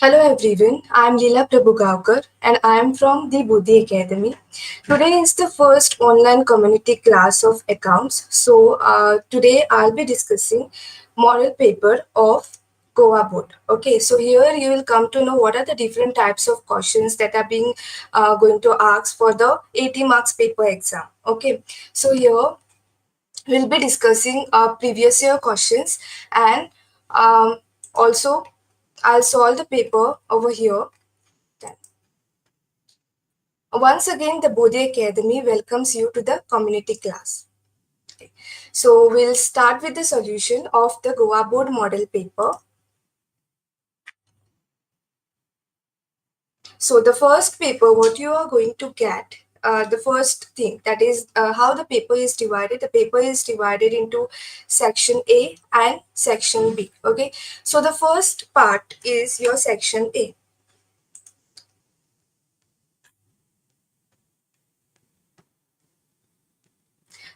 Hello everyone, I am Leela Prabhugaonkar and I am from the Buddhi Academy. Today is the first online community class of accounts. Today I'll be discussing model paper of Goa Board. Okay, so here you will come to know what are the different types of questions that are being going to ask for the 80 marks paper exam. Okay, so here we'll be discussing previous year questions and also I'll solve the paper over here. Then. Once again, the Bodhi Academy welcomes you to the community class. Okay. So we'll start with the solution of the Goa Board model paper. So the first paper, what you are going to get, the first thing that is how the paper is divided. The paper is divided into section A and section B. Okay. So the first part is your section A.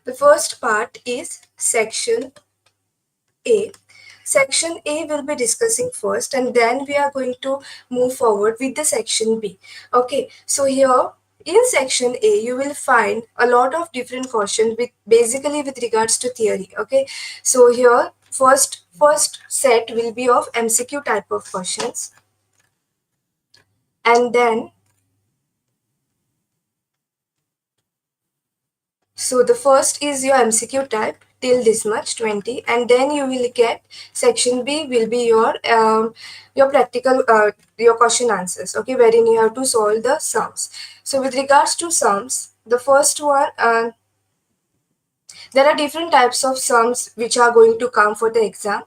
The first part is section A. Section A will be discussing first and then we are going to move forward with the section B. Okay, so here in section A you will find a lot of different questions with basically with regards to theory. Okay, so here first set will be of MCQ type of questions, and then so the first is your MCQ type till this much 20, and then you will get section B will be your practical your question answers. Okay, wherein you have to solve the sums. So with regards to sums, the first one there are different types of sums which are going to come for the exam.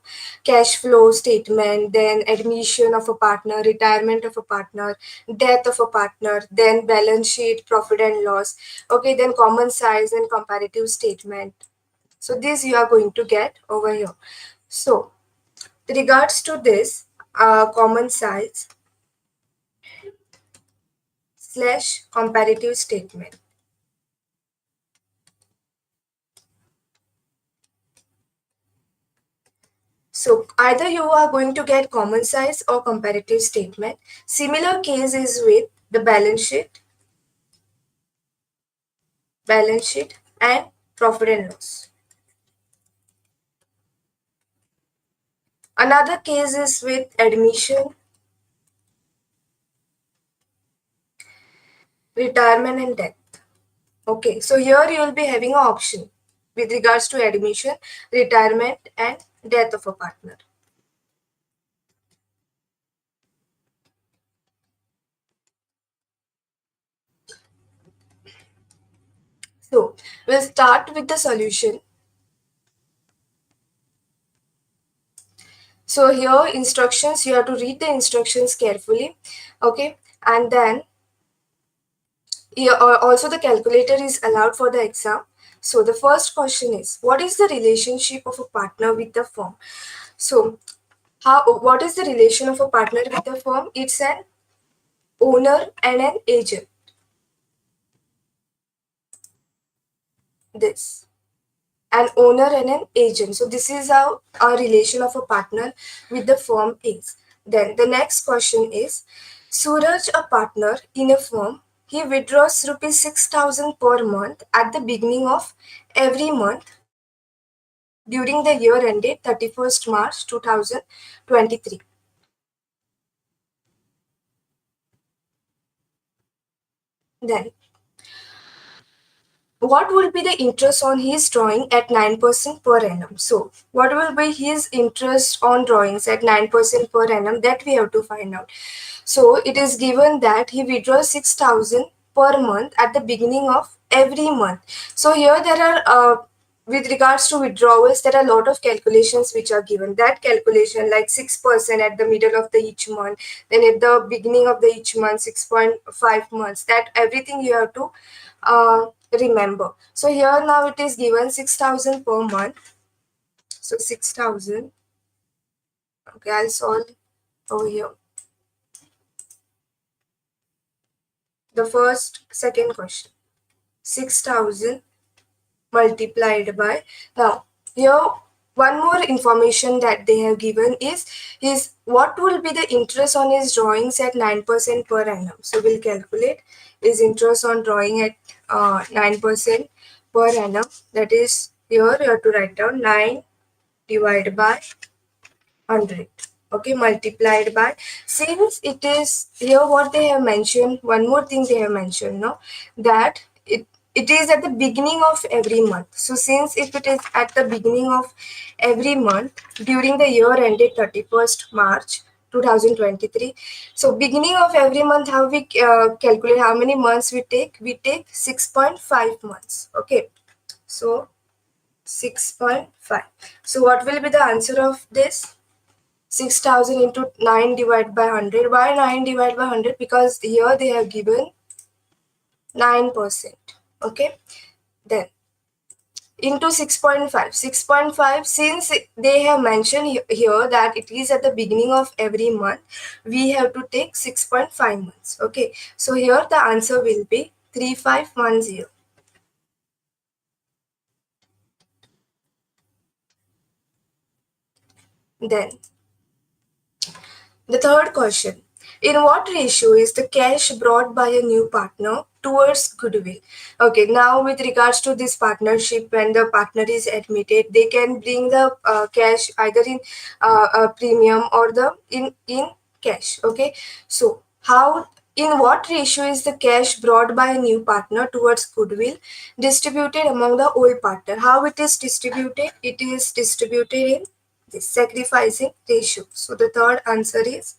Cash flow statement, then admission of a partner, retirement of a partner, death of a partner, then balance sheet, profit and loss. Okay, then common size and comparative statement. So this you are going to get over here. So with regards to this common size slash comparative statement. So either you are going to get common size or comparative statement. Similar case is with the balance sheet and profit and loss. Another case is with admission, retirement and death. Okay, so here you will be having an option with regards to admission, retirement and death of a partner. So we'll start with the solution. So here instructions, you have to read the instructions carefully. Okay, and then here, also the calculator is allowed for the exam. So the first question is, what is the relationship of a partner with the firm? So what is the relation of a partner with the firm? It's an owner and an agent. This. An owner and an agent. So this is how a relation of a partner with the firm is. Then the next question is, Suraj, a partner in a firm, he withdraws rupees 6,000 per month at the beginning of every month during the year ended 31st March 2023. Then, what will be the interest on his drawing at 9% per annum? So, what will be his interest on drawings at 9% per annum? That we have to find out. So, it is given that he withdraws 6,000 per month at the beginning of every month. So, here there are with regards to withdrawals, there are a lot of calculations which are given. That calculation, like 6% at the middle of the each month, then at the beginning of the each month, 6.5 months, that everything you have to remember. So here now it is given 6,000 per month. So 6,000. Okay, I'll solve over here. The second question. 6,000 multiplied by, now here one more information that they have given is what will be the interest on his drawings at 9% per annum. So we'll calculate his interest on drawing at 9% per annum. That is, here you have to write down 9 divided by 100. Okay, multiplied by, since it is here what they have mentioned, one more thing they have mentioned, no, that it is at the beginning of every month. So since if it is at the beginning of every month during the year ended 31st March 2023, so beginning of every month, how we calculate how many months we take 6.5 months. Okay, so 6.5. So what will be the answer of this? 6,000 into 9 divided by 100. Why 9 divided by 100? Because here they have given 9%. Okay. Then into 6.5. 6.5, since they have mentioned here that it is at the beginning of every month, we have to take 6.5 months. Okay. So here the answer will be 3510. Then the third question, in what ratio is the cash brought by a new partner towards goodwill? Okay, now with regards to this partnership, when the partner is admitted, they can bring the cash either in a premium or the in cash. Okay, so how, in what ratio is the cash brought by a new partner towards goodwill distributed among the old partner? How it is distributed? It is distributed in the sacrificing ratio. So the third answer is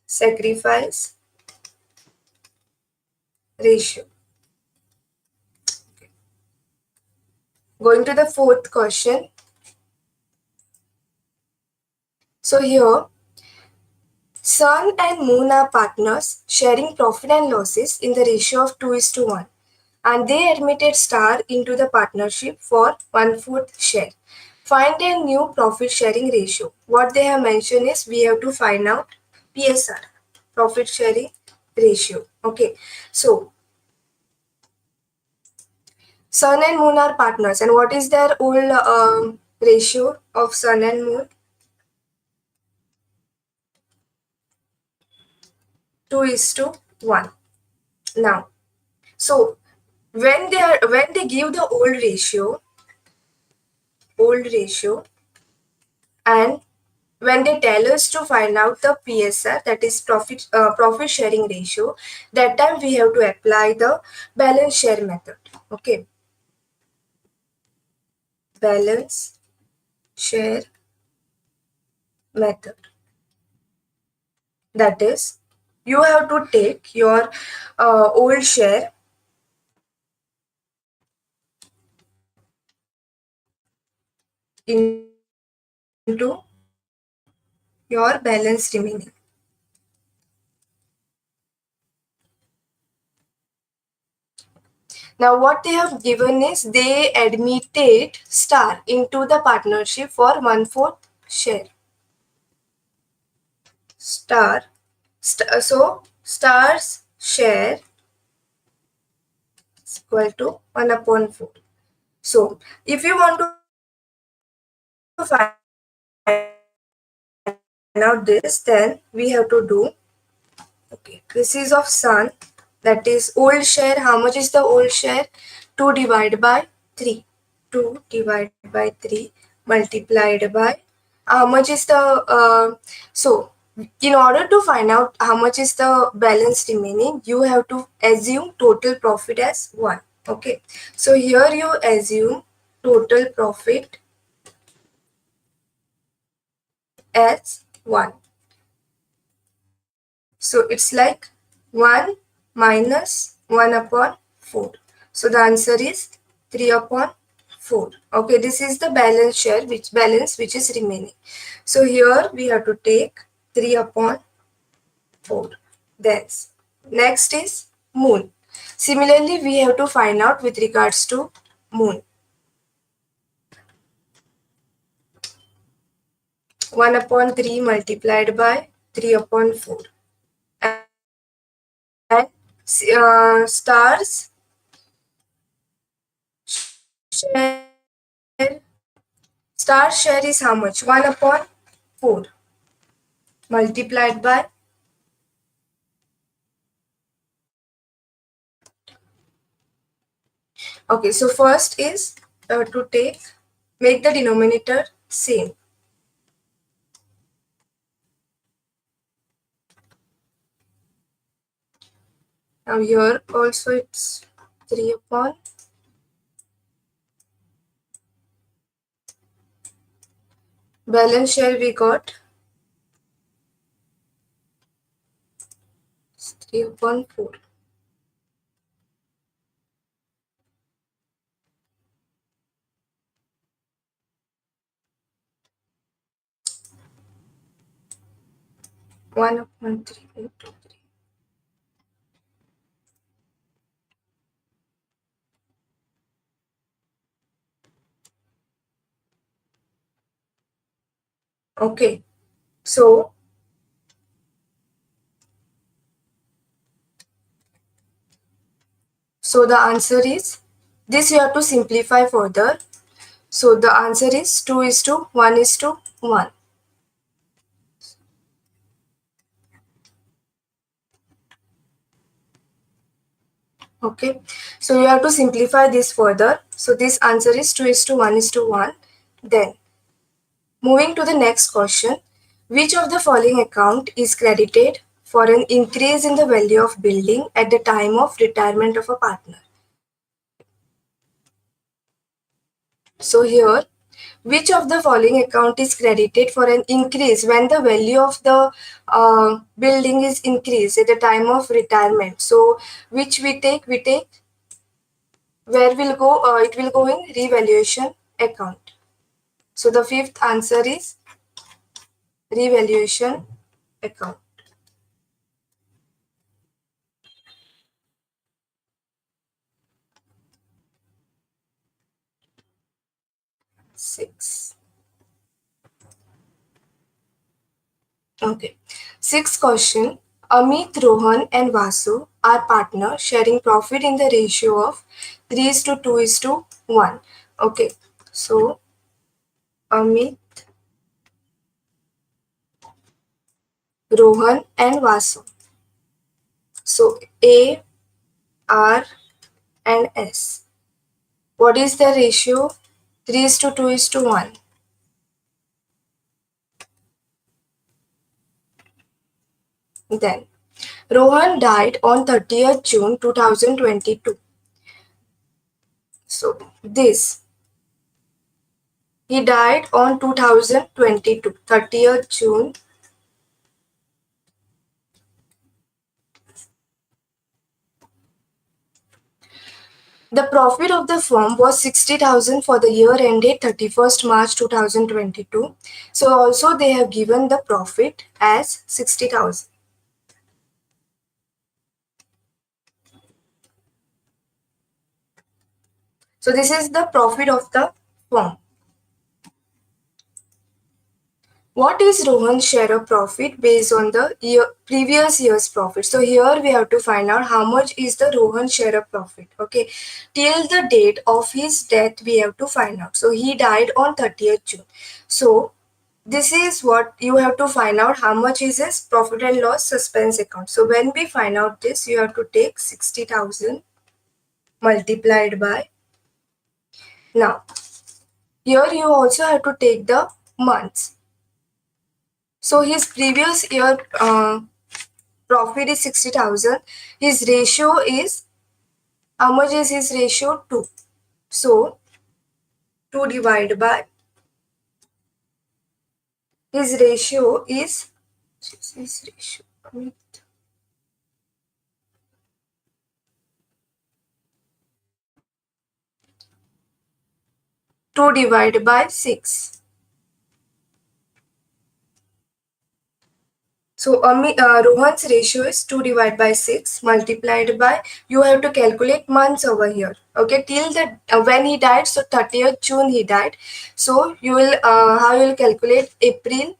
sacrifice ratio. Going to the fourth question. So here, sun and moon are partners sharing profit and losses in the ratio of 2:1. And they admitted star into the partnership for 1/4 share. Find a new profit sharing ratio. What they have mentioned is we have to find out PSR, profit sharing ratio. Okay, so sun and moon are partners, and what is their old ratio of sun and moon? 2:1. Now, so when they give the old ratio, and when they tell us to find out the PSR, that is profit sharing ratio, that time we have to apply the balance share method. Okay, balance share method. That is, you have to take your old share into your balance remaining. Now, what they have given is they admitted star into the partnership for 1/4 share. So star's share is equal to 1/4. So, if you want to find out this, then we have to do, okay, this is of sun, that is old share. How much is the old share? 2 divided by 3. 2 divided by 3 multiplied by how much is the so in order to find out how much is the balance remaining, you have to assume total profit as 1. Okay, so here you assume total profit as 1. So it's like 1 minus 1 upon 4. So the answer is 3 upon 4. Okay, this is the balance share, which is remaining. So here we have to take 3 upon 4. Then next is moon. Similarly, we have to find out with regards to moon. 1 upon 3 multiplied by 3 upon 4. And stars share, star share is how much? 1 upon 4 multiplied by okay, so first is to make the denominator same. Now here also it's 3 upon balance share we got 3 upon 4. One upon 3 into 3. Okay, so the answer is this you have to simplify further. So the answer is 2 is to 1 is to 1. Okay, so you have to simplify this further. So this answer is 2 is to 1 is to 1. Then moving to the next question, which of the following account is credited for an increase in the value of building at the time of retirement of a partner? So here, which of the following account is credited for an increase when the value of the building is increased at the time of retirement? So which we take where will go it will go in revaluation account. So the fifth answer is revaluation account. 6. Okay. Sixth question. Amit, Rohan and Vasu are partners sharing profit in the ratio of 3 is to 2 is to 1. Okay. So Amit, Rohan and Vasu. So A, R and S. What is the ratio? 3 is to 2 is to 1. Then Rohan died on 30th June 2022. So this he died on 2022, 30th June. The profit of the firm was 60,000 for the year ended 31st March 2022. So also they have given the profit as 60,000. So this is the profit of the firm. What is Rohan's share of profit based on the previous year's profit? So here we have to find out how much is the Rohan share of profit. Okay, till the date of his death we have to find out. So he died on 30th June. So this is what you have to find out how much is his profit and loss suspense account. So when we find out this, you have to take 60,000 multiplied by Now, here you also have to take the months. So his previous year profit is 60,000. His ratio is, how much is his ratio? 2. So 2 divided by, his ratio is, his ratio, 2 divided by 6. So Rohan's ratio is 2 divided by 6 multiplied by, you have to calculate months over here. Okay, till the when he died, so 30th June he died. So you will how you will calculate April,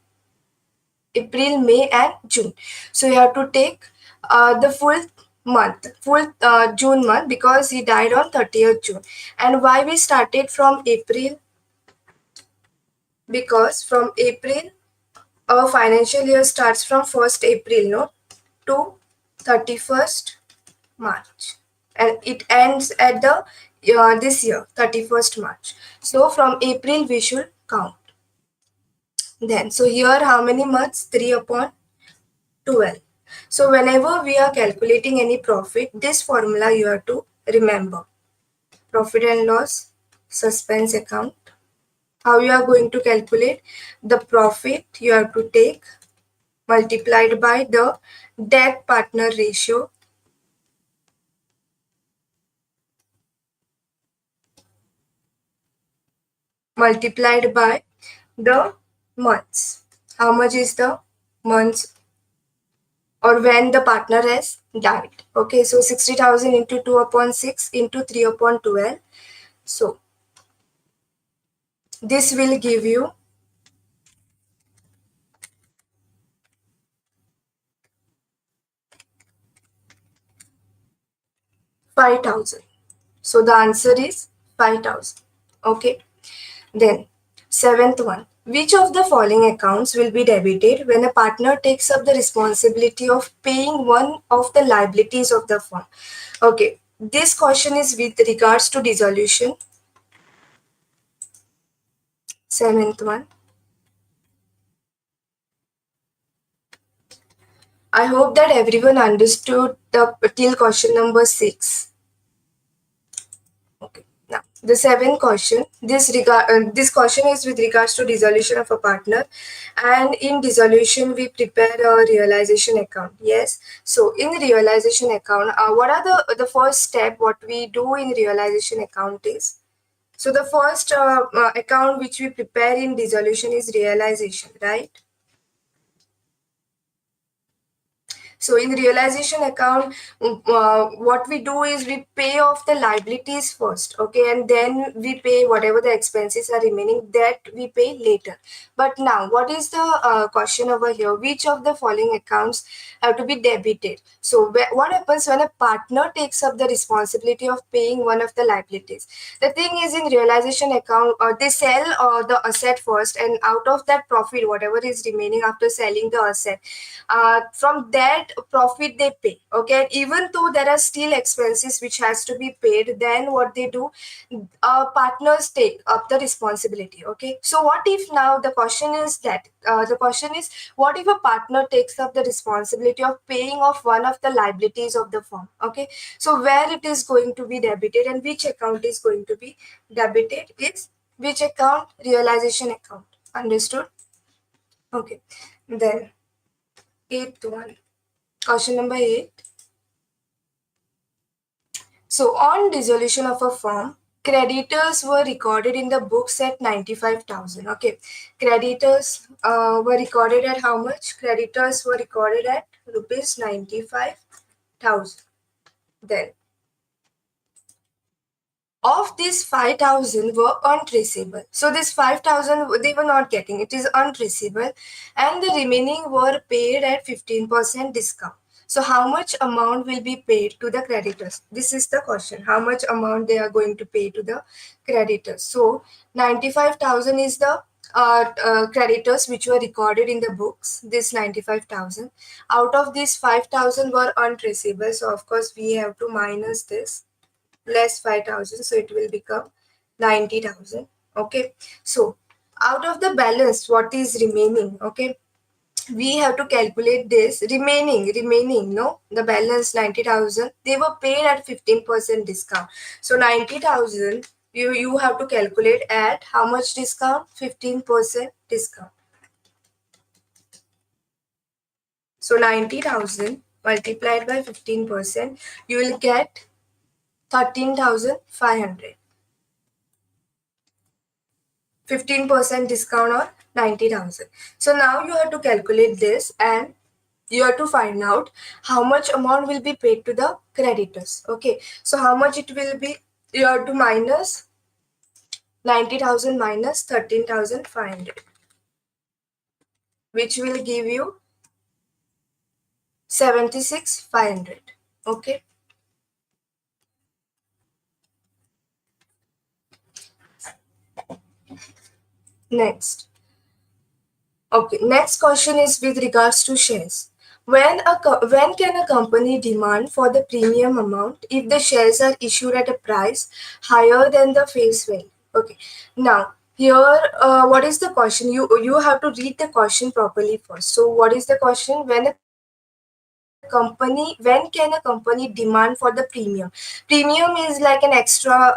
May and June. So you have to take the full June month, because he died on 30th June. And why we started from April? Because from April, our financial year starts from 1st April, no, to 31st March, and it ends at the this year 31st March. So from April we should count. Then so here how many months? 3 upon 12. So whenever we are calculating any profit, this formula you have to remember. Profit and loss, suspense account. How you are going to calculate? The profit you have to take multiplied by the debt partner ratio multiplied by the months. How much is the months, or when the partner has died? Okay, so 60,000 into 2 upon 6 into 3 upon 12. So this will give you 5,000. So the answer is 5,000. Okay. Then, seventh one. Which of the following accounts will be debited when a partner takes up the responsibility of paying one of the liabilities of the firm? Okay. This question is with regards to dissolution. Seventh one. I hope that everyone understood the till question number 6. Okay. Now, the seventh question. This question is with regards to dissolution of a partner, and in dissolution we prepare a realization account. Yes. So in the realization account, what are the first step? What we do in realization account is, so the first account which we prepare in dissolution is realization, right? So in realization account, what we do is we pay off the liabilities first, okay, and then we pay whatever the expenses are remaining, that we pay later. But now, what is the question over here? Which of the following accounts have to be debited? So what happens when a partner takes up the responsibility of paying one of the liabilities? The thing is, in realization account, they sell the asset first, and out of that profit, whatever is remaining after selling the asset, from that profit they pay. Okay, even though there are still expenses which has to be paid, then what they do, partners take up the responsibility. Okay, so what if now the question is that the question is, what if a partner takes up the responsibility of paying off one of the liabilities of the firm? Okay, so where it is going to be debited and which account is going to be debited is which account? Realization account. Understood? Okay, then eighth one. Question number 8. So, on dissolution of a firm, creditors were recorded in the books at 95,000. Okay, creditors were recorded at how much? Creditors were recorded at rupees 95,000. Then, of these 5,000 were untraceable. So this 5,000 they were not getting, it is untraceable, and the remaining were paid at 15% discount. So how much amount will be paid to the creditors? This is the question. How much amount they are going to pay to the creditors? So 95,000 is the creditors which were recorded in the books. This 95,000. Out of these 5,000 were untraceable. So of course we have to minus this less 5,000, so it will become 90,000. Okay, so out of the balance, what is remaining? Okay, we have to calculate this remaining, no, the balance 90,000, they were paid at 15% discount. So 90,000, you have to calculate at how much discount? 15% discount. So 90,000 multiplied by 15%, you will get 13,500. 15% discount on 90,000. So now you have to calculate this and you have to find out how much amount will be paid to the creditors. Okay, so how much it will be? You have to minus 90,000 minus 13,500, which will give you 76,500. Okay, next. Okay, next question is with regards to shares. When can a company demand for the premium amount if the shares are issued at a price higher than the face value? Okay, now here, what is the question? You have to read the question properly first. So, what is the question? When can a company demand for the premium? Premium is like an extra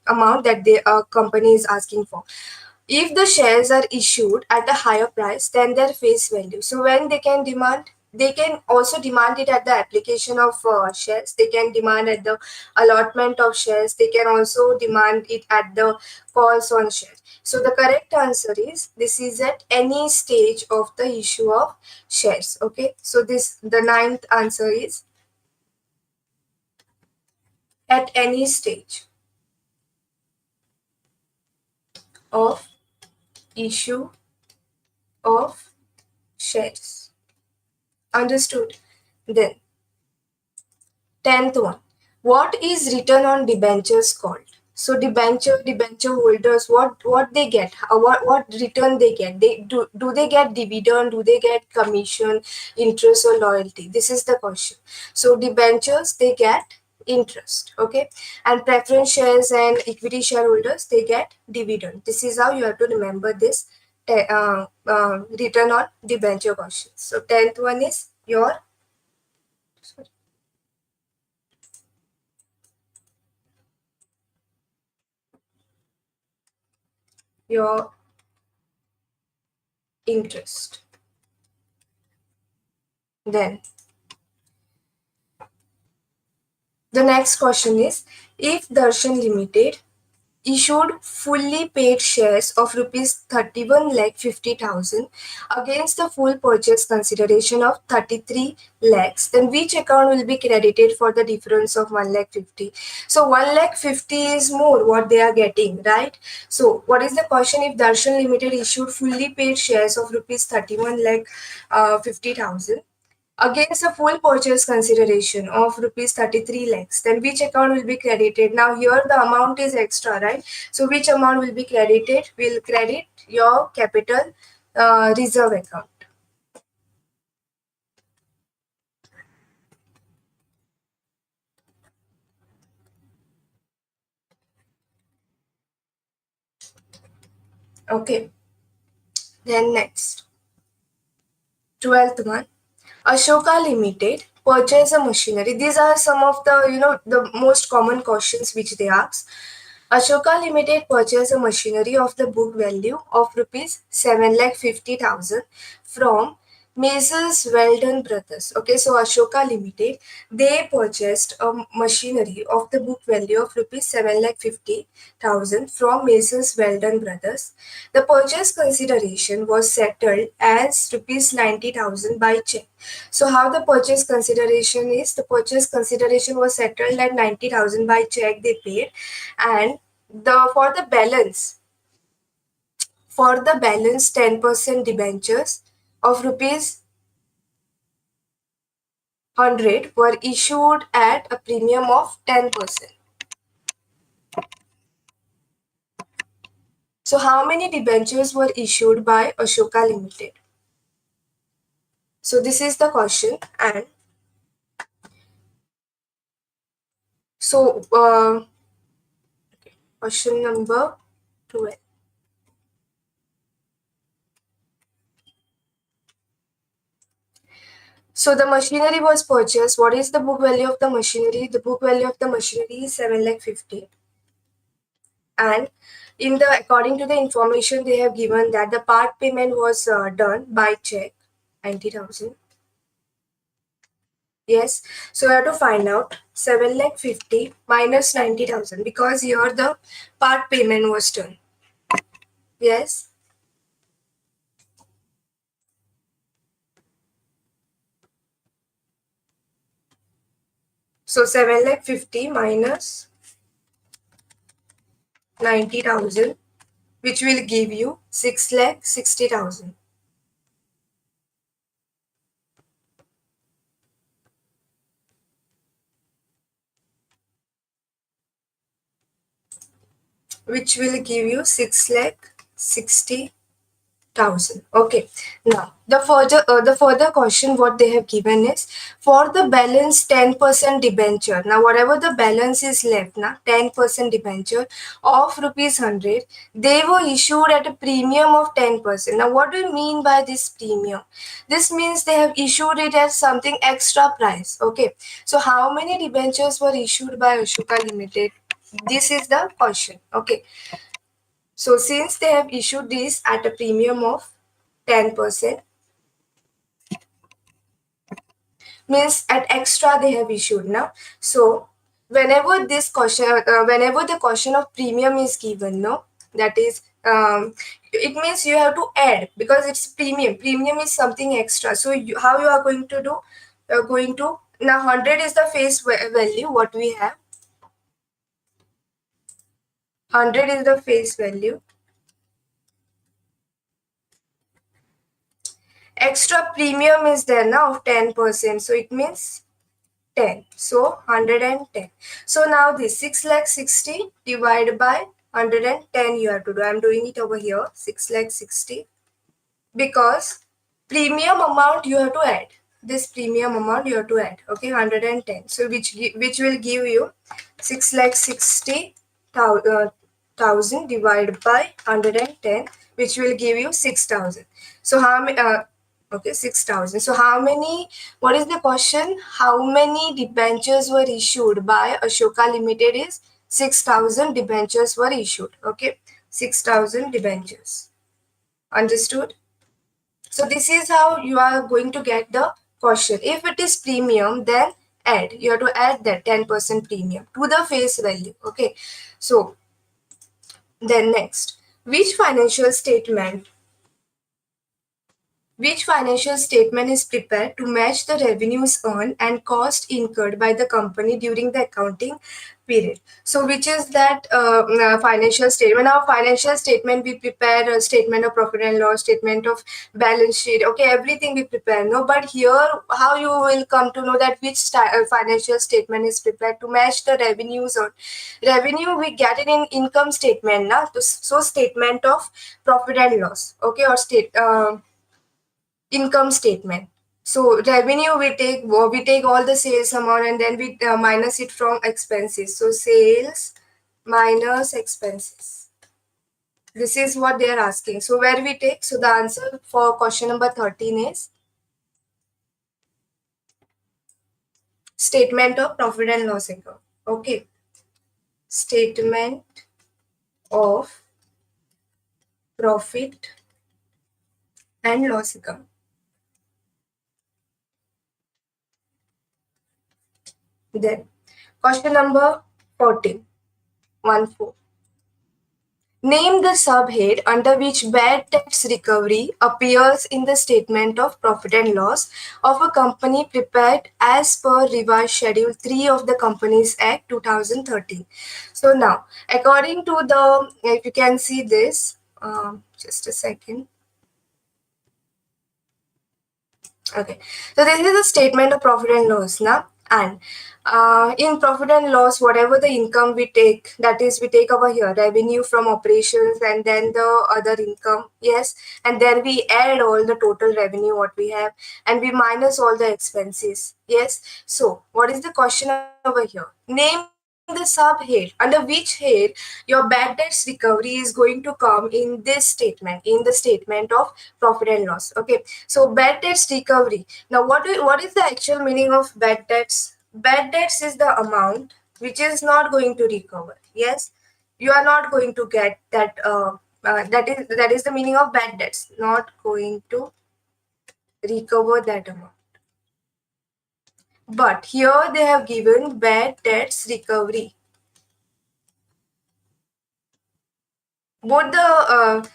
amount that the company is asking for if the shares are issued at a higher price than their face value. So when they can demand, they can also demand it at the application of shares. They can demand at the allotment of shares. They can also demand it at the calls on shares. So the correct answer is this is at any stage of the issue of shares. Okay, so this the ninth answer is at any stage of issue of shares. Understood? Then, 10th one. What is written on debentures called? So debenture holders, what they get? What return they get? Do they get dividend? Do they get commission, interest, or loyalty? This is the question. So debentures, they get interest. Okay, and preference shares and equity shareholders, they get dividend. This is how you have to remember this return on debenture questions. So 10th one is your your interest. Then the next question is, if Darshan Limited issued fully paid shares of rupees 31 lakh 50,000 against the full purchase consideration of 33 lakhs, then which account will be credited for the difference of 1 lakh 50? So 1 lakh 50 is more what they are getting, right? So what is the question? If Darshan Limited issued fully paid shares of rupees 31 lakh 50,000 against a full purchase consideration of rupees 33 lakhs, then which account will be credited? Now here the amount is extra, right? So which amount will be credited? Will credit your capital reserve account. Okay, then next, 12th one. Ashoka Limited purchase a machinery. These are some of the the most common questions which they ask. Ashoka Limited purchased a machinery of the book value of rupees 7 lakh 50,000 from Messrs. Weldon Brothers. Okay, so Ashoka Limited, they purchased a machinery of the book value of rupees 7 lakh 50,000 from Messrs. Weldon Brothers. The purchase consideration was settled as rupees 90,000 by check. So how the purchase consideration is? The purchase consideration was settled at 90,000 by check they paid, and the for the balance 10% debentures of rupees 100 were issued at a premium of 10%. So how many debentures were issued by Ashoka Limited? So this is the question, and so Question number 12. So the machinery was purchased. What is the book value of the machinery? The book value of the machinery is 7,50,000. And in the according to the information they have given that the part payment was done by check, 90,000. Yes, so you have to find out 7,50,000 minus 90,000 because here the part payment was done. Yes. So 7,50,000 minus 90,000, which will give you 6,60,000. Which will give you 6,60,000. Okay. Now the further question what they have given is for the balance 10% debenture. Now whatever the balance is left, now 10% debenture of rupees 100, they were issued at a premium of 10%. Now what do you mean by this premium? This means they have issued it at something extra price. Okay. So how many debentures were issued by Ashoka Limited? This is the question. Okay. So since they have issued this at a premium of 10%, means at extra they have issued now. So whenever whenever the question of premium is given, no, that is, it means you have to add because it's premium. Premium is something extra. So how you are going to do? You're going to, now 100 is the face value. What we have, 100 is the face value. Extra premium is there now of 10%. So it means 10. So 110. So now this 6,60,000 divided by 110 you have to do. I'm doing it over here, 6,60,000, because premium amount you have to add. This premium amount you have to add. Okay, 110. So which will give you 6,60,000 divided by 110, which will give you 6,000. So how many? Okay, 6,000. So how many, what is the question? How many debentures were issued by Ashoka Limited is 6,000 debentures were issued. Okay, 6,000 debentures. Understood? So this is how you are going to get the question. If it is premium, then add. You have to add that 10% premium to the face value. Okay, so then next, which financial statement is prepared to match the revenues earned and cost incurred by the company during the accounting period? So which is that financial statement? Our financial statement, we prepare a statement of profit and loss, statement of balance sheet. Okay, everything we prepare. No, but here how you will come to know that which financial statement is prepared to match the revenues or revenue we get it in income statement. Na? So statement of profit and loss. Okay, or income statement. So revenue we take all the sales amount and then we minus it from expenses. So sales minus expenses. This is what they are asking. So where we take, so the answer for question number 13 is statement of profit and loss account. Okay. Statement of profit and loss account. Then question number 14. 1-4. Name the subhead under which bad debts recovery appears in the statement of profit and loss of a company prepared as per revised schedule 3 of the Companies Act 2013. So now, according to the, if you can see this, just a second. Okay, so this is a statement of profit and loss now, and in profit and loss, whatever the income we take, that is we take over here revenue from operations and then the other income, yes, and then we add all the total revenue what we have and we minus all the expenses, yes. So what is the question over here? Name the subhead, under which head your bad debts recovery is going to come in this statement, in the statement of profit and loss. Okay, so bad debts recovery. Now, what is the actual meaning of bad debts? Bad debts is the amount which is not going to recover. Yes, you are not going to get that. That is the meaning of bad debts. Not going to recover that amount. But here they have given bad debts recovery. Both the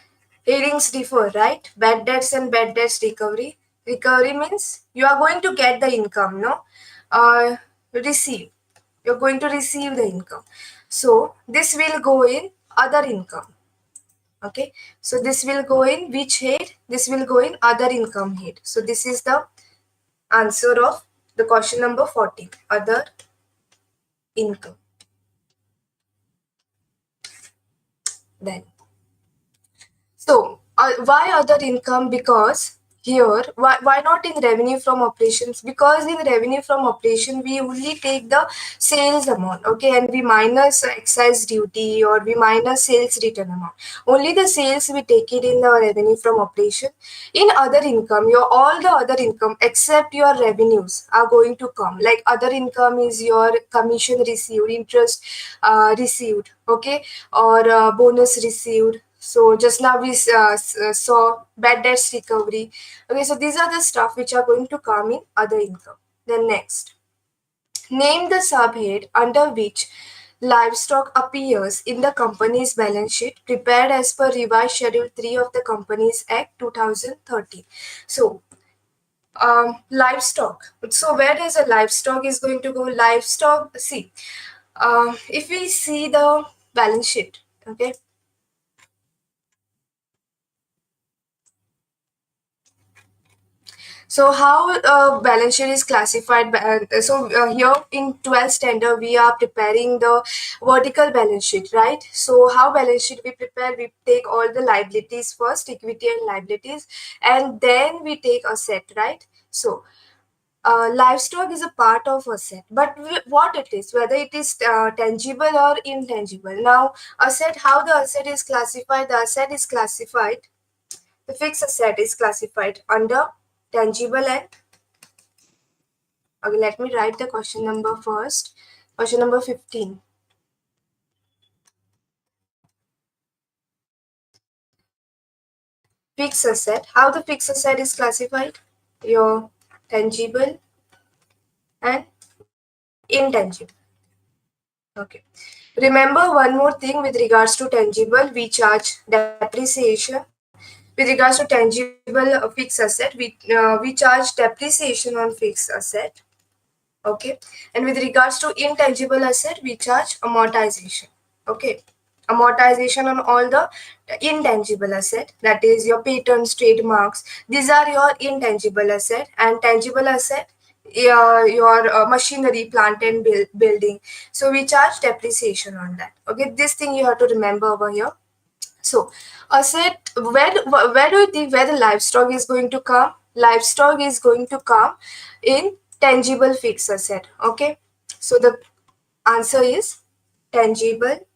headings differ, right? Bad debts and bad debts recovery. Recovery means you are going to get the income, no? Receive. You're going to receive the income. So this will go in other income. Okay. So this will go in which head? This will go in other income head. So this is the answer of the question number 14. Other income. Then. So, why other income? Because here, why not in revenue from operations? Because in revenue from operation, we only take the sales amount, okay, and we minus excise duty or we minus sales return amount. Only the sales we take it in the revenue from operation. In other income, your all the other income except your revenues are going to come. Like other income is your commission received, interest received, okay, or bonus received. So just now we saw bad debts recovery. Okay, so these are the stuff which are going to come in other income. Then next, name the subhead under which livestock appears in the company's balance sheet prepared as per revised schedule 3 of the Companies Act 2013. So livestock. So where does a livestock is going to go? Livestock, see, if we see the balance sheet, okay. So how balance sheet is classified? Here in 12th standard, we are preparing the vertical balance sheet, right? So how balance sheet we prepare? We take all the liabilities first, equity and liabilities, and then we take asset, right? So livestock is a part of asset, but what it is, whether it is tangible or intangible. Now, asset, how the asset is classified? The asset is classified, the fixed asset is classified under tangible and, okay, let me write the question number first. Question number 15. Fixed asset. How the fixed asset is classified? Your tangible and intangible. Okay. Remember one more thing with regards to tangible, we charge depreciation. With regards to tangible fixed asset, we charge depreciation on fixed asset. Okay, and with regards to intangible asset, we charge amortization. Okay, amortization on all the intangible asset, that is your patents, trademarks. These are your intangible asset, and tangible asset, your machinery, plant and building. So we charge depreciation on that. Okay, this thing you have to remember over here. So, asset, where do you think where the livestock is going to come? Livestock is going to come in tangible fixed asset. Okay, so the answer is tangible,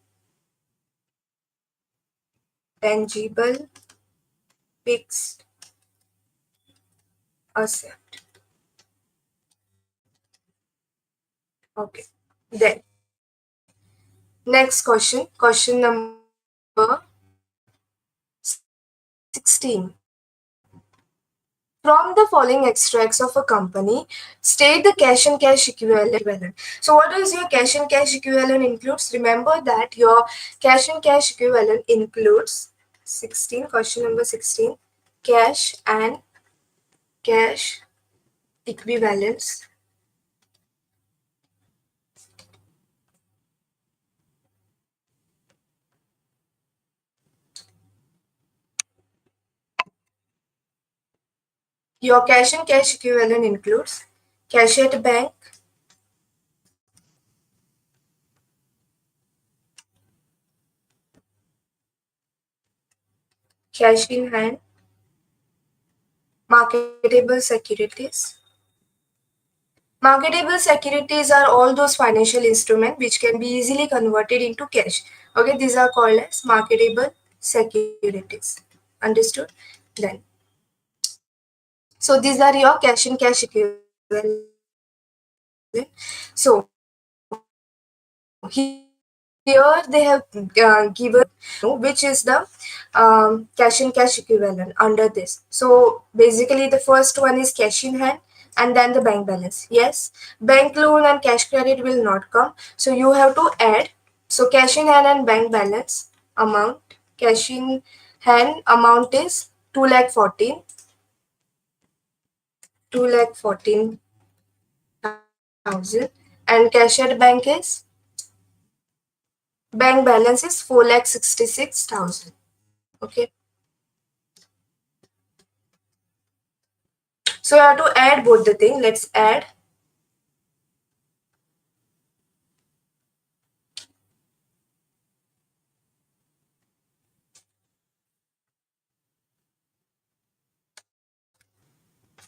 tangible fixed asset. Okay, then next question, question number 16. From the following extracts of a company, state the cash and cash equivalent. So what does your cash and cash equivalent includes? Remember that your cash and cash equivalent includes 16, question number 16, cash and cash equivalents. Your cash and cash equivalent includes cash at bank, cash in hand, marketable securities, Marketable securities are all those financial instruments which can be easily converted into cash. Okay, these are called as marketable securities. Understood? Then, so these are your cash and cash equivalent. So here they have given which is the cash and cash equivalent under this. So basically, the first one is cash in hand and then the bank balance. Yes, bank loan and cash credit will not come. So you have to add. So cash in hand and bank balance amount. Cash in hand amount is 2,14,000 and cash at bank is bank balance is 4,66,000. Okay. So you have to add both the thing. Let's add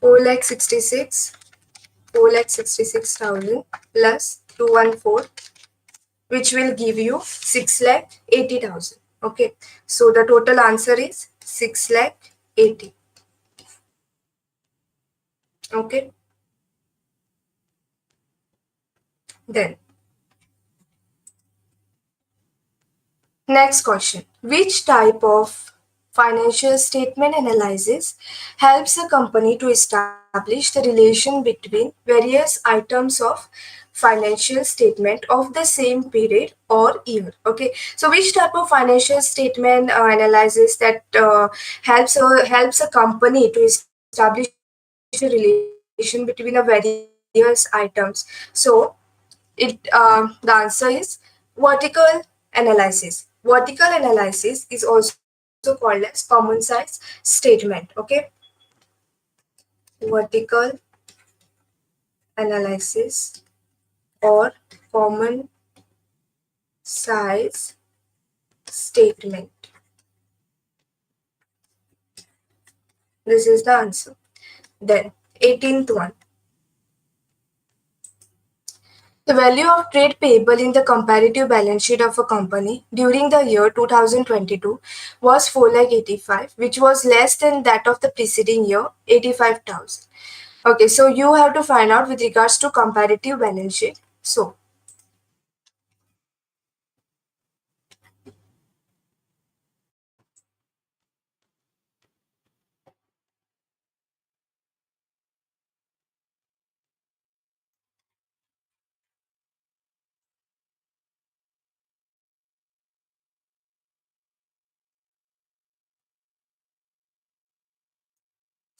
4,66,000 plus 214, which will give you 6,80,000. Okay. So the total answer is 6,80,000. Okay. Then next question. Which type of financial statement analysis helps a company to establish the relation between various items of financial statement of the same period or year? Okay, so which type of financial statement analysis that helps a company to establish a relation between the various items? So the answer is vertical analysis. Vertical analysis is also called as common size statement. Okay, vertical analysis or common size statement. This is the answer. Then 18th one. The value of trade payable in the comparative balance sheet of a company during the year 2022 was 4,85,000, which was less than that of the preceding year, 85,000. Okay, so you have to find out with regards to comparative balance sheet. So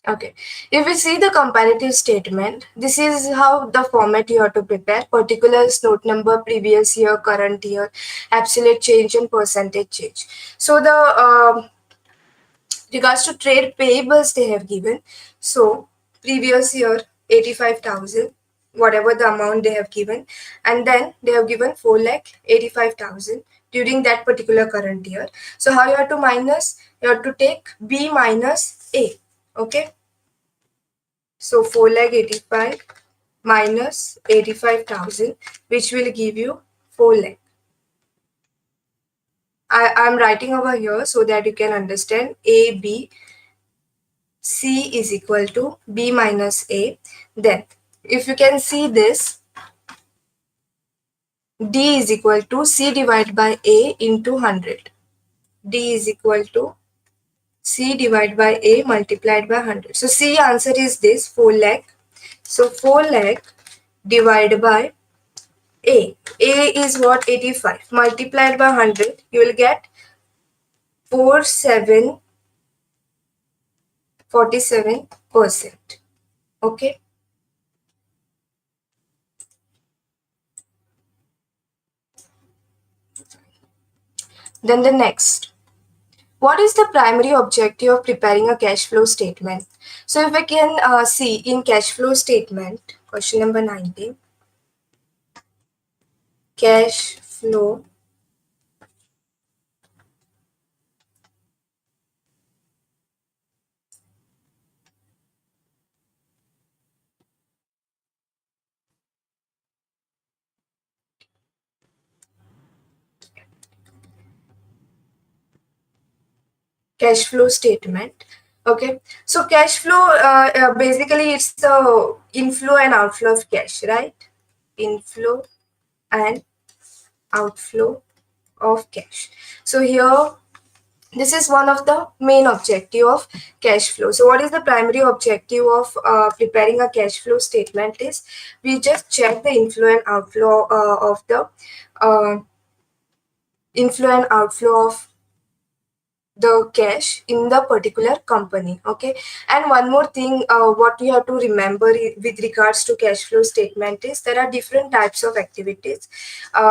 okay, if we see the comparative statement, this is how the format you have to prepare. Particulars, note number, previous year, current year, absolute change and percentage change. So the regards to trade payables they have given. So previous year 85,000, whatever the amount they have given, and then they have given 4,85,000 during that particular current year. So how you have to minus? You have to take B minus A. Okay. So 4,85,000 minus 85,000, which will give you 4 lakh. I'm writing over here so that you can understand. A, B, C is equal to B minus A. Then, if you can see this, D is equal to C divided by A into 100. D is equal to C divided by A multiplied by 100. So, C answer is this, 4 lakh. So, 4 lakh divided by A. A is what? 85. Multiplied by 100, you will get 4747%. Okay. Then the next. What is the primary objective of preparing a cash flow statement? So if we can see in cash flow statement, question number 19, cash flow cash flow statement. Okay, so cash flow basically it's the inflow and outflow of cash, right? Inflow and outflow of cash. So here this is one of the main objective of cash flow. So what is the primary objective of preparing a cash flow statement is we just check the inflow and outflow of the uh, inflow and outflow of the cash in the particular company. Okay, and one more thing what you have to remember with regards to cash flow statement is there are different types of activities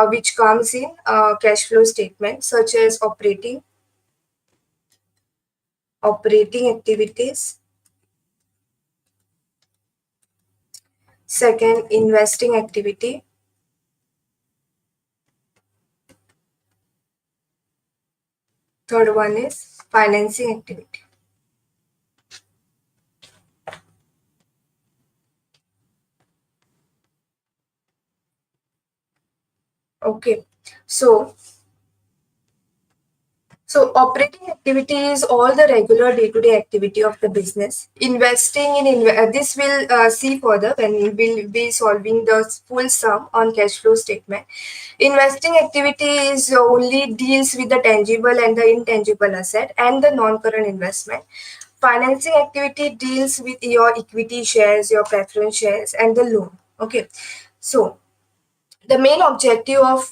which comes in cash flow statement, such as operating activities, second investing activity, third one is financing activity. Okay, so operating activity is all the regular day-to-day activity of the business. Investing in this will see further when we will be solving the full sum on cash flow statement. Investing activity is only deals with the tangible and the intangible asset and the non-current investment. Financing activity deals with your equity shares, your preference shares, and the loan. Okay, so the main objective of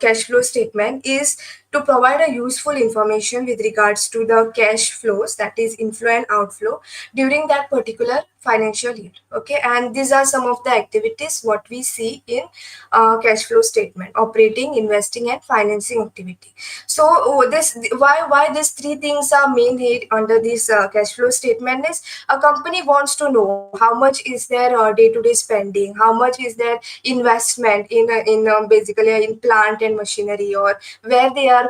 cash flow statement is to provide a useful information with regards to the cash flows, that is inflow and outflow, during that particular financial year. Okay, and these are some of the activities what we see in cash flow statement: operating, investing, and financing activity. So this why these three things are main head under this cash flow statement is a company wants to know how much is their day-to-day spending, how much is their investment in basically in plant and machinery, or where they are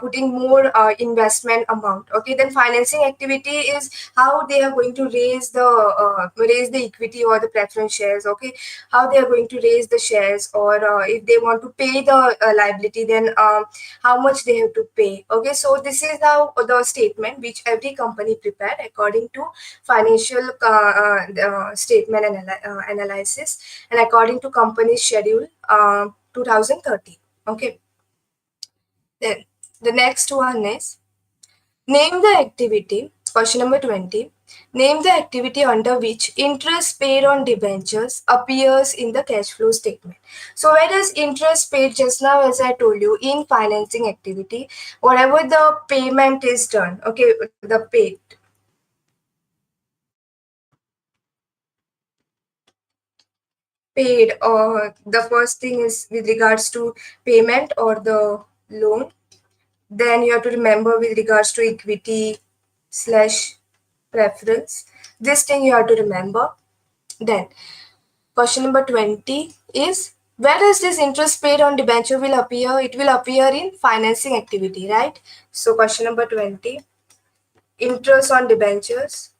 putting more investment amount. Okay, then financing activity is how they are going to raise the equity or the preference shares. Okay, how they are going to raise the shares, or if they want to pay the liability, then how much they have to pay. Okay, so this is how the statement which every company prepare according to financial statement analysis, and according to company schedule 2030. Okay, then the next one is name the activity. Question number 20. Name the activity under which interest paid on debentures appears in the cash flow statement. So where does interest paid? Just now, as I told you, in financing activity, whatever the payment is done, okay, the paid, or the first thing is with regards to payment or the loan. Then you have to remember with regards to equity slash preference. This thing you have to remember. Then question number 20 is where does this interest paid on debenture will appear? It will appear in financing activity, right? So question number 20, interest on debentures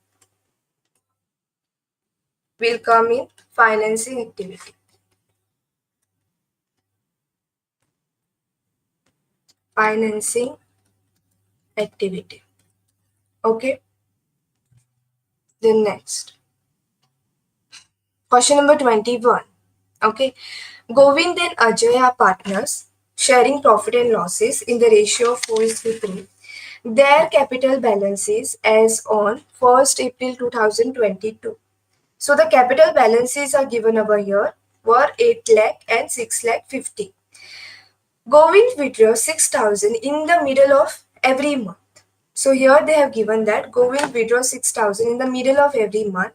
will come in financing activity. Financing activity. Okay. Then next. Question number 21. Okay. Govind and Ajay are partners sharing profit and losses in the ratio of 4:3. Their capital balances as on 1st April 2022. So the capital balances are given over here were 8 lakh and 6 lakh 50. Govind withdraws 6,000 in the middle of every month. So here they have given that Govind withdraws 6,000 in the middle of every month.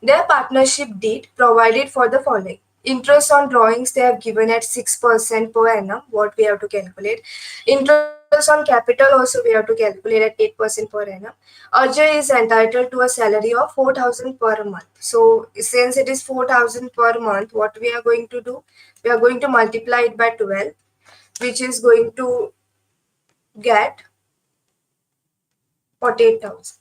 Their partnership deed provided for the following. Interest on drawings they have given at 6% per annum, what we have to calculate. Interest on capital also we have to calculate at 8% per annum. Ajay is entitled to a salary of 4,000 per month. So since it is 4,000 per month, what we are going to do? We are going to multiply it by 12, which is going to get 48,000.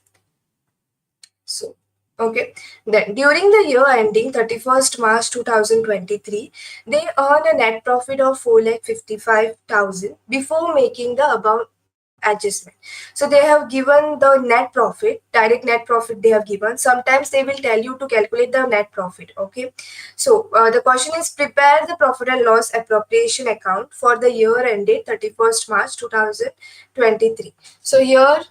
So, okay. Then during the year ending 31st March 2023, they earn a net profit of 4,55,000 before making the above adjustment. So they have given the net profit, direct net profit they have given. Sometimes they will tell you to calculate the net profit. Okay, so the question is, prepare the profit and loss appropriation account for the year ended 31st March 2023. So here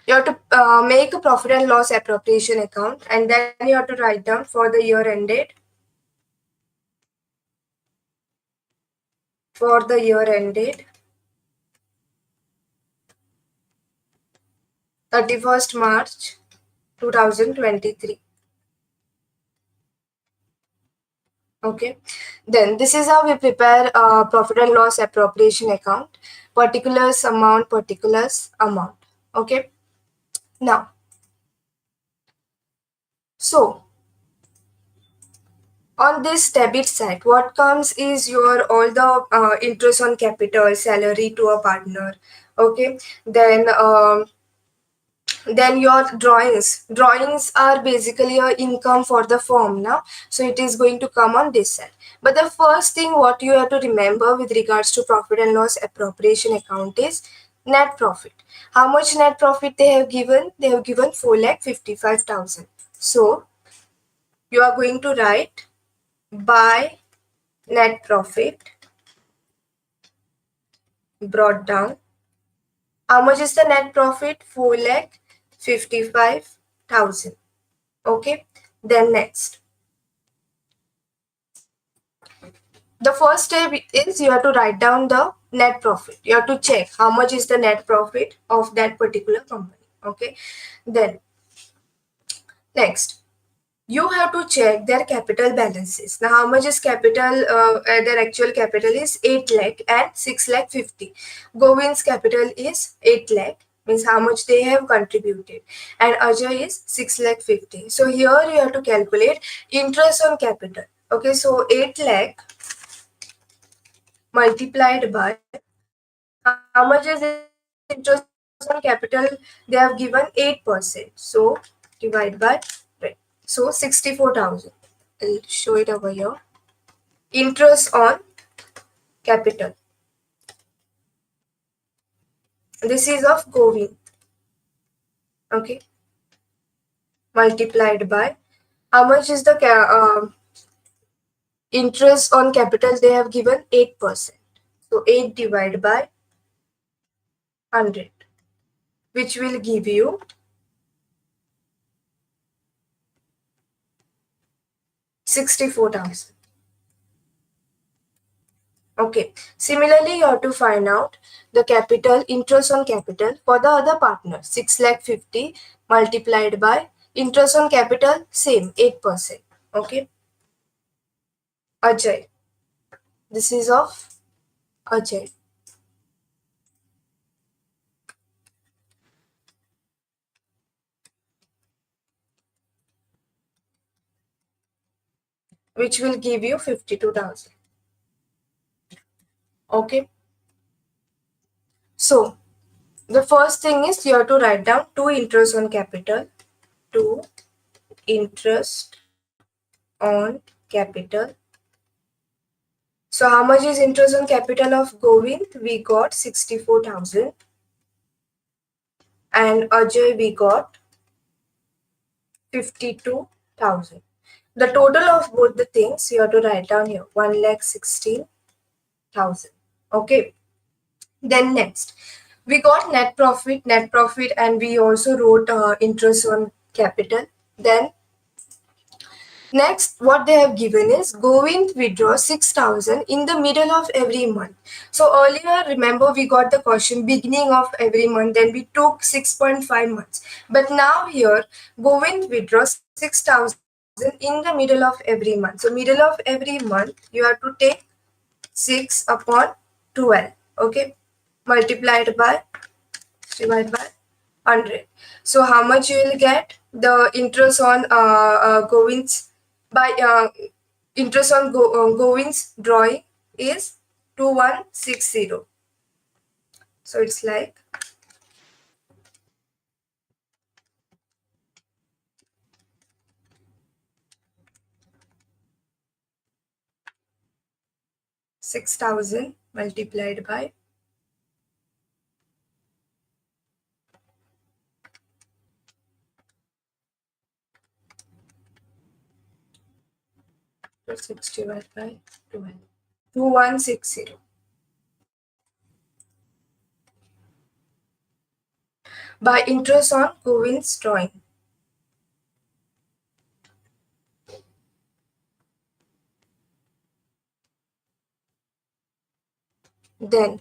you have to make a profit and loss appropriation account, and then you have to write down for the year ended, 31st March 2023. Okay, then this is how we prepare a profit and loss appropriation account. Particulars amount, particulars amount. Okay, now, so on this debit side, what comes is your all the interest on capital, salary to a partner. Okay, then your drawings are basically your income for the firm now, so it is going to come on this side. But the first thing what you have to remember with regards to profit and loss appropriation account is net profit. How much net profit they have given? They have given 4,55,000. So you are going to write by net profit brought down. How much is the net profit? 4,55,000. Okay, then next, the first step is you have to write down the net profit. You have to check how much is the net profit of that particular company. Okay, then next, you have to check their capital balances. Now, how much is capital? Their actual capital is 8 lakh and 6 lakh 50. Govind's capital is 8 lakh, means how much they have contributed, and Ajay is 6 lakh 50. So here you have to calculate interest on capital. Okay, so 8 lakh multiplied by how much is interest on capital? They have given 8%. So divide by, right. So 64,000. I'll show it over here. Interest on capital. This is of Govind. Okay. Multiplied by how much is the interest on capital? They have given 8%. So 8 divided by 100, which will give you 64,000. Okay. Similarly, you have to find out the capital, interest on capital for the other partner. 6 lakh 50 multiplied by interest on capital, same 8%. Okay. Ajay. This is of Ajay. Which will give you 52,000. Okay. So the first thing is you have to write down 2 interest on capital. 2 interest on capital. So how much is interest on capital of Govind? We got 64,000. And Ajay we got 52,000. The total of both the things you have to write down here, 1,16,000. Okay. Then next, we got net profit, and we also wrote interest on capital. Then next, what they have given is Govind withdraw 6,000 in the middle of every month. So earlier, remember, we got the question beginning of every month, then we took 6.5 months. But now here, Govind withdraw 6,000 in the middle of every month. So middle of every month, you have to take 6 upon 12. Okay, multiplied by, divided by 100. So how much you will get? The interest on Govind's by interest on Govind's drawing is 2160. So it's like 6,000 multiplied by 6 divided by 12. 2160. By interest on Govin's drawing. Then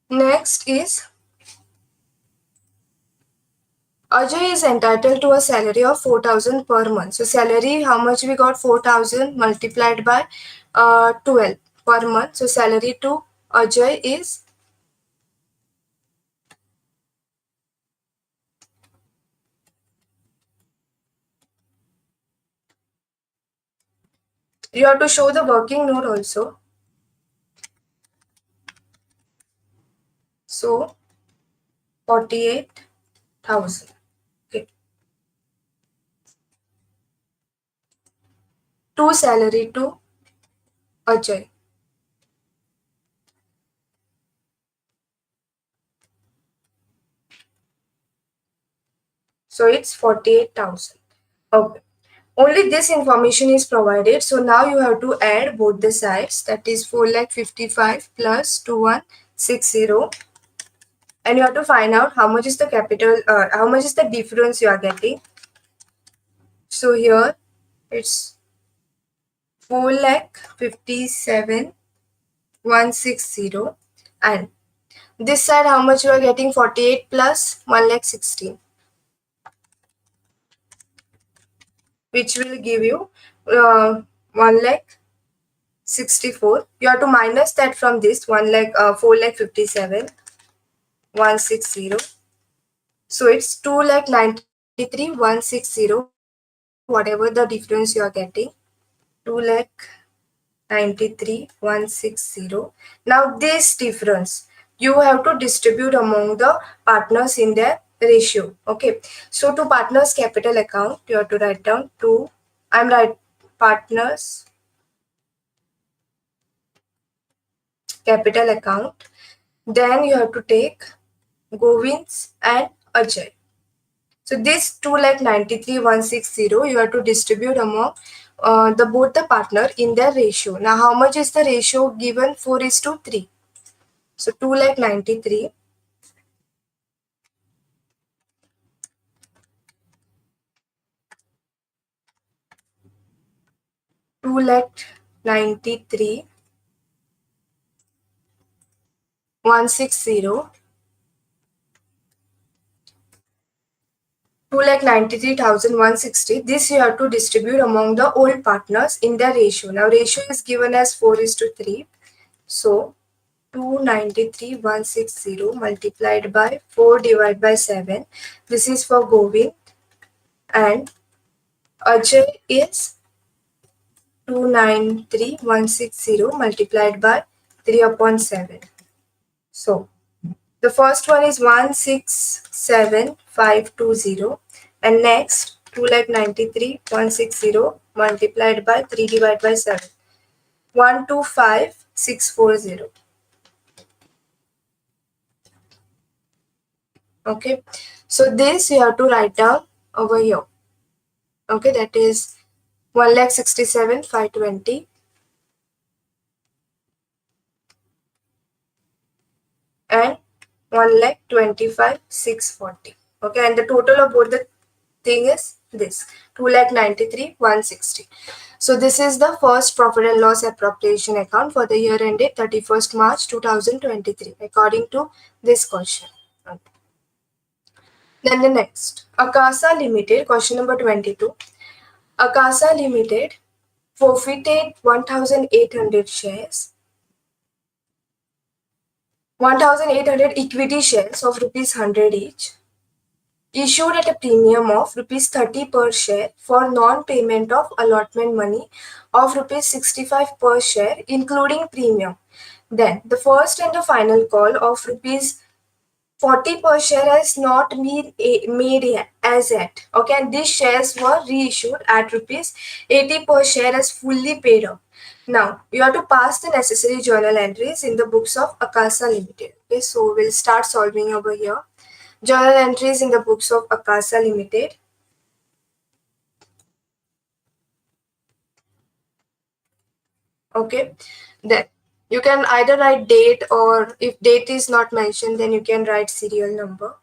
next is Ajay is entitled to a salary of 4,000 per month. So salary, how much we got? 4,000 multiplied by 12 per month. So salary to Ajay is you have to show the working note also. So 48,000. Okay. To salary to Ajay. So it's 48,000. Okay. Only this information is provided. So now you have to add both the sides. That is 4,55 plus 2160. And you have to find out how much is the capital, how much is the difference you are getting. So here it's 4,57,160. And this side how much you are getting? 48 plus 1,16. Which will give you 1,64. You have to minus that from this 4,57,160. So it's 2,93,160. Whatever the difference you are getting, 2,93,160. Now this difference you have to distribute among the partners in their ratio. Okay, so to partners capital account you have to write down partners capital account. Then you have to take Govind's and Ajay. So this 2,93,160 you have to distribute among both the partner in their ratio. Now how much is the ratio given? 4:3. So 2,93,000 2,93,160. 2,93,160. This you have to distribute among the old partners in their ratio. Now ratio is given as 4:3. So 293,160 multiplied by 4 divided by 7. This is for Govind, and Ajay is 293,160 multiplied by 3 upon 7. So the first one is 167,520, and next 293,160 multiplied by 3 divided by 7. 125,640. Okay, so this you have to write down over here. Okay, that is 1,67,520 and 1,25,640. Okay, and the total of both the thing is this 2,93,160. So this is the first profit and loss appropriation account for the year ended 31st March 2023 according to this question. Okay. Then the next, Akasa Limited, question number 22. Akasa Limited forfeited 1,800 shares, 1,800 equity shares of rupees 100 each, issued at a premium of rupees 30 per share for non-payment of allotment money of rupees 65 per share, including premium. Then the first and the final call of rupees 40 per share has not been made yet, as yet. Okay, and these shares were reissued at rupees 80 per share as fully paid up. Now, you have to pass the necessary journal entries in the books of Akasa Limited. Okay, so we'll start solving over here. Journal entries in the books of Akasa Limited. Okay, then you can either write date, or if date is not mentioned, then you can write serial number.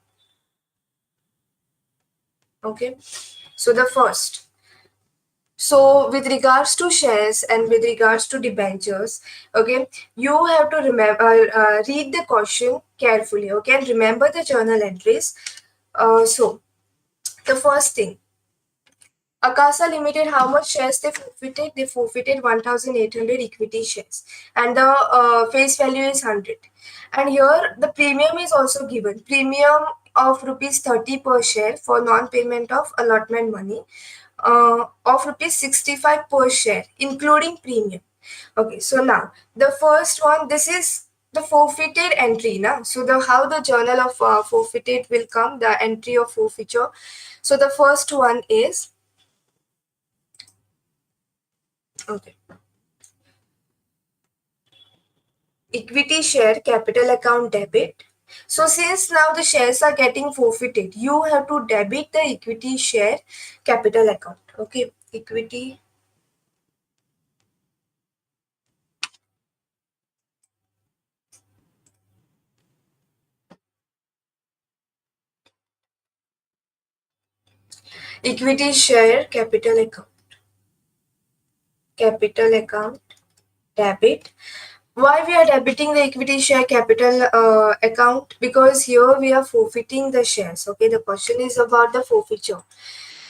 Okay, so the first. So with regards to shares and with regards to debentures, okay, you have to remember, read the question carefully, okay, and remember the journal entries. So the first thing, Akasa Limited, how much shares they forfeited? They forfeited 1,800 equity shares, and the face value is 100. And here the premium is also given. Premium of rupees 30 per share for non-payment of allotment money, of rupees 65 per share, including premium. Okay, so now the first one, this is the forfeited entry now. So the how the journal of forfeited will come, the entry of forfeiture. So the first one is, okay, equity share capital account debit. So since now the shares are getting forfeited, you have to debit the equity share capital account. Okay, equity share capital account debit. Why we are debiting the equity share capital account? Because here we are forfeiting the shares. Okay, the question is about the forfeiture.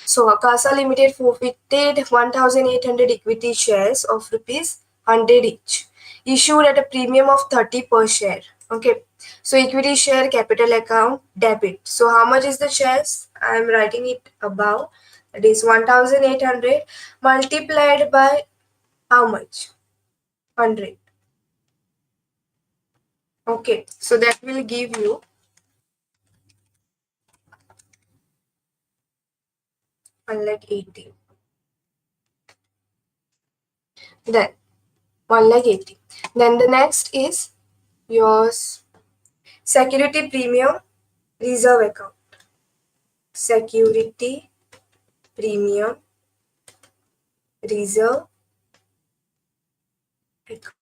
So Akasa Limited forfeited 1,800 equity shares of rupees 100 each, issued at a premium of 30 per share. Okay, so equity share capital account debit. So how much is the shares? I am writing it above. That is 1,800 multiplied by how much? 100. Okay, so that will give you 180. Then 180. Then the next is yours security premium reserve account. Security premium reserve account.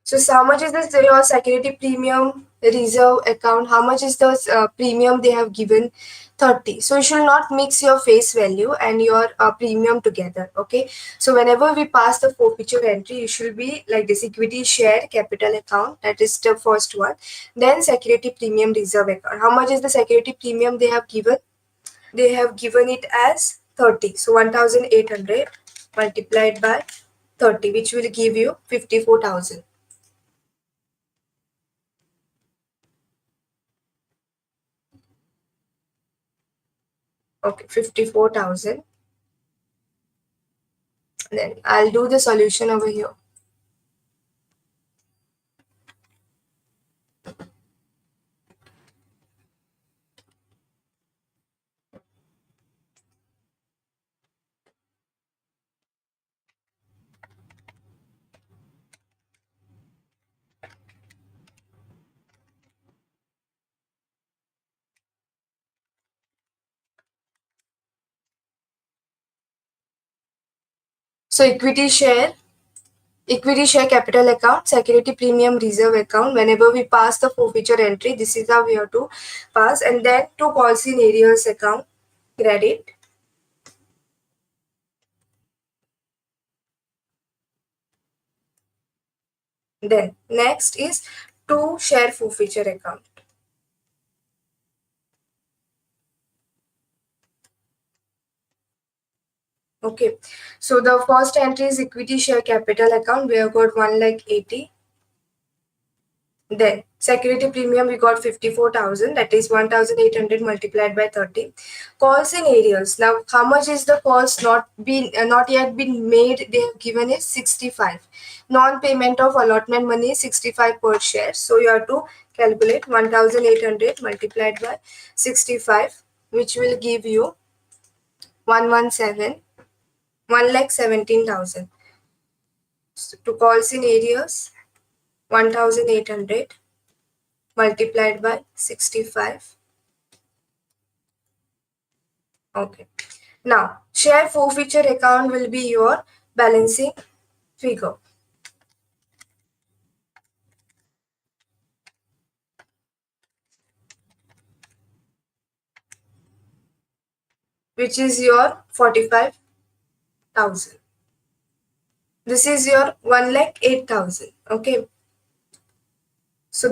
So how much is this your security premium reserve account? How much is the premium they have given? 30. So you should not mix your face value and your premium together. Okay. So whenever we pass the forfeiture entry, you should be like this: equity share capital account. That is the first one. Then security premium reserve account. How much is the security premium they have given? They have given it as 30. So 1,800 multiplied by 30, which will give you 54,000. Okay, 54,000. Then I'll do the solution over here. So equity share capital account, security premium reserve account. Whenever we pass the forfeiture entry, this is how we have to pass. And then to policy in arrears account, credit. Then next is to share forfeiture account. Okay, so the first entry is equity share capital account. We have got 1,80,000. Then security premium we got 54,000. That is 1,800 multiplied by 30. Calls in areas. Now how much is the calls not yet been made? They have given is 65. Non-payment of allotment money is 65 per share. So you have to calculate 1,800 multiplied by 65, which will give you 117. 1,17,000. So to calls in areas, 1,800 multiplied by 65. Okay. Now, share forfeiture account will be your balancing figure. Which is your 45,000. This is your 1,08,000. Okay. So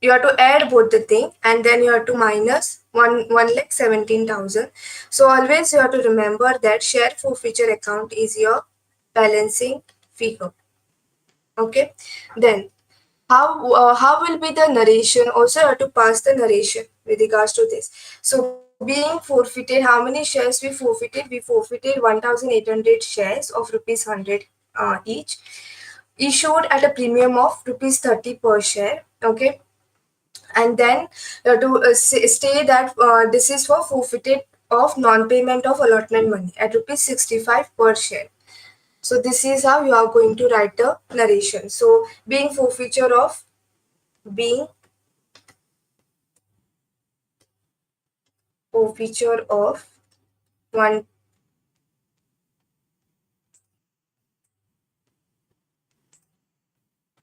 you have to add both the thing and then you have to minus 1,17,000. So always you have to remember that share forfeiture account is your balancing figure. Okay. Then how will be the narration? Also you have to pass the narration with regards to this. So being forfeited, how many shares we forfeited? We forfeited 1,800 shares of rupees 100 each, issued at a premium of rupees 30 per share. Okay. And then to say that this is for forfeited of non-payment of allotment money at rupees 65 per share. So this is how you are going to write the narration. So being forfeiture of one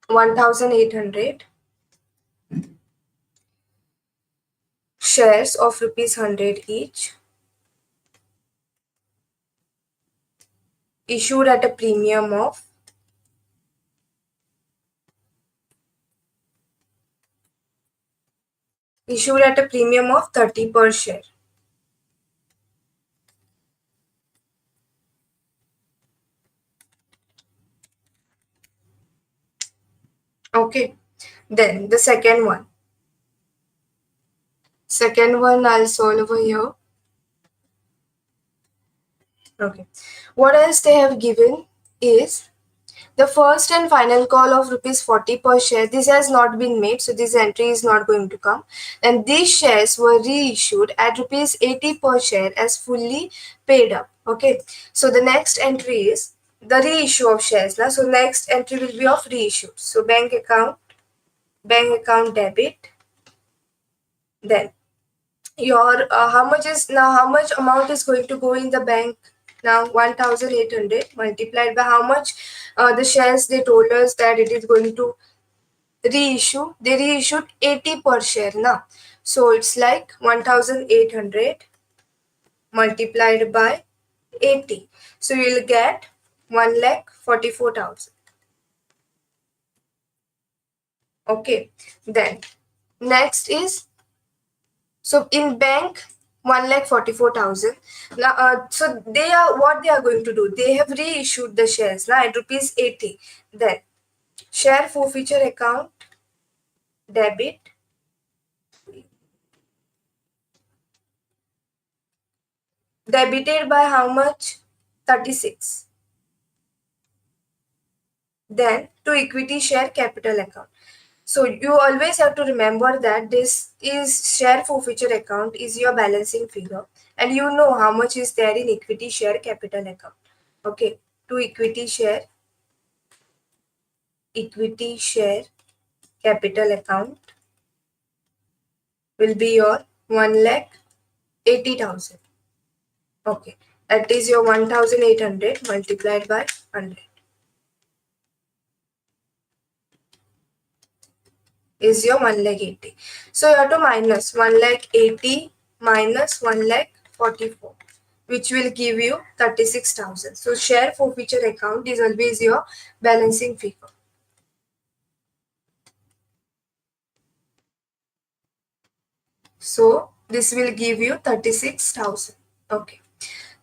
1,800 shares of rupees 100 each, issued at a premium of issued at a premium of 30 per share. Okay. Then the second one. Second one I'll solve over here. Okay. What else they have given is the first and final call of rupees 40 per share. This has not been made, so this entry is not going to come. And these shares were reissued at rupees 80 per share as fully paid up. Okay. So the next entry is the reissue of shares. Now, so next entry will be of reissue. So bank account debit. Then your how much amount is going to go in the bank now? 1,800 multiplied by how much the shares they told us that it is going to reissue. They reissued 80 per share now, so it's like 1,800 multiplied by 80, so you will get 1,44,000. Okay. Then next is, so in bank 1,44,000. Now, so what they are going to do? They have reissued the shares now at rupees 80. Then share forfeiture account debit debited by how much? 36. Then to equity share capital account. So you always have to remember that this is share forfeiture account is your balancing figure, and you know how much is there in equity share capital account. Okay, to equity share capital account will be your 1,80,000. Okay, that is your 1,800 multiplied by 100 is your 1,80,000. So you have to minus 1,80,000 minus 1,44,000, which will give you 36,000. So share forfeiture account is always your balancing figure. So this will give you 36,000. Okay.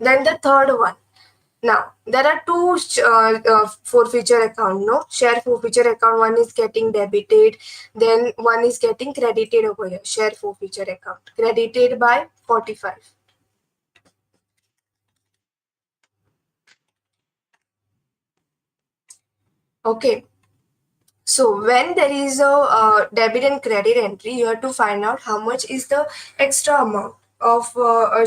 Then the third one. Now there are two forfeiture account. No, share forfeiture account. One is getting debited, then one is getting credited over here. Share forfeiture account credited by 45. Okay. So when there is a debit and credit entry, you have to find out how much is the extra amount of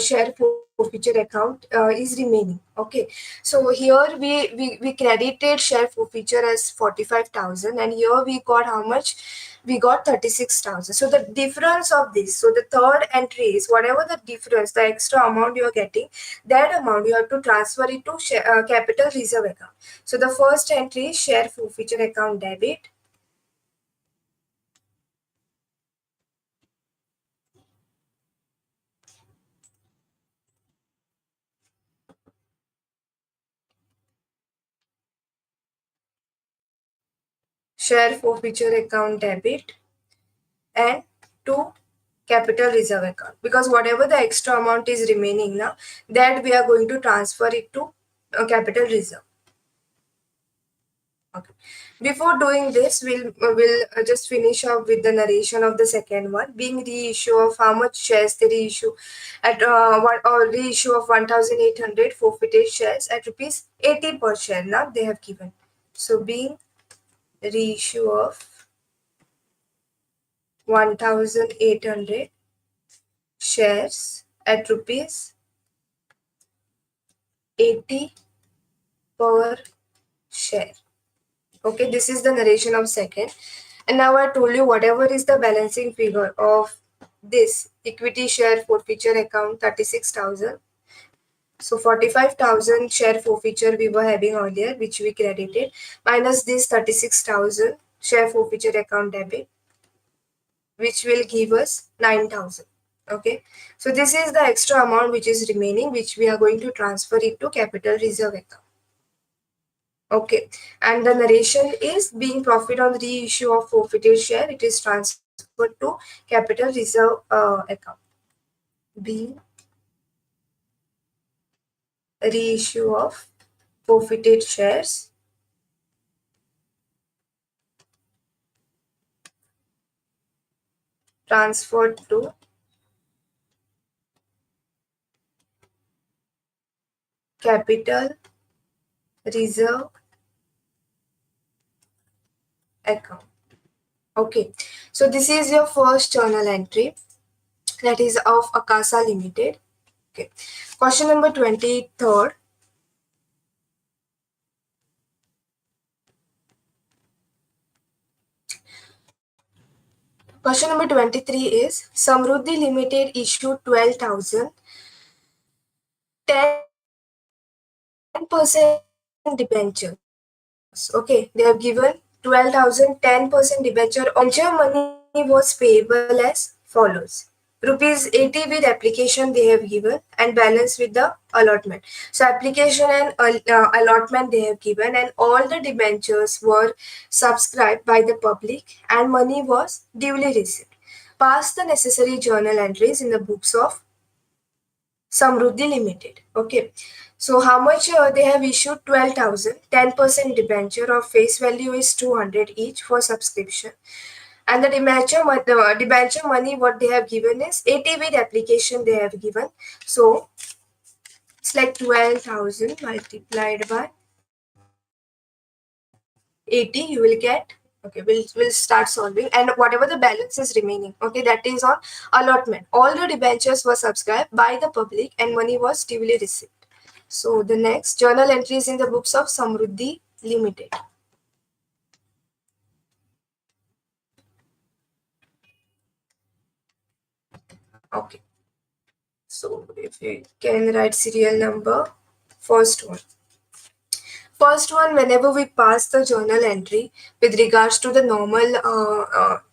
share forfeiture forfeiture account is remaining. Okay, so here we credited share forfeiture as 45,000, and here we got how much? We got 36,000. So the difference of this, so the third entry is whatever the difference, the extra amount you are getting, that amount you have to transfer it to capital reserve account. So the first entry is share forfeiture account debit. Share forfeiture account debit, and to capital reserve account, because whatever the extra amount is remaining now, that we are going to transfer it to capital reserve. Okay, before doing this, we'll just finish up with the narration of the second one, being reissue of how much shares they reissue at reissue of 1,800 forfeited shares at rupees 80 per share. Now they have given, so being reissue of 1,800 shares at rupees 80 per share. Okay, this is the narration of second. And now I told you whatever is the balancing figure of this equity share forfeiture account, 36,000. So 45,000 share forfeiture we were having earlier, which we credited, minus this 36,000 share forfeiture account debit, which will give us 9,000. Okay, so this is the extra amount which is remaining, which we are going to transfer it to capital reserve account. Okay, and the narration is being profit on reissue of forfeited share, it is transferred to capital reserve account. Being reissue of forfeited shares transferred to capital reserve account. Okay, so this is your first journal entry, that is of Akasa Limited. Okay, question number 23rd. Question number 23 is Samruddhi Limited issued 12,000 10% debenture. Okay, they have given 12,000 10% debenture. Debenture money was payable as follows. Rupees 80 with application they have given, and balance with the allotment. So application and allotment they have given, and all the debentures were subscribed by the public and money was duly received. Pass the necessary journal entries in the books of Samruddhi Limited. Okay. So how much they have issued? 12,000. 10% debenture of face value is 200 each for subscription. And the debenture money what they have given is 80 with application they have given. So it's like 12,000 multiplied by 80, you will get, okay, we'll start solving, and whatever the balance is remaining, okay, that is on allotment. All the debentures were subscribed by the public and money was duly received. So the next journal entries in the books of Samruddhi Limited. Okay, so if you can write serial number, first one. First one, whenever we pass the journal entry with regards to the normal,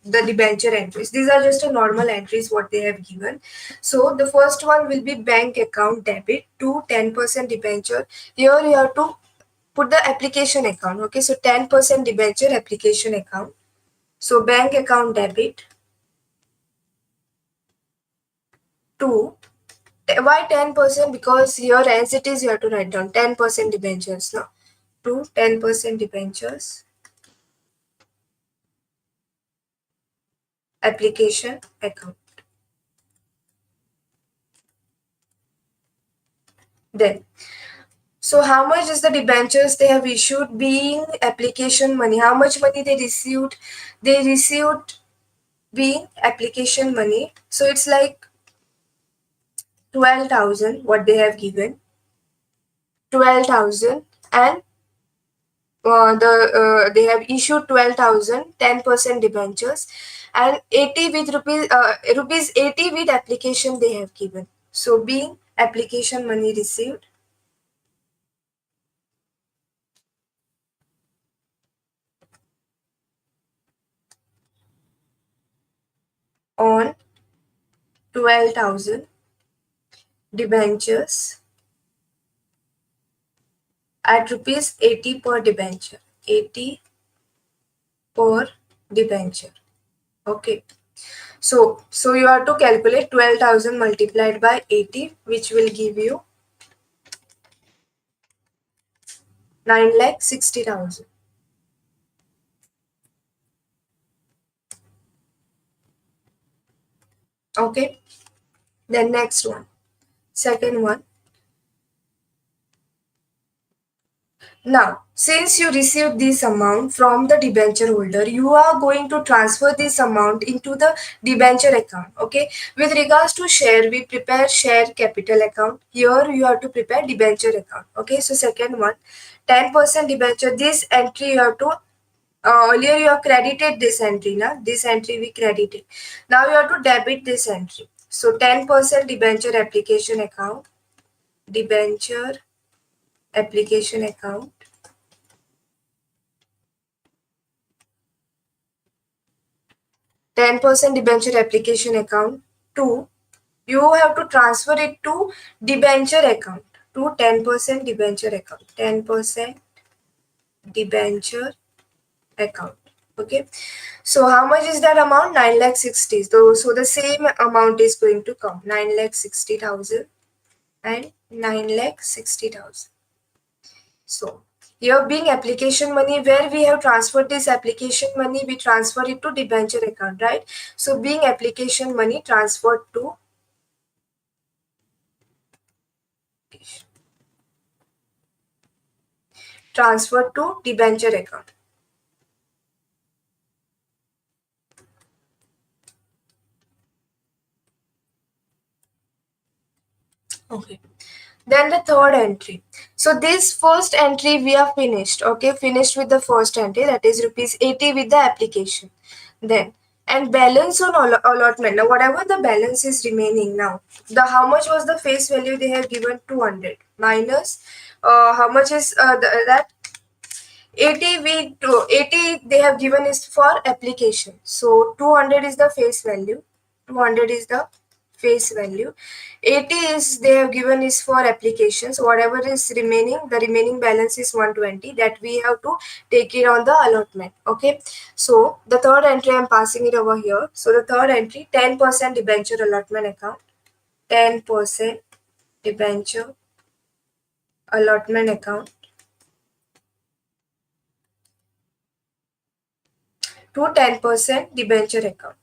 the debenture entries, these are just a normal entries what they have given. So the first one will be bank account debit to 10% debenture. Here you have to put the application account. Okay, so 10% debenture application account. So bank account debit to, why 10%? Because here as it is you have to write down 10% debentures now. To 10% debentures application account. Then, so how much is the debentures they have issued being application money? How much money they received? They received being application money. So it's like 12,000 what they have given, 12,000, and they have issued 12,000 10% debentures, and 80 with rupees 80 with application they have given. So being application money received on 12,000 debentures at rupees 80 per debenture, 80 per debenture. Okay. So you have to calculate 12,000 multiplied by 80, which will give you 9,60,000. Okay. Then next one, second one. Now, since you received this amount from the debenture holder, you are going to transfer this amount into the debenture account. Okay. With regards to share, we prepare share capital account. Here you have to prepare debenture account. Okay. So second one, 10% debenture. This entry you have to earlier you have credited this entry. Now this entry we credited. Now you have to debit this entry. So 10% debenture application account. Debenture application account. 10% debenture application account to, you have to transfer it to debenture account, to 10% debenture account, 10% debenture account. Okay. So how much is that amount? 9,60,000. So the same amount is going to come, 9,60,000 and 9,60,000. So here being application money, where we have transferred this application money, we transfer it to debenture account, right? So being application money transferred to debenture account. Okay. Then the third entry. So this first entry we are finished. Okay, finished with the first entry, that is rupees 80 with the application. Then and balance on allotment. Now whatever the balance is remaining now, the how much was the face value they have given? 200 minus how much is that 80 we do 80 they have given is for application. So 200 is the face value. 200 is the face value. 80 is they have given is for application. So whatever is remaining, the remaining balance is 120 that we have to take it on the allotment. Okay. So the third entry I'm passing it over here. So the third entry, 10% debenture allotment account. 10% debenture allotment account to 10% debenture account.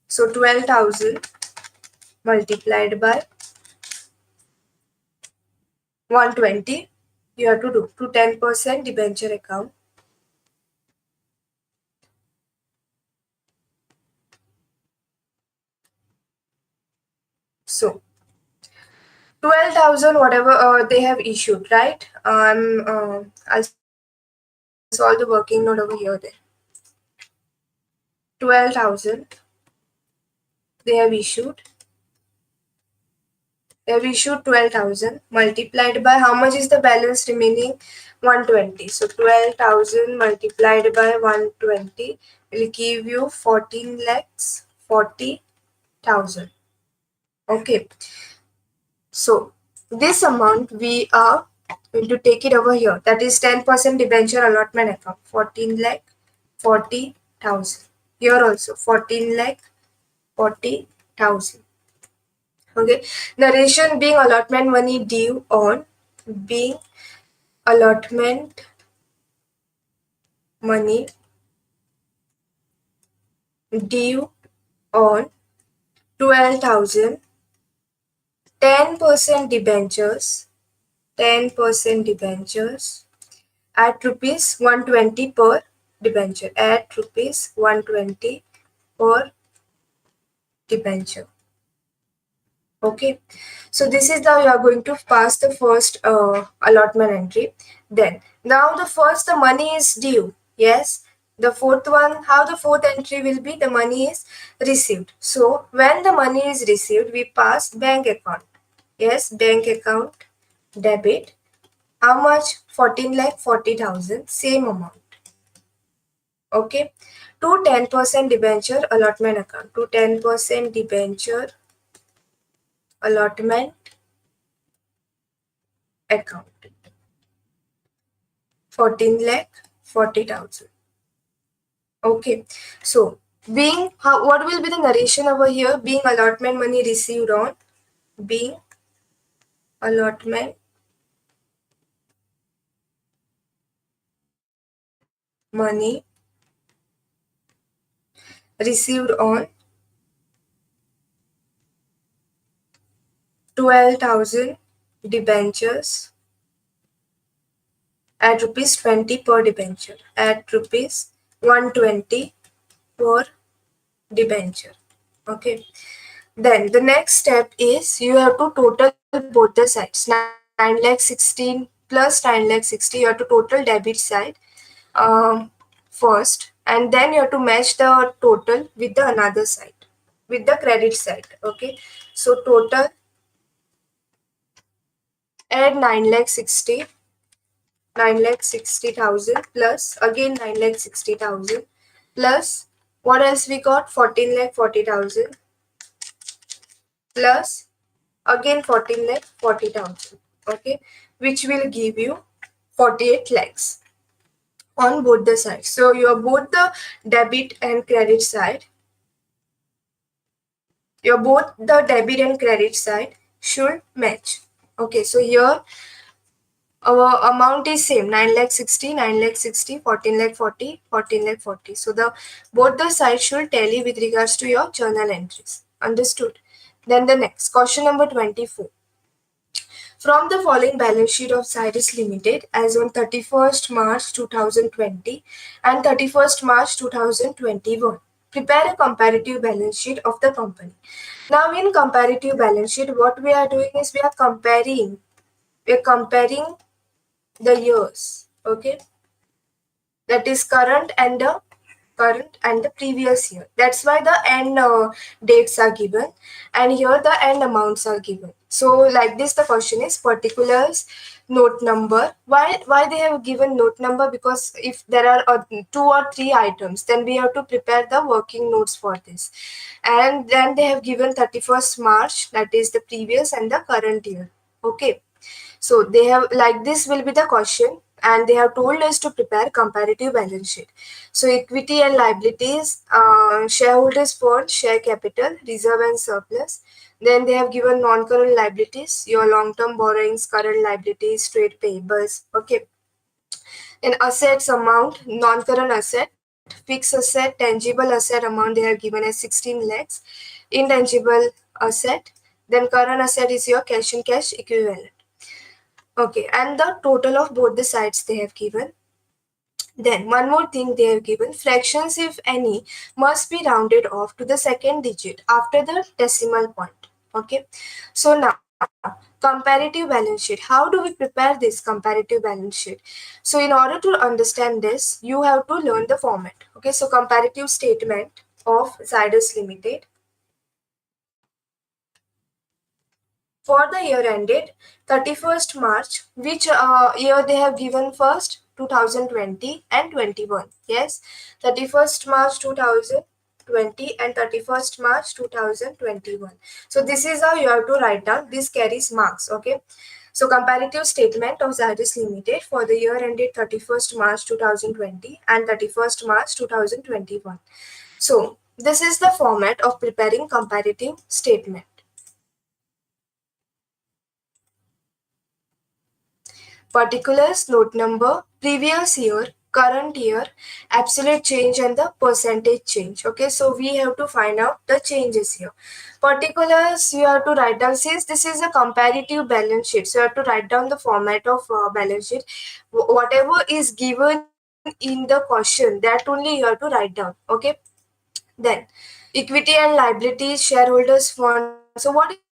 So 12,000 multiplied by 120, you have to do to 10% debenture account. So 12,000 whatever they have issued, right? I'll solve the working note over here then. 12,000 they have issued. They have issued 12,000 multiplied by how much is the balance remaining? 120. So 12,000 multiplied by 120 will give you 14 lakhs 40,000. Okay. So this amount we are going to take it over here. That is 10% debenture allotment account. 14 lakh 40,000. Here also 14 lakh 40,000. Okay. Narration being allotment money due on, being allotment money due on 12,000, 10% debentures, 10% debentures at rupees 120 per debenture, at rupees 120 per debenture. Okay, so this is how you are going to pass the first allotment entry. Then now the money is due. Yes, the fourth one, how the fourth entry will be, the money is received. So when the money is received, we pass bank account. Yes, bank account debit. How much? 14,40,000, same amount. Okay, to 10% debenture allotment account. To 10% debenture allotment account. 14,40,000. Okay, so being what will be the narration over here? Being allotment money received on, being allotment money received on 12,000 debentures at rupees 20 per debenture, at rupees 120 per debenture. Okay, then the next step is you have to total both the sides. 9,16 plus 9,60, you have to total debit side first, and then you have to match the total with the another side, with the credit side. Okay, so total, add 9,60, 9,60,000 plus again 9,60,000 plus what else we got, 14,40,000 plus again 14,40,000. Okay, which will give you 48 lakhs on both the sides. So your both the debit and credit side, your both the debit and credit side should match. Okay, so here our amount is same, 9,60, 9,60, 14,40, 14,40. So the both the sides should tally with regards to your journal entries. Understood? Then the next question number 24. From the following balance sheet of Cyrus Limited as on 31st March 2020 and 31st March 2021, prepare a comparative balance sheet of the company. Now in comparative balance sheet, what we are doing is we are comparing the years. Okay, that is current and the previous year. That's why the end dates are given, and here the end amounts are given. So like this, the question is particulars, note number. Why they have given note number? Because if there are two or three items, then we have to prepare the working notes for this. And then they have given 31st March, that is the previous and the current year. Okay, so they have, like this will be the question, and they have told us to prepare comparative balance sheet. So equity and liabilities, shareholders fund, share capital, reserve and surplus. Then they have given non-current liabilities, your long-term borrowings, current liabilities, trade payables. Okay. Then assets amount, non-current asset, fixed asset, tangible asset amount they have given as 16 lakhs, intangible asset. Then current asset is your cash and cash equivalent. Okay, and the total of both the sides they have given. Then one more thing they have given, fractions if any must be rounded off to the second digit after the decimal point. Okay, so now comparative balance sheet. How do we prepare this comparative balance sheet? So in order to understand this, you have to learn the format. Okay, so comparative statement of Zydus Limited for the year ended 31st March, which year they have given first, 2020 and 21. Yes, 31st March 2020 and 31st March 2021. So this is how you have to write down. This carries marks. Okay. So comparative statement of Zydus Limited for the year ended 31st March 2020 and 31st March 2021. So this is the format of preparing comparative statement. Particulars, note number, previous year, current year, absolute change and the percentage change. Okay, so we have to find out the changes here. Particulars, you have to write down, since this is a comparative balance sheet, so you have to write down the format of balance sheet. Whatever is given in the question, that only you have to write down. Okay, then equity and liabilities, shareholders fund. So what is equity and liabilities?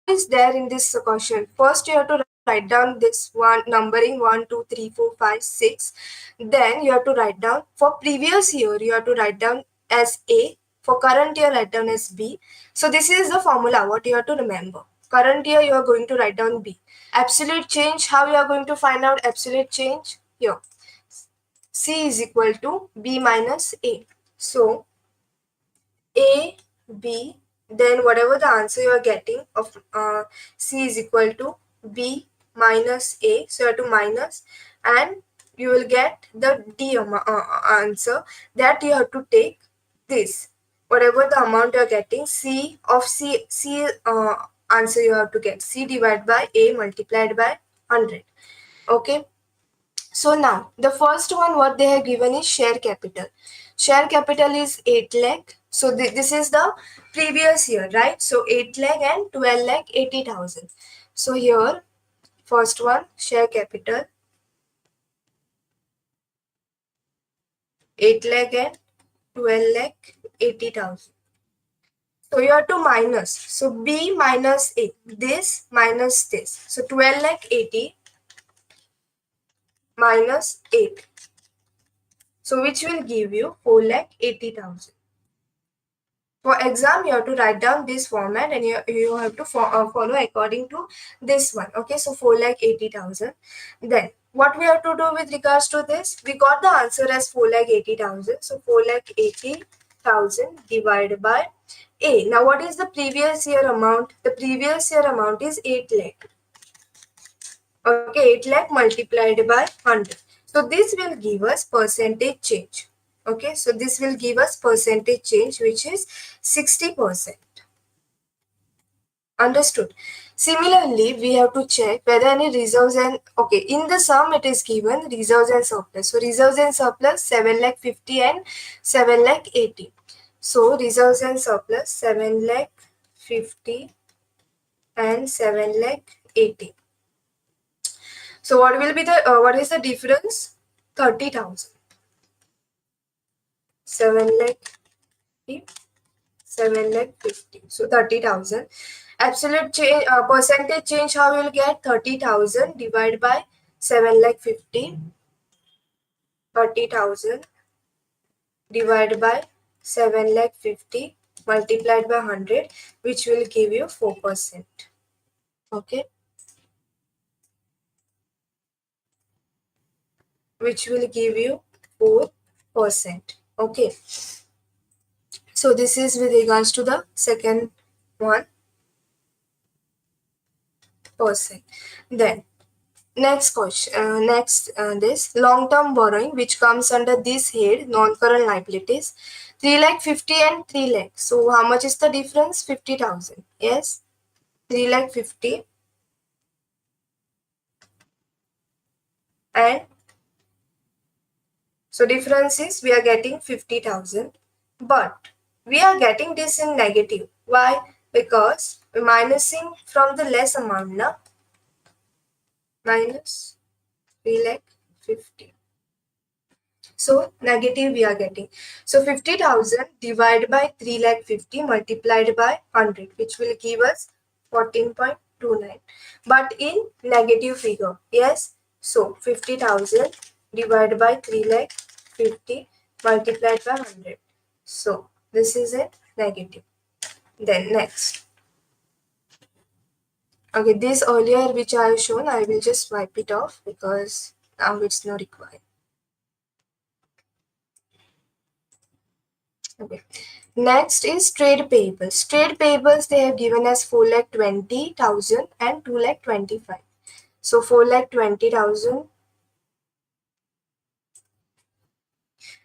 is there in this question? First, you have to write down this one numbering 1, 2, 3, 4, 5, 6. Then you have to write down for previous year, you have to write down as A. For current year, write down as B. So this is the formula, what you have to remember. Current year, you are going to write down B. Absolute change, how you are going to find out absolute change? Here. C is equal to B minus A. So A, B, then whatever the answer you are getting of C is equal to B minus A. So you have to minus, and you will get the D answer, that you have to take this. Whatever the amount you are getting, C of C answer you have to get. C divided by A multiplied by 100. Okay. So now the first one what they have given is share capital. Share capital is 8 lakh. So this is the previous year, right? So 8 lakh and 12 lakh 80,000. So here first one share capital 8 lakh and 12 lakh 80,000. So you have to minus. So B minus A. This minus this. So 12 lakh 80 minus 8. So which will give you 4 lakh 80,000. For exam, you have to write down this format, and you have to follow according to this one. Okay, so 4 lakh 80,000. Then what we have to do with regards to this? We got the answer as 4 lakh 80,000. So 4 lakh 80,000 divided by A. Now what is the previous year amount? The previous year amount is 8 lakh. Okay, 8 lakh multiplied by 100. So this will give us percentage change. Okay, so this will give us percentage change, which is 60%. Understood. Similarly, we have to check whether any reserves and, okay, in the sum it is given reserves and surplus. So reserves and surplus 7 lakh 50 and 7 lakh 80. So reserves and surplus 7 lakh 50 and 7 lakh 80. So what will be the what is the difference? 30,000. 7 lakh 50, 7 lakh 50. So 30,000. Absolute change, percentage change, how you will get? 30,000 divided by 7 lakh 50. 30,000 divided by 7 lakh 50 multiplied by 100, which will give you 4%. Okay. Which will give you 4%. Okay. So this is with regards to the second one, percent. Then next question, this long-term borrowing, which comes under this head, non-current liabilities, 3 lakh 50 and 3 lakh. So how much is the difference? 50,000. Yes, 3 lakh 50 and so difference is we are getting 50,000, but we are getting this in negative. Why? Because we're minusing from the less amount now. Minus 3 lakh 50. So negative we are getting. So 50,000 divided by 3 lakh 50 multiplied by 100, which will give us 14.29. But in negative figure. Yes. So 50,000 divided by 3 lakh 50 multiplied by 100. So this is a negative. Then next. Okay, this earlier which I have shown, I will just wipe it off because now it's not required. Okay. Next is trade payables. Trade payables they have given as 4 lakh 20,000 and 2 lakh 25. So 4 lakh 20,000.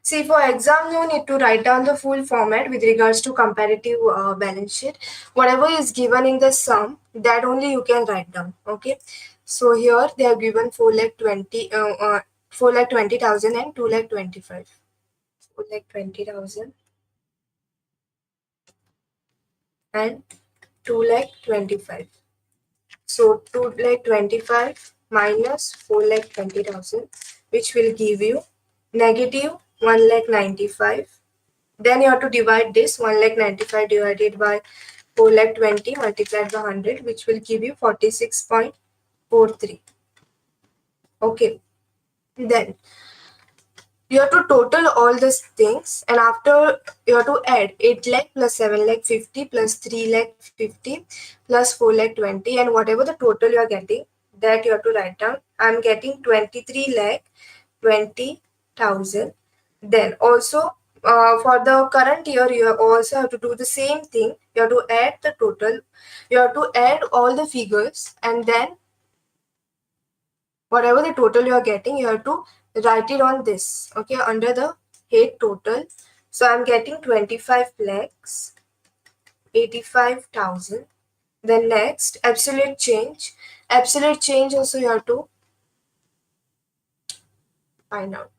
See, for exam, you need to write down the full format with regards to comparative balance sheet. Whatever is given in the sum, that only you can write down. Okay. So here they have given 4 lakh 20,000 and 2 lakh 25. 4 lakh 20,000 and 2 lakh 25. So 2 lakh 25 minus 4 lakh 20,000, which will give you negative 1 lakh 95. Then you have to divide this 1 lakh 95 divided by 4 lakh 20 multiplied by 100, which will give you 46.43. Okay. Then you have to total all these things, and after you have to add 8 lakh plus 7 lakh 50 plus 3 lakh 50 plus 4 lakh 20, and whatever the total you are getting, that you have to write down. I'm getting 23 lakh 20,000. Then also for the current year, you also have to do the same thing. You have to add the total, you have to add all the figures, and then whatever the total you are getting, you have to write it on this, okay, under the head total. So I'm getting 25 lakhs 85,000. Then next, absolute change. Absolute change also you have to find out,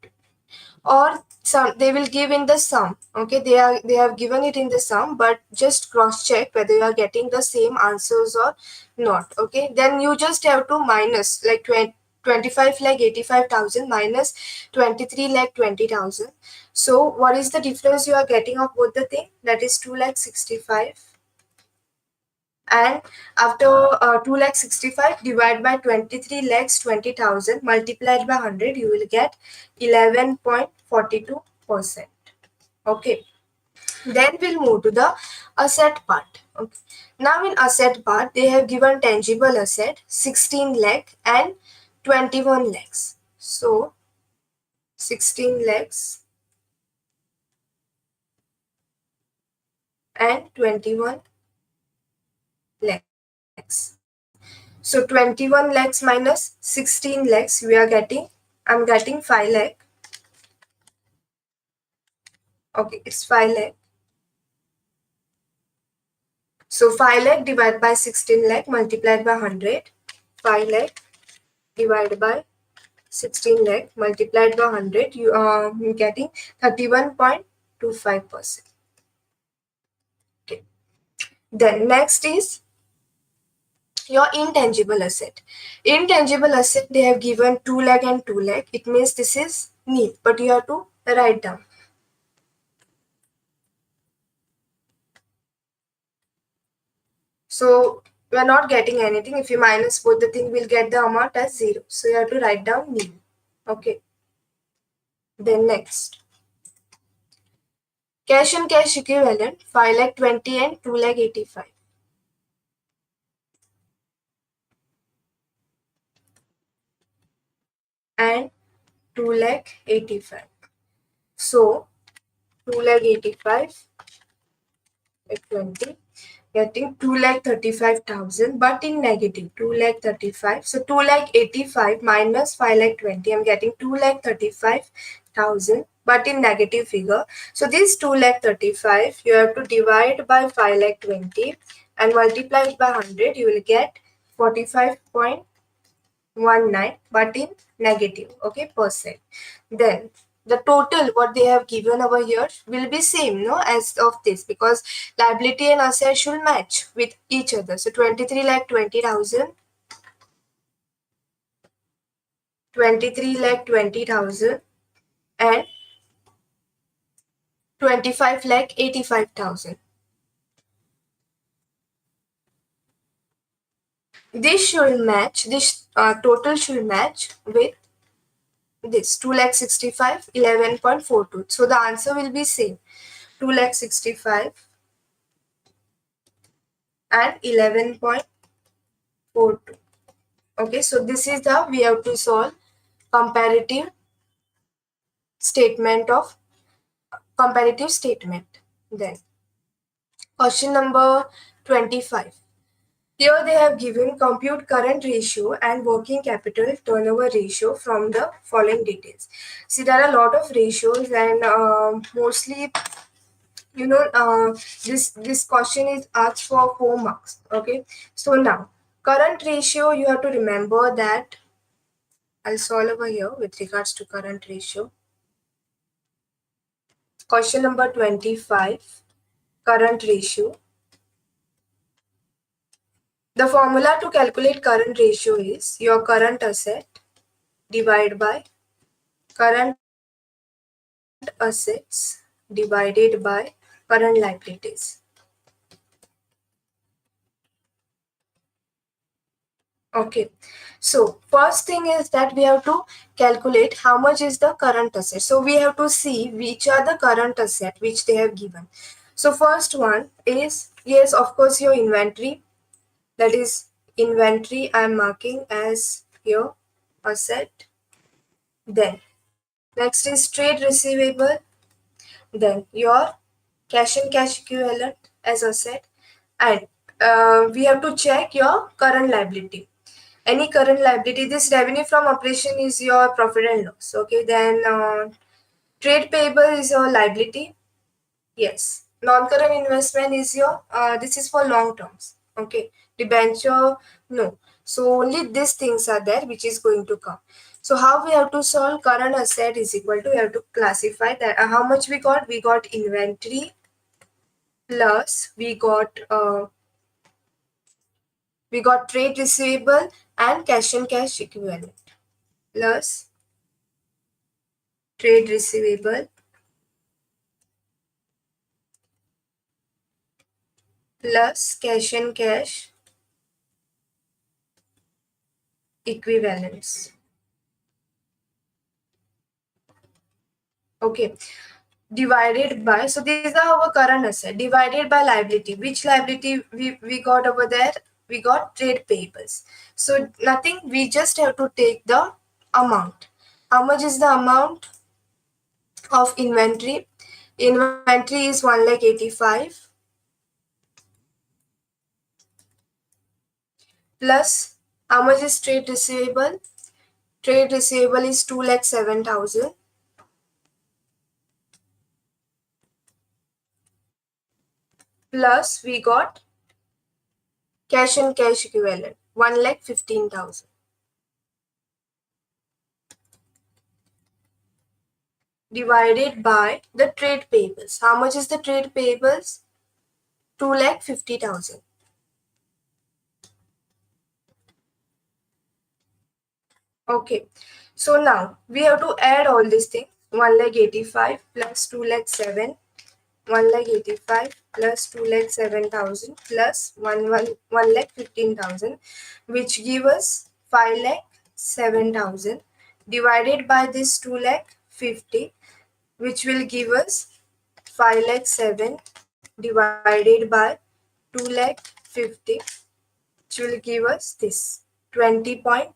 or some they will give in the sum. Okay, they have given it in the sum, but just cross check whether you are getting the same answers or not. Okay, then you just have to minus like 25 lakh 85,000 minus 23 lakh 20,000. So what is the difference you are getting of both the thing? That is 2 lakh 65. And after 2 lakh 65 divided by 23 lakhs 20,000 multiplied by 100, you will get 11.42%. Okay. Then we'll move to the asset part. Okay. Now in asset part, they have given tangible asset 16 lakh and 21 lakhs. So 16 lakhs and 21 lakhs. So 21 lakhs minus 16 lakhs, we are getting, I'm getting 5 lakh. Okay, it's 5 lakh. So 5 lakh divided by 16 lakh multiplied by 100. 5 lakh divided by 16 lakh multiplied by 100, you are getting 31.25%. Okay. Then next is your intangible asset. Intangible asset, they have given 2 lakh and 2 lakh. It means this is nil, but you have to write down. So we are not getting anything. If you minus both the thing, we'll get the amount as 0. So you have to write down nil. Okay. Then next, cash and cash equivalent 5 lakh 20 and 2 lakh 85. And 2 lakh 85. So 2 lakh 85 at 20, getting 2 lakh 35,000, but in negative 2 lakh 35. So 2 lakh 85 minus 5 lakh 20, I'm getting 2 lakh 35,000, but in negative figure. So this 2 lakh 35, you have to divide by 5 lakh 20 and multiply it by 100, you will get 45.19, but in negative, okay, percent. Then the total what they have given over here will be same, no, as of this, because liability and asset should match with each other. So 23 lakh 20,000, 23 lakh 20,000, and 25 lakh 85,000. This should match, this total should match with this 2 lakh 65, 11.42. So the answer will be same, 2 lakh 65 and 11.42. Okay, so this is the, we have to solve comparative statement of comparative statement. Then question number 25. Here they have given compute current ratio and working capital turnover ratio from the following details. See, there are a lot of ratios, and mostly, you know, this question is asked for 4 marks. Okay, so now current ratio, you have to remember that I'll solve over here with regards to current ratio. Question number 25, current ratio. The formula to calculate current ratio is your current asset divided by current assets divided by current liabilities. Okay, so first thing is that we have to calculate how much is the current asset. So we have to see which are the current asset which they have given. So first one is, yes, of course, your inventory. That is inventory I am marking as your asset. Then next is trade receivable. Then your cash and cash equivalent as asset. And we have to check your current liability. Any current liability, this revenue from operation is your profit and loss. Okay, then trade payable is your liability. Yes, non-current investment is your this is for long terms. Okay, debenture, no. So only these things are there which is going to come. So how we have to solve? Current asset is equal to, we have to classify that how much we got. We got inventory plus we got trade receivable and cash and cash equivalent plus trade receivable plus cash and cash equivalents. Okay, divided by, so these are our current asset divided by liability. Which liability we got over there? We got trade payables. So nothing, we just have to take the amount. How much is the amount of inventory? Inventory is 1,85,000 plus how much is trade receivable? Trade receivable is 2,07,000 plus we got cash and cash equivalent 1,15,000 divided by the trade payables. How much is the trade payables? 2,50,000. Okay, so now we have to add all these things. 1,85,000 plus 2,07,000, 1,85,000 plus 2,07,000 plus 1,15,000, which give us 5,07,000 divided by this 2,50,000, which will give us 5,07,000 divided by 2,50,000, which will give us this 20.2.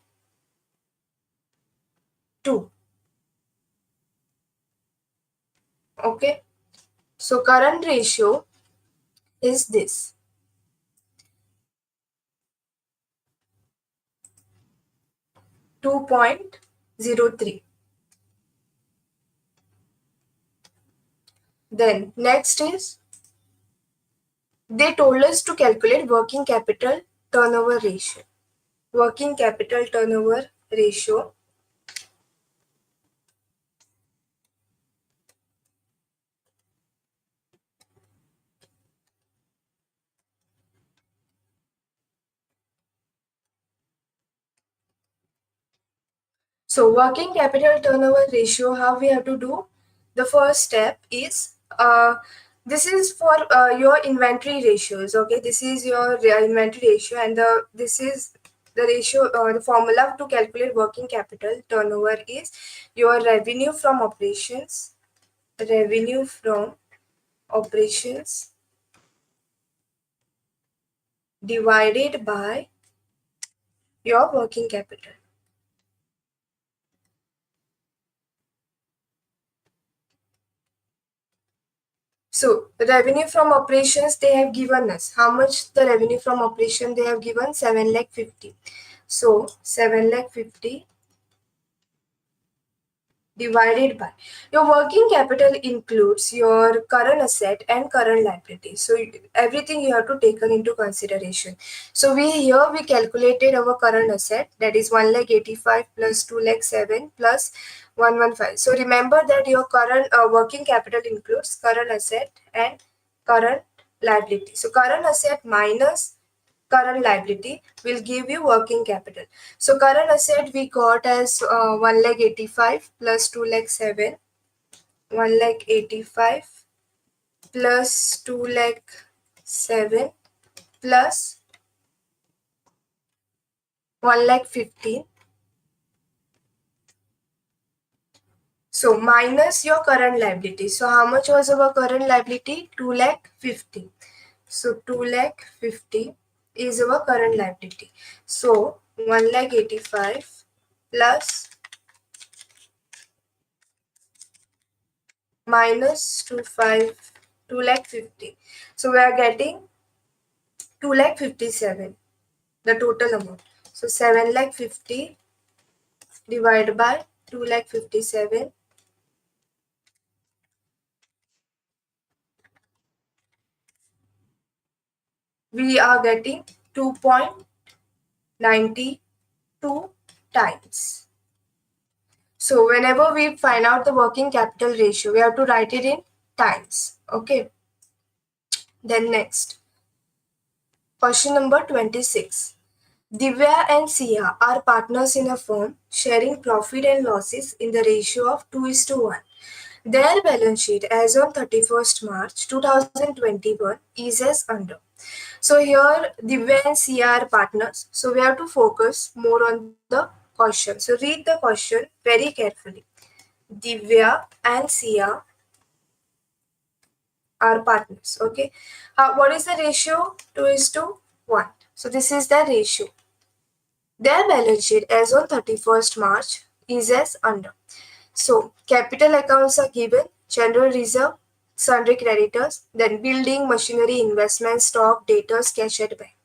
Okay, so current ratio is this. .03. Then next is, they told us to calculate working capital turnover ratio. Working capital turnover ratio. So working capital turnover ratio, how we have to do? The first step is, this is for your inventory ratios. Okay, this is your inventory ratio, and this is the ratio. The formula to calculate working capital turnover is your revenue from operations. Revenue from operations divided by your working capital. So revenue from operations they have given us. How much the revenue from operation they have given? 7,50,000. So 7,50,000 divided by your working capital includes your current asset and current liability. So everything you have to take into consideration. So we calculated our current asset, that is 1,85,000 plus 2,07,000 plus 115. So remember that your current working capital includes current asset and current liability. So current asset minus current liability will give you working capital. So current asset we got as 1,85,000 plus 2,07,000, 1,85,000 plus 2,07,000 plus 1,50,000. So minus your current liability. So how much was our current liability? 2,50,000. So 2,50,000 is our current liability. So 1,85,000 plus minus 2,50,000. So we are getting 2,57,000, the total amount. So 7,50,000 divided by 2,57,000. We are getting 2.92 times. So whenever we find out the working capital ratio, we have to write it in times. Okay. Then next, question number 26. Divya and Sia are partners in a firm sharing profit and losses in the ratio of 2:1. Their balance sheet as on 31st March 2021 is as under. So here Divya and Sia are partners. So we have to focus more on the question. So read the question very carefully. Divya and Sia are partners. Okay. What is the ratio? 2:1. So this is the ratio. Their balance sheet as on 31st March is as under. So capital accounts are given, general reserve, sundry creditors, then building, machinery, investment, stock, debtors, cash at bank.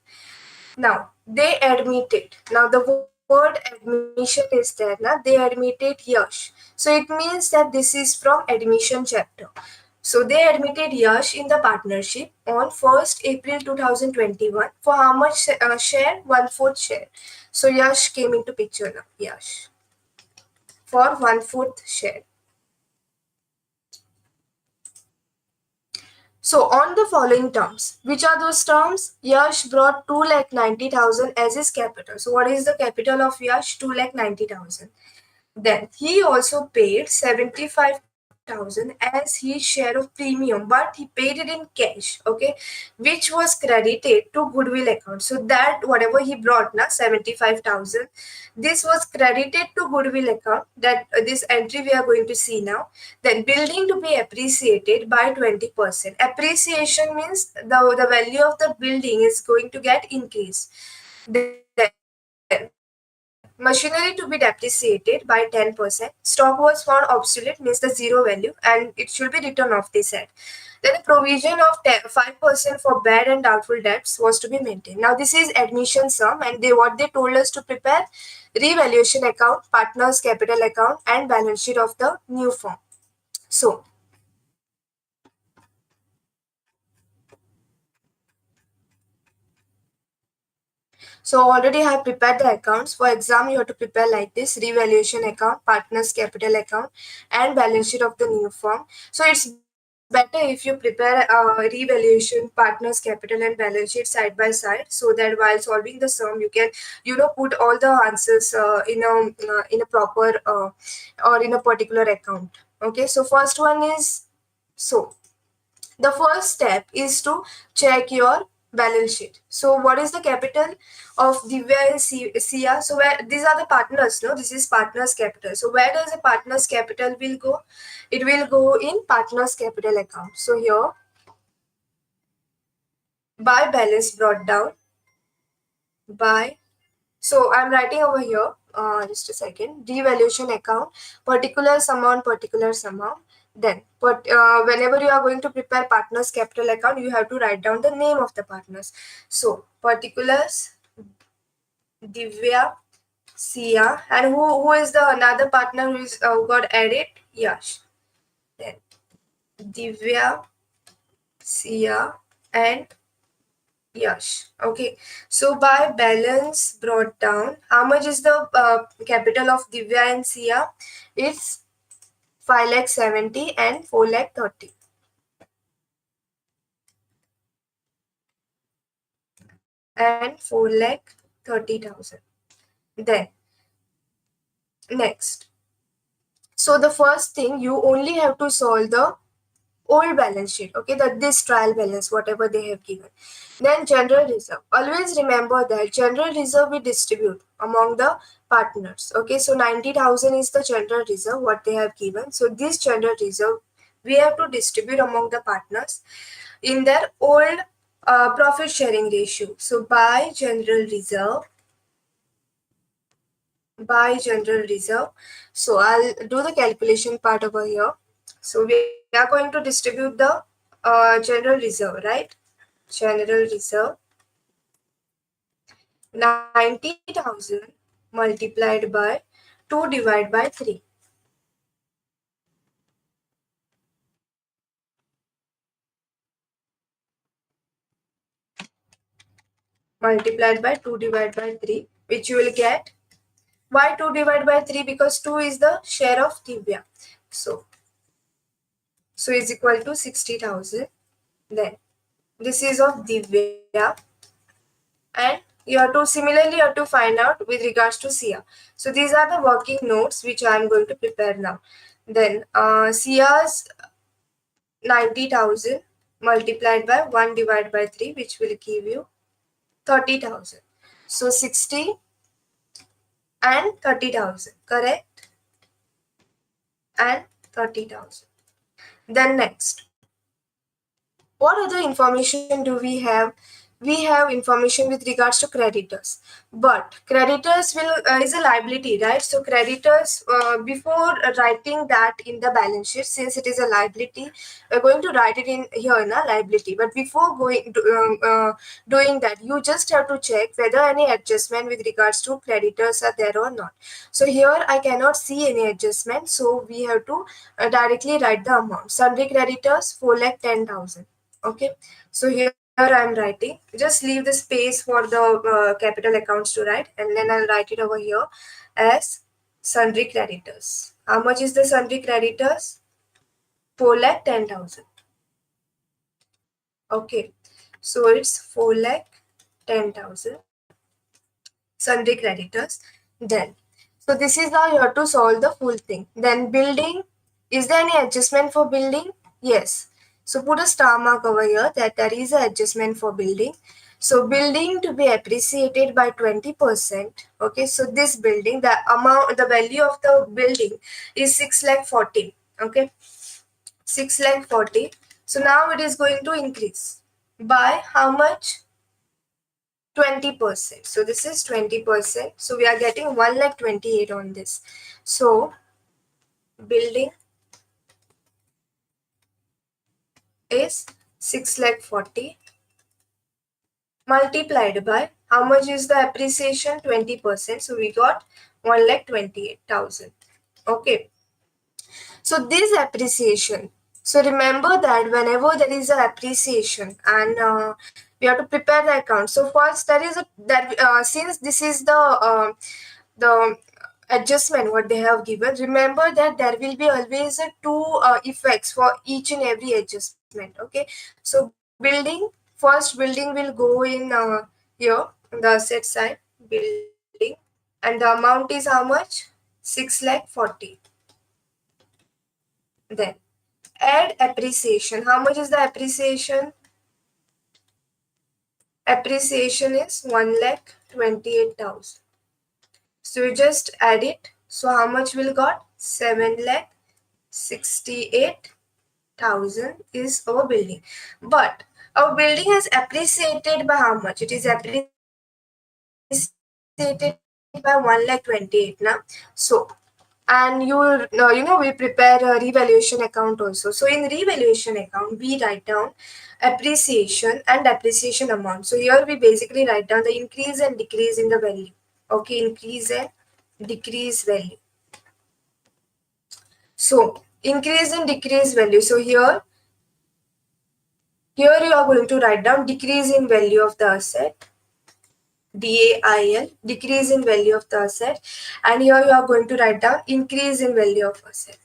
Now they admitted. Now the word admission is there. Now they admitted Yash. So it means that this is from admission chapter. So they admitted Yash in the partnership on 1st April 2021 for how much share? 1/4 share. So Yash came into picture now. Yash for 1/4 share. So on the following terms, which are those terms? Yash brought 2,90,000 as his capital. So what is the capital of Yash? 2,90,000. Then he also paid 75,000 as his share of premium, but he paid it in cash, okay, which was credited to goodwill account. So that whatever he brought, na 75,000, this was credited to goodwill account. That this entry we are going to see now. Then building to be appreciated by 20%. Appreciation means the value of the building is going to get increased. Then machinery to be depreciated by 10%. Stock was found obsolete, means the zero value, and it should be written off, they said. Then a provision of 5% for bad and doubtful debts was to be maintained. Now this is admission sum, and what they told us to prepare: revaluation account, partners capital account, and balance sheet of the new firm. So already I have prepared the accounts. For exam, you have to prepare like this: revaluation account, partners capital account, and balance sheet of the new firm. So it's better if you prepare revaluation, partners capital, and balance sheet side by side, so that while solving the sum, you can put all the answers in a proper or in a particular account. Okay, so first one is, so the first step is to check your balance sheet. So what is the capital of Divya and Sia? So where these are the partners, no? This is partners capital. So where does the partners capital will go? It will go in partners capital account. So here, by balance brought down by, so I'm writing over here, just a second, devaluation account, particulars amount, particulars amount. Then, but whenever you are going to prepare partners capital account, you have to write down the name of the partners. So, particulars, Divya, Sia, and who is the another partner who is got added? Yash. Then, Divya, Sia, and Yash. Okay. So by balance brought down, how much is the capital of Divya and Sia? It's 5,70,000 and 4,30,000. And 4,30,000. Then next. So the first thing, you only have to solve the old balance sheet, okay, this trial balance, whatever they have given. Then general reserve. Always remember that general reserve we distribute among the partners. Okay, so 90,000 is the general reserve what they have given. So this general reserve we have to distribute among the partners in their old profit sharing ratio. So by general reserve. So I'll do the calculation part over here. So we are going to distribute the general reserve, right? General reserve 90,000 multiplied by 2 divided by 3. Multiplied by 2 divided by 3, which you will get. Why 2 divided by 3? Because 2 is the share of Divya. So is equal to 60,000. Then this is of Divya. And similarly you have to find out with regards to Sia. So these are the working notes which I am going to prepare now. Then Sia's 90,000 multiplied by 1 divided by 3, which will give you 30,000. So 60 and 30,000, correct? And 30,000. Then next, what other information do we have? We have information with regards to creditors, but creditors is a liability, right? So creditors, before writing that in the balance sheet, since it is a liability, we're going to write it in here in a liability. But before doing that, you just have to check whether any adjustment with regards to creditors are there or not. So here I cannot see any adjustment, so we have to directly write the amount. Sundry creditors 4,10,000. Okay, so here I am writing. Just leave the space for the capital accounts to write, and then I'll write it over here as sundry creditors. How much is the sundry creditors? 4,10,000. Okay, so it's 4,10,000 sundry creditors. Then, so this is how you have to solve the full thing. Then building, is there any adjustment for building? Yes. So put a star mark over here that there is an adjustment for building. So building to be appreciated by 20%. Okay, so this building, the value of the building is 6,40,000. Okay, 6,40,000. So now it is going to increase by how much? 20%. So this is 20%. So we are getting 1,28,000 on this. So building is 6,40,000 multiplied by how much is the appreciation? 20%. So we got 1,28,000. Okay. So this appreciation. So remember that whenever there is an appreciation and we have to prepare the account. So first there is since this is the adjustment what they have given, remember that there will be always two effects for each and every adjustment. Okay, so first building will go in here on the asset side, building, and the amount is how much? 6,40,000. Then add appreciation. How much is the appreciation? Appreciation is 1,28,000. So you just add it. So how much will got? 7,68,000 is our building. But our building is appreciated by how much? It is appreciated by 1,28,000 now. So, and we prepare a revaluation account also. So in revaluation account, we write down appreciation and depreciation amount. So here we basically write down the increase and decrease in the value. Okay, increase and decrease value. So increase and decrease value. So here you are going to write down decrease in value of the asset. DAIL, decrease in value of the asset, and here you are going to write down increase in value of asset.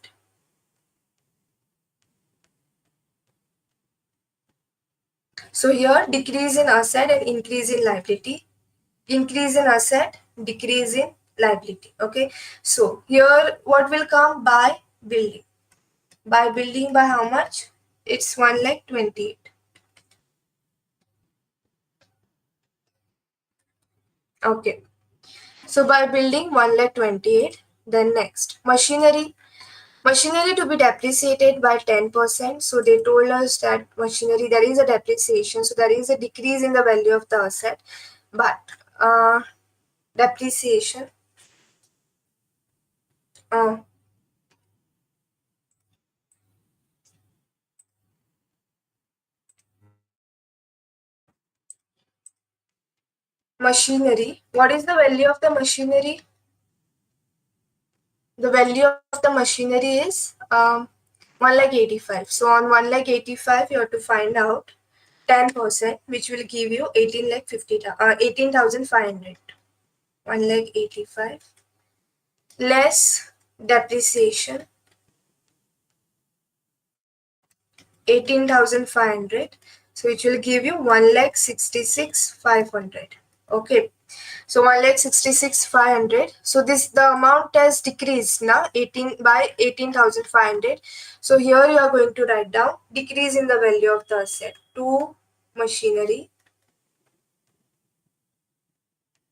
So here decrease in asset and increase in liability. Increase in asset, decrease in liability. Okay, so here what will come? By building. By building by how much? It's 1,28,000. Okay. So by building 1,28,000, then next machinery. Machinery to be depreciated by 10%. So they told us that machinery, there is a depreciation. So there is a decrease in the value of the asset. But depreciation, uh, machinery. What is the value of the machinery? The value of the machinery is 1,85,000. So on 1,85,000, you have to find out 10%, which will give you 18,500. 1,85,000 less depreciation 18,500, so it will give you 1,66,500. Okay, so 1,66,500. So this, the amount has decreased now 18,500. So here you are going to write down decrease in the value of the asset to machinery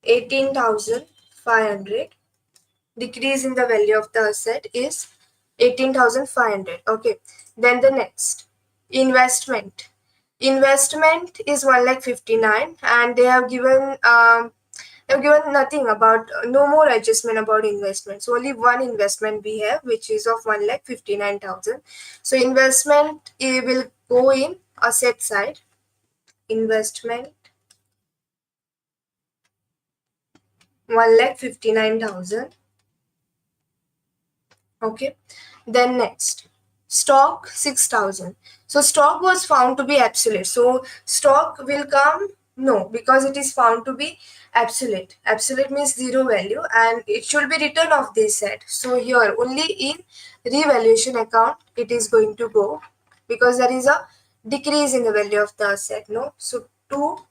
18,500. Decrease in the value of the asset is 18,500. Okay, then the next investment. Investment is 1,59,000, and they have given nothing about, no more adjustment about investments. Only one investment we have, which is of 1,59,000. So investment, it will go in asset side. Investment 1,59,000. Okay, then next stock 6,000. So stock was found to be absolute. So stock will come, no, because it is found to be absolute. Absolute means zero value, and it should be written off this set. So here only in revaluation account it is going to go, because there is a decrease in the value of the asset. No, so to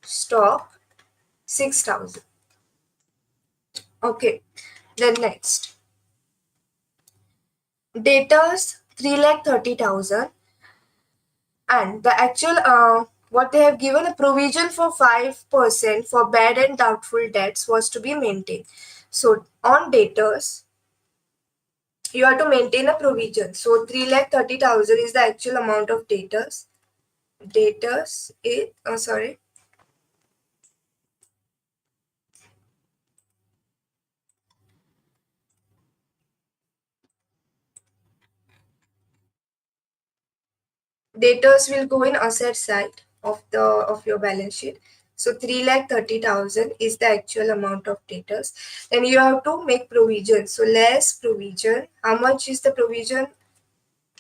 stock 6,000. Okay, then next debtors 3,30,000, and the actual what they have given a provision for 5% for bad and doubtful debts was to be maintained. So on debtors you have to maintain a provision. So 3,30,000 is the actual amount of debtors. Debtors is sorry, debtors will go in asset side of your balance sheet. So 3,30,000 is the actual amount of debtors. Then you have to make provision. So less provision. How much is the provision?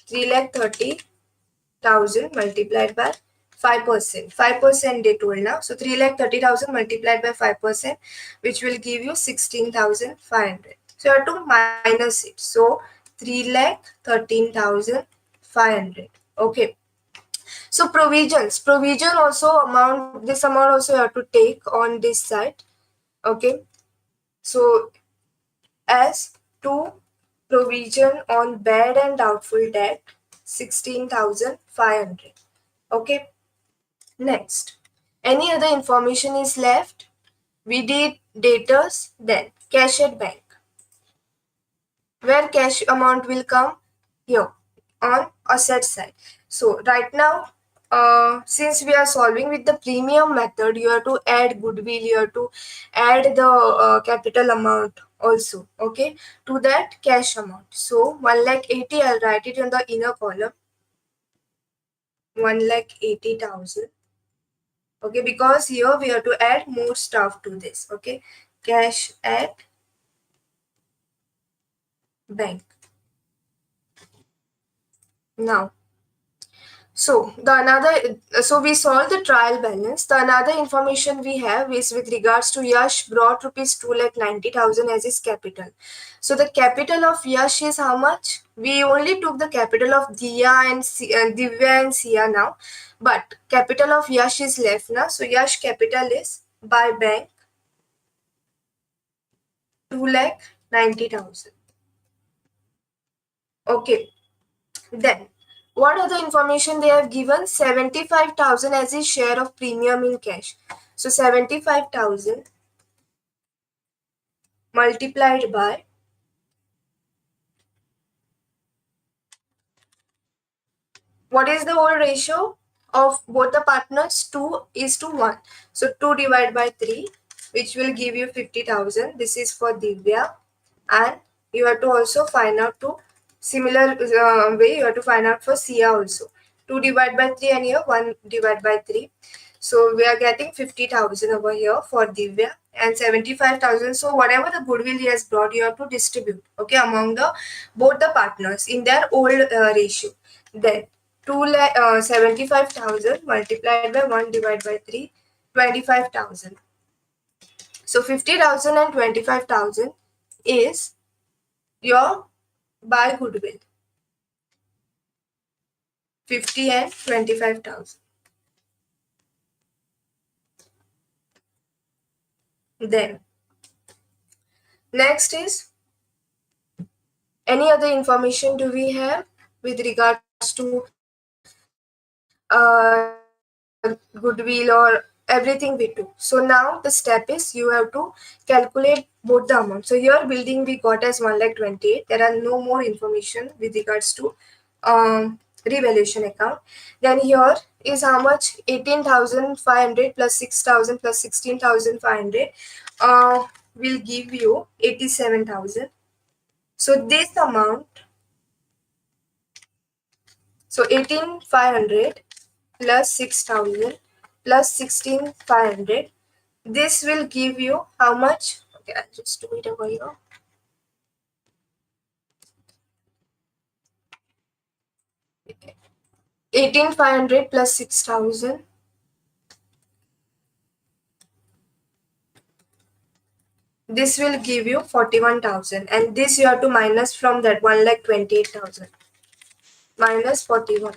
3,30,000 multiplied by 5%. 5% they told now. So 3,30,000 multiplied by 5%, which will give you 16,500. So you have to minus it. So 3,13,500. Okay. So provision also amount, this amount also you have to take on this side. Okay. So as to provision on bad and doubtful debt 16,500. Okay. Next, any other information is left? We did debtors, then cash at bank. Where cash amount will come? Here on asset side. So right now, since we are solving with the premium method, you have to add goodwill, you have to add the capital amount also, okay, to that cash amount. So 1,80,000, I'll write it in the inner column, 1,80,000. Okay, because here we have to add more stuff to this. Okay, cash at bank. Now, so we solve the trial balance. The another information we have is with regards to Yash brought rupees 2,90,000 as his capital. So the capital of Yash is how much? We only took the capital of Divya and Sia now, but capital of Yash is left now. So Yash capital is by bank 2,90,000. Okay, then What other information they have given? 75,000 as his share of premium in cash. So 75,000 multiplied by what is the whole ratio of both the partners? 2:1. So 2 divided by 3, which will give you 50,000. This is for Divya. And you have to also find out to similar way, you have to find out for Sia also. 2 divided by 3 and here 1 divided by 3. So we are getting 50,000 over here for Divya and 75,000. So whatever the goodwill he has brought, you have to distribute, okay, among the both the partners in their old ratio. Then 75,000 multiplied by 1 divided by 3, 25,000. So 50,000 and 25,000 is your buy goodwill. 50 and 25,000. Then next is any other information do we have with regards to goodwill or everything we do. So now the step is you have to calculate both the amount. So your building we got as 1,28,000. There are no more information with regards to revaluation account. Then here is how much? 18,500 plus 6,000 plus 16,500 will give you 87,000. So this amount, so 18,500 plus 6,000 plus 16,500, this will give you how much? Okay, I'll just do it over here. 18,500 plus 6,000. This will give you 41,000, and this you have to minus from that 1,28,000 minus 41.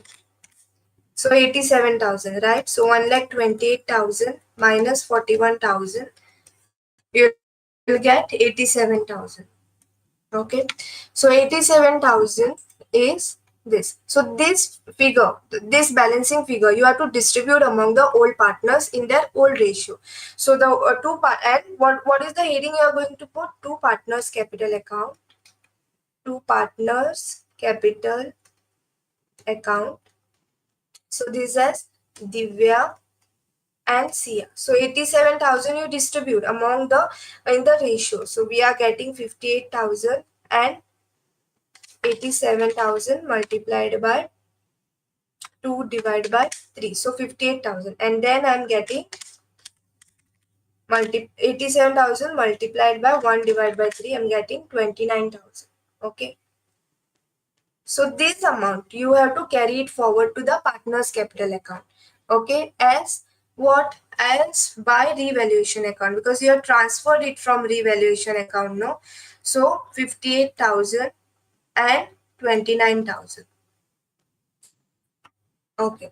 So 87,000, right? So 1,28,000 minus 41,000, you will get 87,000. Okay, so 87,000 is this. So this figure, this balancing figure, you have to distribute among the old partners in their old ratio. So the and what is the heading you are going to put? Two partners capital account. Two partners capital account. So this is Divya and Sia. So 87,000 you distribute among the in the ratio. So we are getting 58,000 and 87,000 multiplied by 2 divided by 3. So 58,000. And then I'm getting 87,000 multiplied by 1 divided by 3. I'm getting 29,000. Okay. So this amount, you have to carry it forward to the partner's capital account. Okay. As what? As by revaluation account, because you have transferred it from revaluation account, no? So 58,000 and 29,000. Okay.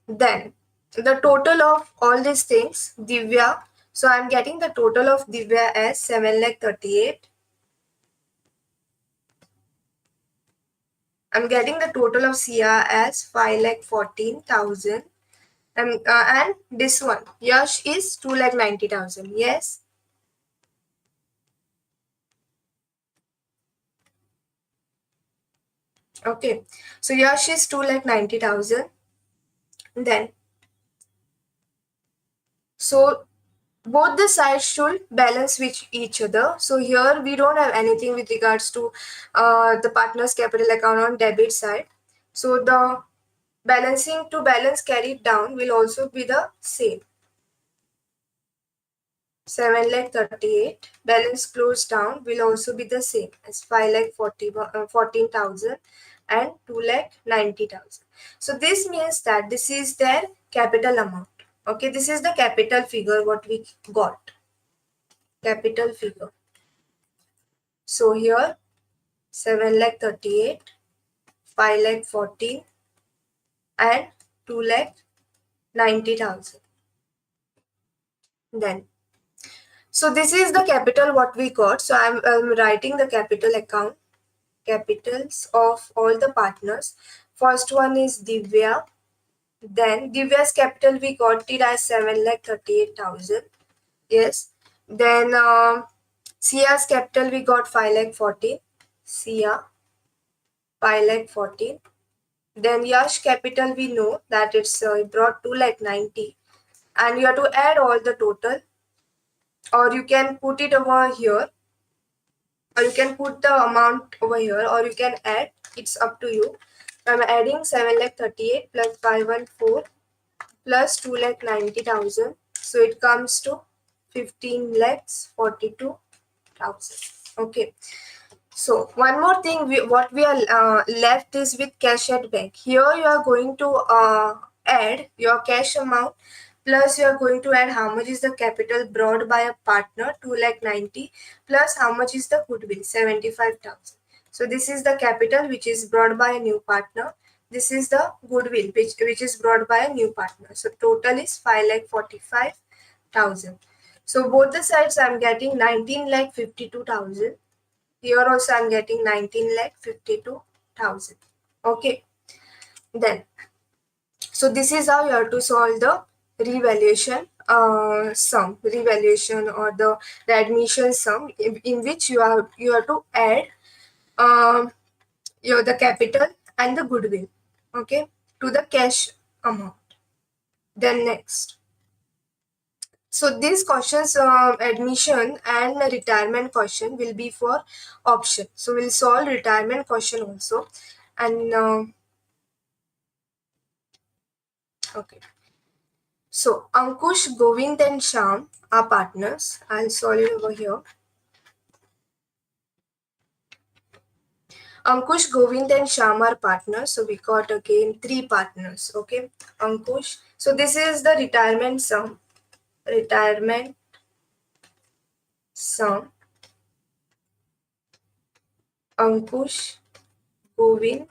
Then the total of all these things, Divya. So I'm getting the total of Divya as 7,38,000. I'm getting the total of Sia as 5,14,000. And this one, Yash is 2,90,000. Yes. Okay. So Yash is 2,90,000. Then, so both the sides should balance with each other. So here we don't have anything with regards to the partner's capital account on debit side. So the balancing to balance carried down will also be the same. 7,38,000 balance closed down will also be the same as 5,14,000 and 2,90,000. So this means that this is their capital amount. Okay, this is the capital figure what we got. Capital figure. So here 7,38,000, 5,14,000 and 2,90,000. Then, so this is the capital what we got. So I'm writing the capital account, capitals of all the partners First one is Divya. Then Divya's capital we got it as 7,38,000. Yes. Then Sia's capital we got 5,14,000. Sia 5,14,000. Then Yash capital we know that it's brought 2,90,000. And you have to add all the total, or you can put it over here, or you can put the amount over here, or you can add. It's up to you. I'm adding 7,38,000 plus 514 plus 2,90,000. So it comes to 15,42,000. Okay. So one more thing, what we are left is with cash at bank. Here you are going to add your cash amount, plus you are going to add how much is the capital brought by a partner 2,90,000 plus how much is the goodwill 75,000. So this is the capital which is brought by a new partner. This is the goodwill which is brought by a new partner. So total is 5,45,000. So both the sides I am getting 19,52,000. Here also I am getting 19,52,000. Okay. Then, so this is how you have to solve the revaluation revaluation or the admission sum, in which you have to add the capital and the goodwill, okay, to the cash amount. Then next. So these questions, admission and retirement question will be for option. So we'll solve retirement question also. And okay. So Ankush, Govind and Sham are partners. I'll solve it over here. Ankush, Govind and Sham are partners. So we got again 3 partners. Okay. Ankush. So this is the retirement sum. Retirement sum. Ankush, Govind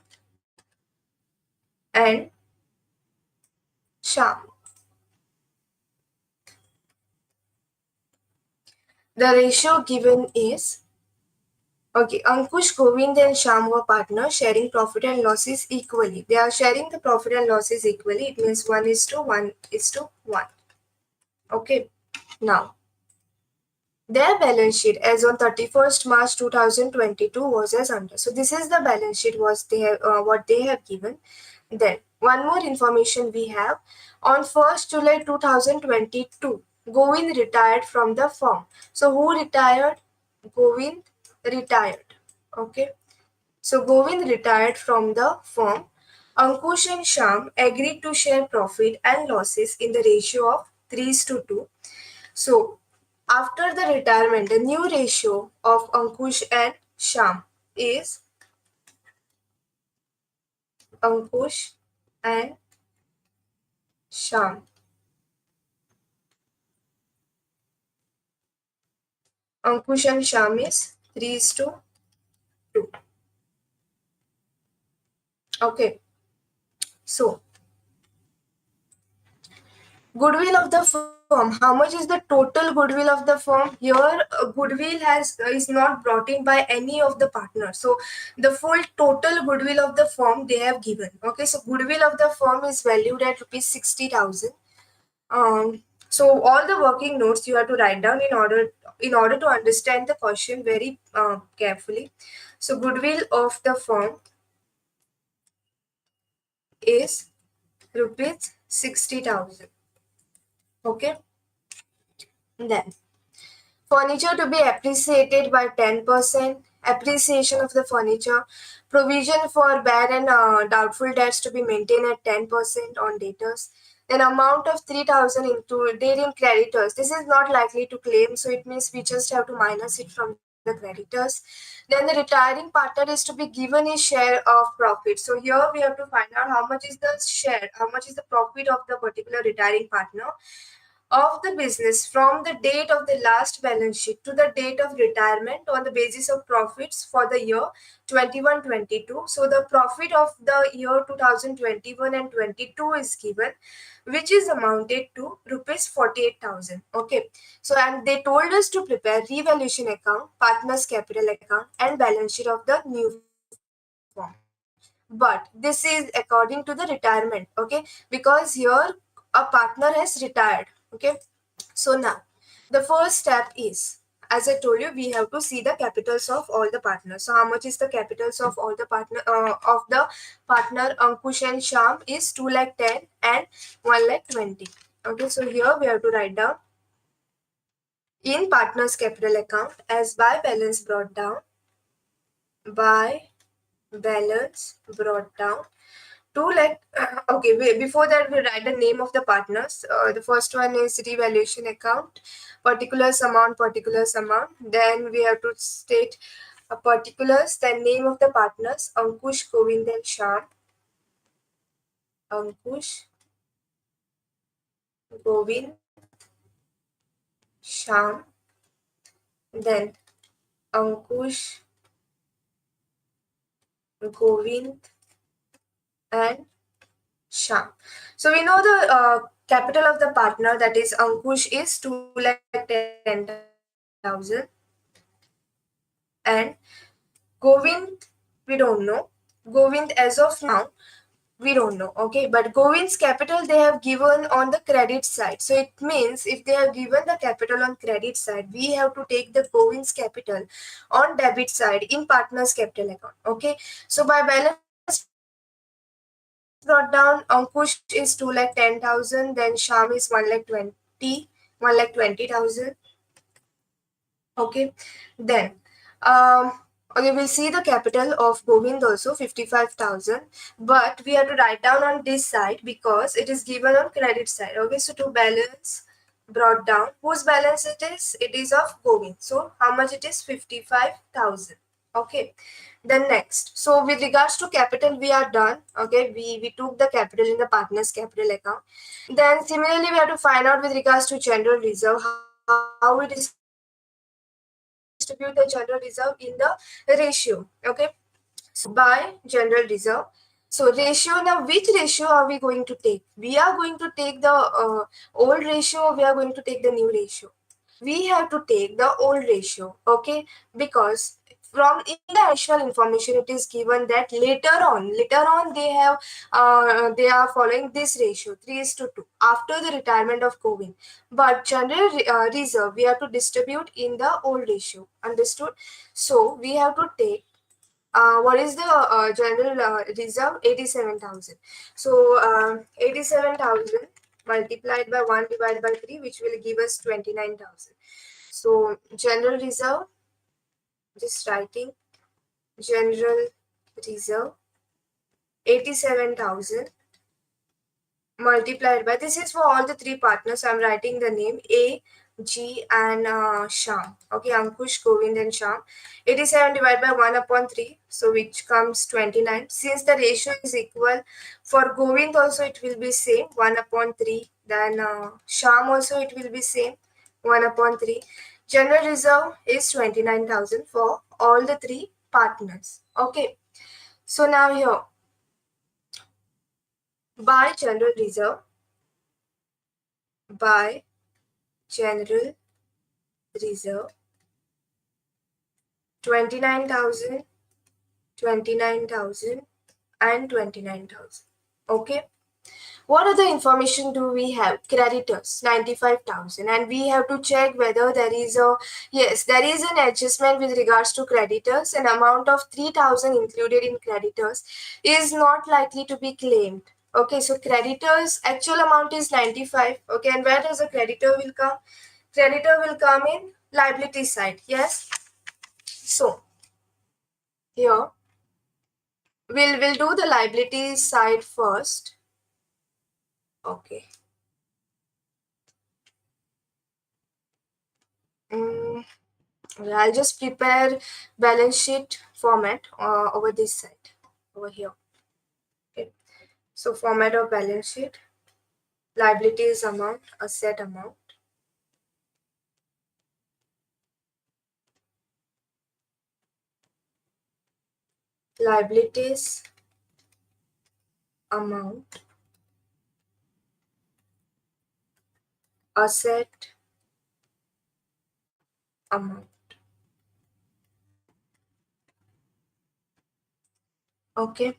and Sham. The ratio given is, okay, Ankush, Govind and Sham were partners sharing profit and losses equally. They are sharing the profit and losses equally. It means 1:1:1. Okay. Now, their balance sheet as on 31st March 2022 was as under. So this is the balance sheet what they have given. Then one more information we have. On 1st July 2022, Govind retired from the firm. So who retired? Govind retired. Okay. So Govind retired from the firm. Ankush and Sham agreed to share profit and losses in the ratio of 3:2. So after the retirement, the new ratio of Ankush and Sham is Ankush and Sham. Ankush and Sham is 3:2. Okay. So goodwill of the firm. How much is the total goodwill of the firm? Here, goodwill is not brought in by any of the partners. So the full total goodwill of the firm they have given. Okay, so goodwill of the firm is valued at rupees 60,000. So all the working notes you have to write down in order to understand the question very carefully. So goodwill of the firm is rupees 60,000. Okay. Then furniture to be appreciated by 10%, appreciation of the furniture, provision for bad and doubtful debts to be maintained at 10% on debtors, then amount of 3,000 included in creditors. This is not likely to claim, so it means we just have to minus it from the creditors. Then the retiring partner is to be given his share of profit. So here we have to find out how much is the share, how much is the profit of the particular retiring partner of the business from the date of the last balance sheet to the date of retirement on the basis of profits for the year 21-22. So the profit of the year 2021 and 22 is given, which is amounted to rupees 48,000. Okay. So and they told us to prepare revaluation account, partners capital account and balance sheet of the new firm. So but this is according to the retirement, okay, because here a partner has retired, okay. So now the first step is, as I told you, we have to see the capitals of all the partners. So how much is the capitals of all the partner Ankush and Sham is 2 lakh 10 and 1 lakh 20. Okay, so here we have to write down in partners capital account as by balance brought down, by balance brought down 2 lakh. Okay, before that we write the name of the partners. The first one is revaluation account, particulars amount. Then we have to state particulars, then name of the partners, Ankush, Govind and Sham. Ankush, Govind, Sham. Then Ankush, Govind and Sham. So we know the capital of the partner, that is Ankush, is 2,10,000 and Govind, we don't know. Govind as of now, we don't know, okay, but Govind's capital they have given on the credit side. So it means if they have given the capital on credit side, we have to take the Govind's capital on debit side in partner's capital account, okay. So by balance brought down, Ankush is 2,10,000, then Sham is 1,20,000. Okay, then okay, we'll see the capital of Govind also 55,000, but we have to write down on this side because it is given on credit side. Okay, so to balance brought down, whose balance it is? It is of Govind. So how much it is? 55,000. Okay, then next. So with regards to capital, we are done. Okay, we took the capital in the partner's capital account. Then similarly, we have to find out with regards to general reserve, how we distribute the general reserve in the ratio. Okay, so by general reserve. So ratio, now which ratio are we going to take? We are going to take the old ratio, or we are going to take the new ratio. We have to take the old ratio, okay, because from in the additional information it is given that later on they are following this ratio 3:2 after the retirement of Covid. But general reserve we have to distribute in the old ratio, understood? So we have to take what is the general reserve? 87,000. So 87,000 multiplied by 1 divided by 3, which will give us 29,000. So general reserve, just writing general reserve 87,000 multiplied by, this is for all the three partners. I'm writing the name A, G and Sham. Okay, Ankush, Govind and Sham. 87 divided by 1 upon 3, so which comes 29. Since the ratio is equal, for Govind also it will be same 1 upon 3. Then Sham also it will be same 1 upon 3. General reserve is 29,000 for all the three partners. Okay, so now here by general reserve, by general reserve 29,000, 29,000 and 29,000. Okay, what other information do we have? Creditors 95,000, and we have to check whether there is a, yes, there is an adjustment with regards to creditors. An amount of 3,000 included in creditors is not likely to be claimed. Okay, so creditors actual amount is 95. Okay, and where does the creditor will come? Creditor will come in liability side. Yes, so here we'll do the liability side first. Okay. I'll just prepare balance sheet format over this side, over here. Okay. So format of balance sheet, liabilities amount, asset amount. Liabilities amount, asset amount. Okay.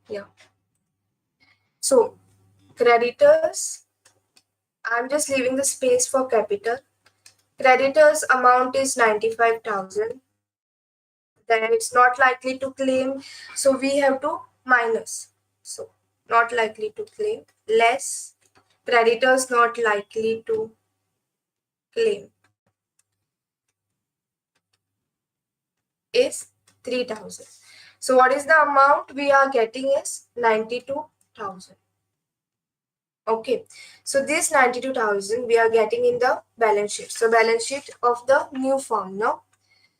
Yeah. So creditors, I'm just leaving the space for capital. Creditors amount is 95,000. Then it's not likely to claim. So we have to minus. So not likely to claim less creditors not likely to claim is 3,000. So what is the amount we are getting is 92,000. Okay, so this 92,000 we are getting in the balance sheet. So balance sheet of the new firm, no?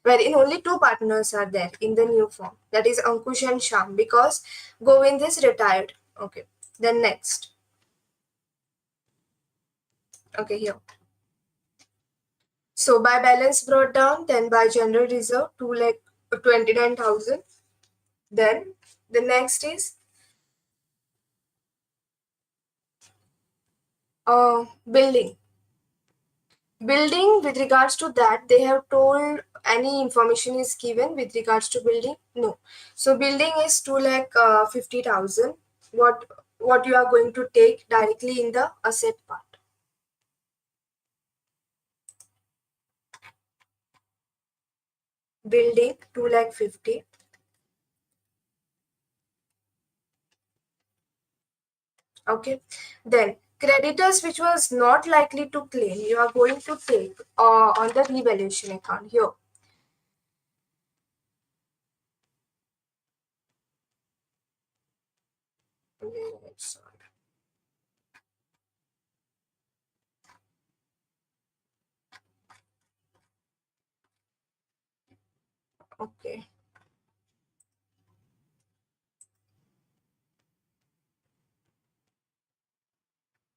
Wherein only two partners are there in the new firm. That is Ankush and Sham because Govind is retired. Okay, then next. Okay, here. So by balance brought down, then by general reserve, 2,29,000. Then the next is building. Building, with regards to that, they have told any information is given with regards to building? No. So building is 2,50,000. What you are going to take directly in the asset part. Building 2,50,000. Okay. Then creditors which was not likely to claim, you are going to take on the revaluation account here. Okay.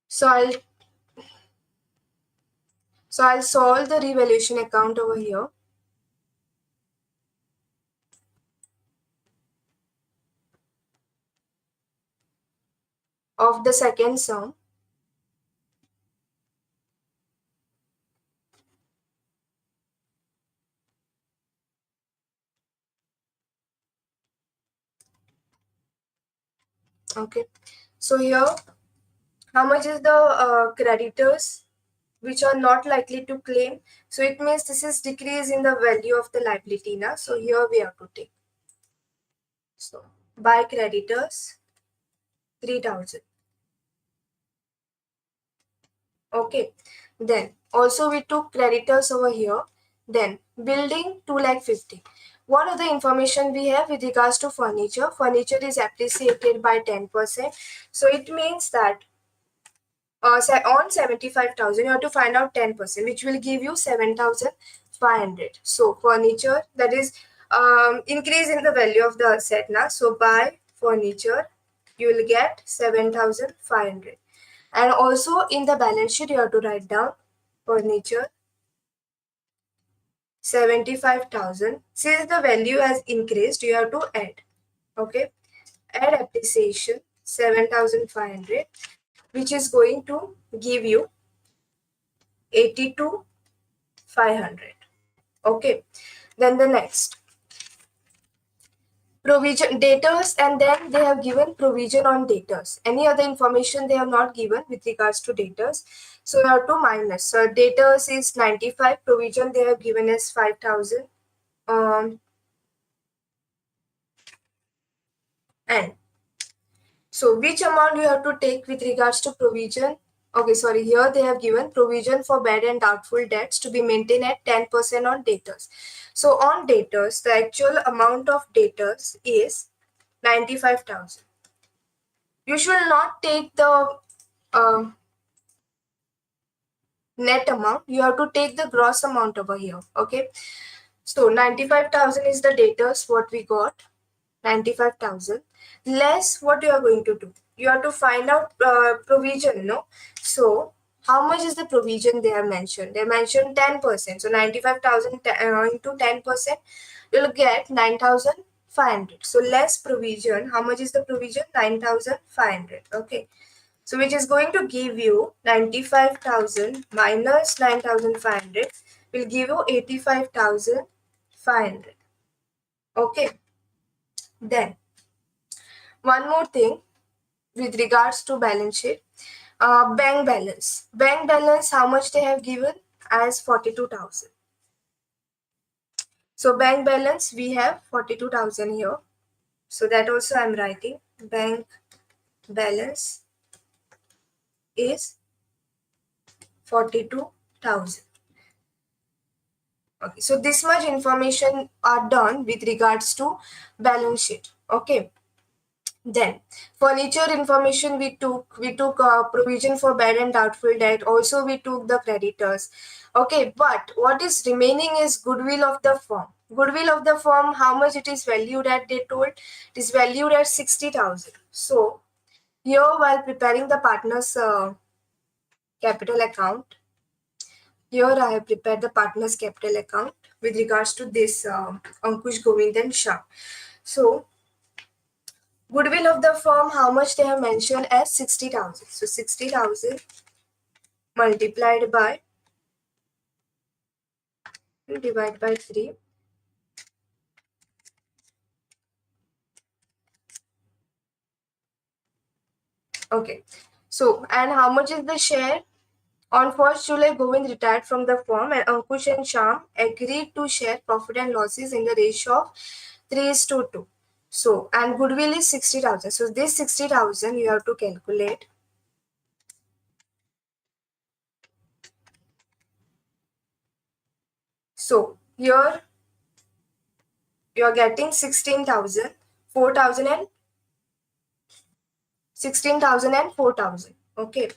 So I'll solve the revaluation account over here. Of the second sum. Okay. So here, how much is the creditors which are not likely to claim? So it means this is decrease in the value of the liability now. So here we have to take. So by creditors, 3,000. Okay. Then also we took creditors over here. Then building 2,50,000. What are the information we have with regards to furniture? Furniture is appreciated by 10%. So it means that on 75,000, you have to find out 10%, which will give you 7,500. So furniture, that is increase in the value of the asset now. So by furniture, you will get 7,500. And also in the balance sheet, you have to write down furniture 75,000. Since the value has increased, you have to add. Okay, add appreciation 7,500, which is going to give you 82,500. Okay, then the next provision debtors, and then they have given provision on debtors. Any other information they have not given with regards to debtors. So you have to minus. So debtors is 95, provision they have given is 5,000. And so which amount you have to take with regards to provision? Okay, sorry, here they have given provision for bad and doubtful debts to be maintained at 10% on debtors. So on debtors, the actual amount of debtors is 95,000. You should not take the uh, net amount. You have to take the gross amount over here. Okay. So 95,000 is the debtors what we got. 95,000 less what you are going to do. You have to find out provision, no? So how much is the provision they have mentioned? They mentioned 10%. So 95,000 into 10%, you'll get 9,500. So less provision. How much is the provision? 9,500. Okay. So which is going to give you 95,000 minus 9,500 will give you 85,500. Okay. Then One more thing with regards to balance sheet, bank balance. Bank balance, how much they have given as 42,000. So bank balance, we have 42,000 here. So that also I'm writing. Bank balance is 42,000. Okay, so this much information are done with regards to balance sheet. Okay. Then furniture information we took provision for bad and doubtful debt. Also we took the creditors. Okay, but what is remaining is goodwill of the firm. Goodwill of the firm, how much it is valued at? They told it is valued at 60,000. So here, while preparing the partners capital account, here I have prepared the partners capital account with regards to this Ankush, Govind and Shah. So goodwill of the firm, how much they have mentioned as 60,000. So 60,000 multiplied by divide by 3. Okay. So, and how much is the share? On 1st July, Govind retired from the firm and Ankush and Sham agreed to share profit and losses in the ratio of 3:2. So, and goodwill is 60,000. So, this 60,000 you have to calculate. So, here you are getting 16,000, 4,000 and 16,000 and 4,000. Okay.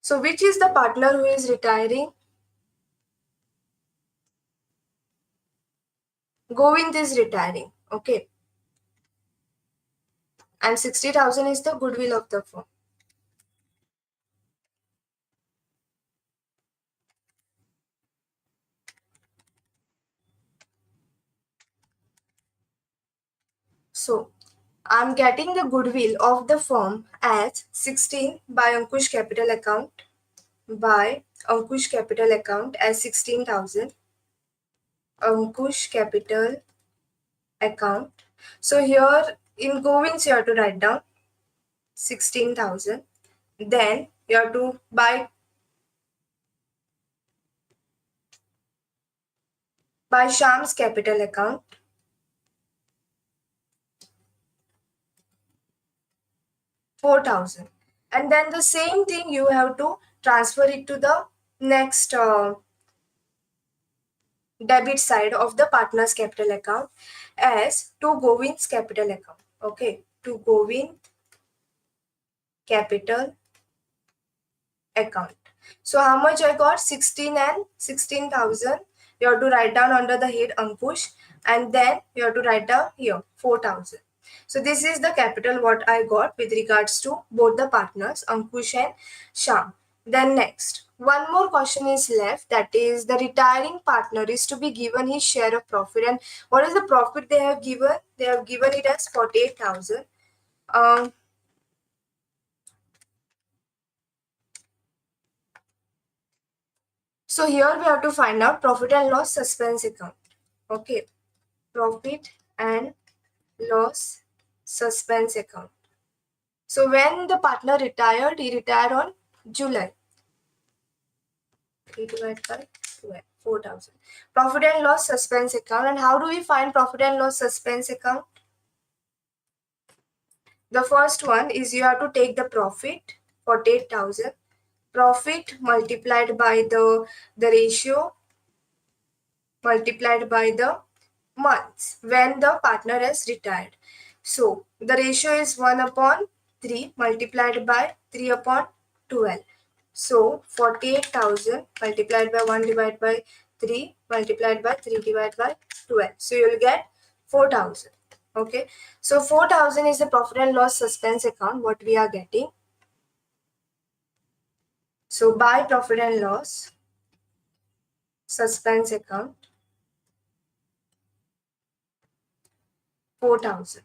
So, which is the partner who is retiring? Govind is retiring. Okay. And 60,000 is the goodwill of the firm. So, I'm getting the goodwill of the firm as 16 by Ankush capital account as 16,000 Ankush capital account. So here in Govind's you have to write down 16,000. Then you have to by Sham's capital account 4,000. And then the same thing you have to transfer it to the next debit side of the partner's capital account as to Govind's capital account. Okay, to Govind capital account. So how much I got? 16 and 16,000. You have to write down under the head Ankush, and then you have to write down here 4,000. So this is the capital what I got with regards to both the partners Ankush and Sham. Then next, one more question is left, that is the retiring partner is to be given his share of profit. And what is the profit they have given? They have given it as 48,000. So here we have to find out profit and loss suspense account. Okay, profit and loss suspense account. So when the partner retired, he retired on July. 3 divided by 12, 4,000. Profit and loss suspense account. And how do we find profit and loss suspense account? The first one is you have to take the profit, 48,000. Profit multiplied by the ratio multiplied by the months when the partner has retired. So the ratio is 1 upon 3 multiplied by 3 upon 12. So 48,000 multiplied by 1 divided by 3 multiplied by 3 divided by 12. So you will get 4,000. Okay. So 4,000 is the profit and loss suspense account what we are getting. So by profit and loss suspense account, 4,000.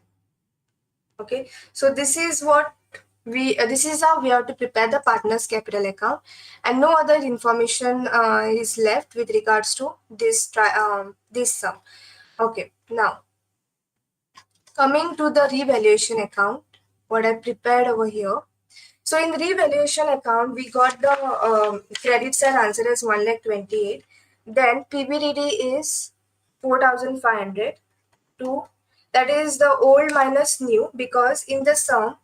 Okay, so this is what this is how we have to prepare the partners capital account, and no other information is left with regards to this sum. Okay, now coming to the revaluation account, what I prepared over here. So in the revaluation account, we got the credit side answer as 1,28,000. Then PBDD is 4,500. Two, that is the old minus new, because in the sum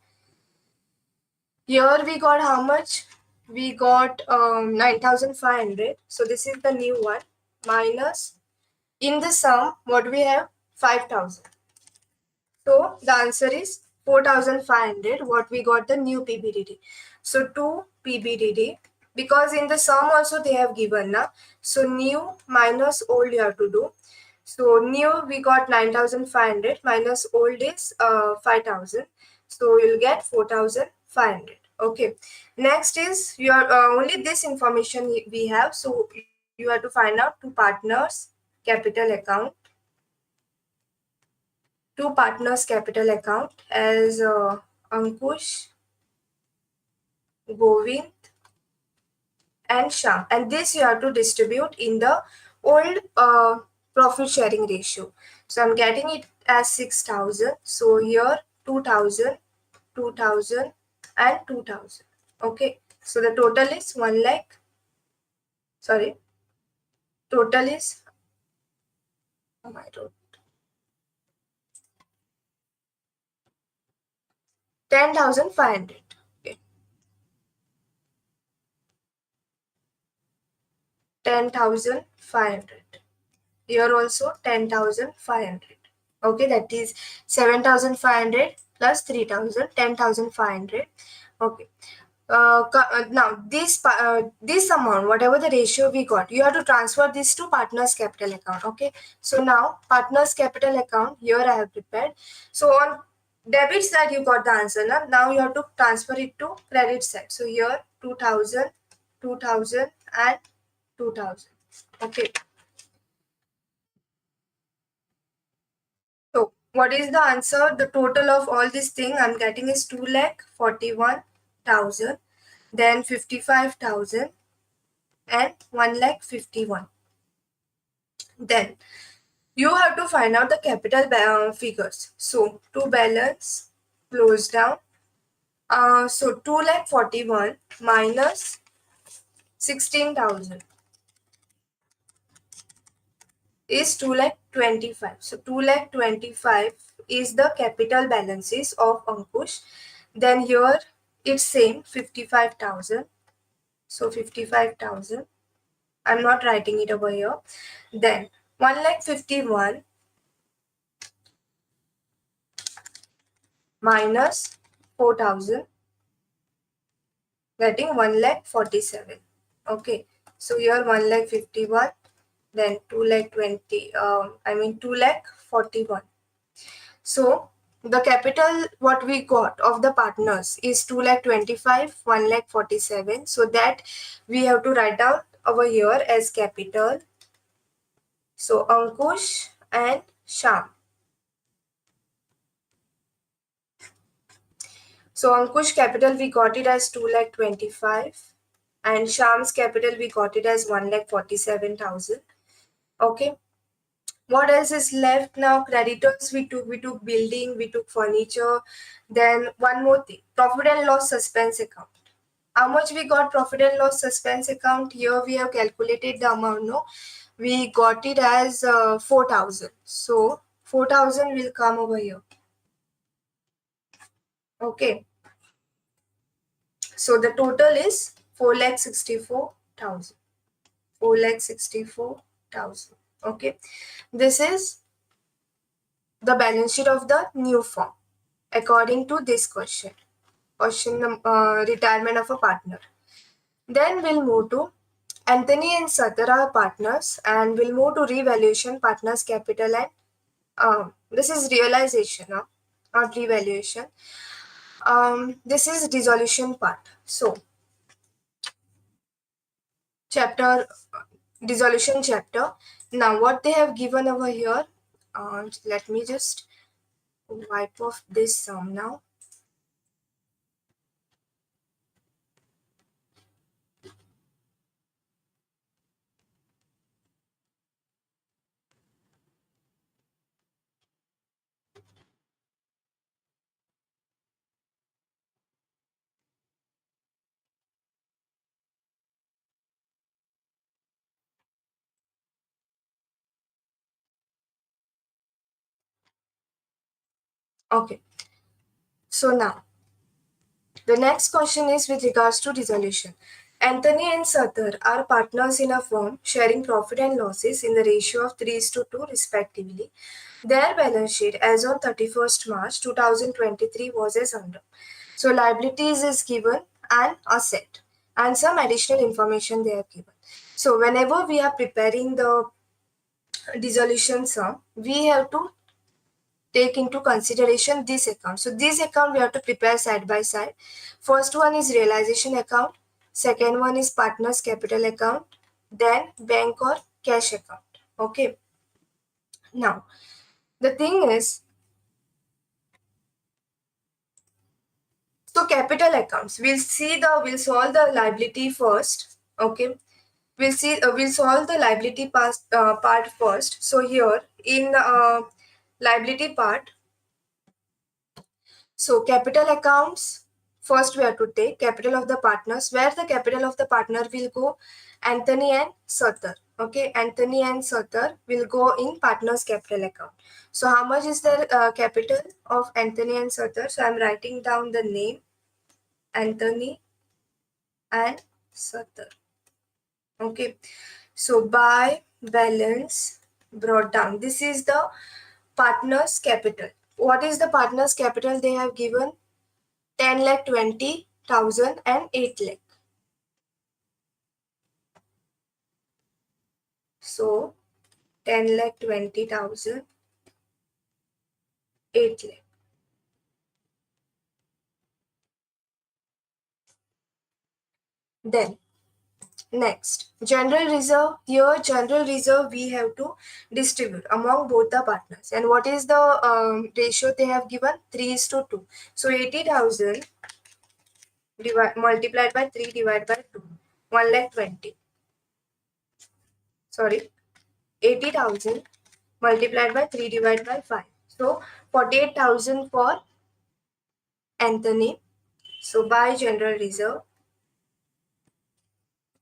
here we got how much? We got 9,500. So this is the new one, minus in the sum what we have, 5,000. So the answer is 4,500. What we got, the new PBDD. So 2 PBDD, because in the sum also they have given now. So new minus old you have to do. So new we got 9,500 minus old is 5,000. So you'll get 4,500. Okay. Next is your only this information we have. So you have to find out two partners capital account. Two partners capital account as Ankush, Govind, and Sham, and this you have to distribute in the old profit sharing ratio. So I'm getting it as 6,000. So here 2,000, 2,000, and 2,000. Okay, so the total is 1 lakh. Sorry, total is, oh my god, 10,500. Okay, 10,500. Here also 10,500. Okay, that is 7,500 plus 3,000, 10,500. Okay. Now this amount, whatever the ratio we got, you have to transfer this to partners capital account. Okay, so now partners capital account, here I have prepared. So on debit side you got the answer. Now you have to transfer it to credit side. So here 2,000, 2,000, and 2,000. Okay. So what is the answer? The total of all this thing I'm getting is 2,41,000, then 55,000, and 1,51,000. Then you have to find out the capital figures. So to balance, close down. So 2,41,000 minus 16,000 is 2,25,000. So 2,25,000 is the capital balances of Ankush. Then here it's same, 55,000. So 55,000. I'm not writing it over here. Then 1,51,000 minus 4,000, getting 1,47,000. Okay. So here 1,51,000, then 2,20,000. 2,41,000. So the capital what we got of the partners is 2,25,000, 1,47,000. So that we have to write down over here as capital. So Ankush and Sham. So Ankush capital we got it as 2,25,000, and Sham's capital we got it as 1,47,000. Okay. What else is left now? Creditors we took building, we took furniture. Then one more thing, profit and loss suspense account. How much we got profit and loss suspense account? Here we have calculated the amount. No, we got it as 4,000. So 4,000 will come over here. Okay. So the total is 4,64,000. 4,64,000. Okay. This is the balance sheet of the new firm according to this question. Retirement of a partner. Then we'll move to Anthony and Satara partners, and we'll move to revaluation, partners capital, and this is realization, not revaluation. This is dissolution part. So dissolution chapter. Now what they have given over here, let me just wipe off this sum now. Okay, so now the next question is with regards to resolution. Anthony and Sathar are partners in a firm sharing profit and losses in the ratio of 3:2 respectively. Their balance sheet as on 31st March 2023 was as under. So liabilities is given and asset and some additional information they are given. So whenever we are preparing the dissolution sum, we have to take into consideration this account. So this account we have to prepare side by side. First one is realization account. Second one is partners capital account. Then bank or cash account. Okay. Now, the thing is, so capital accounts, we'll solve the liability first. Okay. We'll solve the liability part first. So here in the liability part, so capital accounts, first we have to take capital of the partners, where the capital of the partner will go Anthony and Sathar. Okay, Anthony and Sathar will go in partners capital account. So how much is the capital of Anthony and Sathar? So I'm writing down the name Anthony and Sathar. Okay, so by balance brought down. This is the partners capital. What is the partners capital they have given? 10,20,000 and 8 lakh. So 10,20,000, 8 lakh. Then next, general reserve. Here general reserve we have to distribute among both the partners. And what is the ratio they have given? 3:2. So 80,000 multiplied by 3 divided by 2. 1 lakh 20. Sorry, 80,000 multiplied by 3 divided by 5. So 48,000 for Anthony. So by general reserve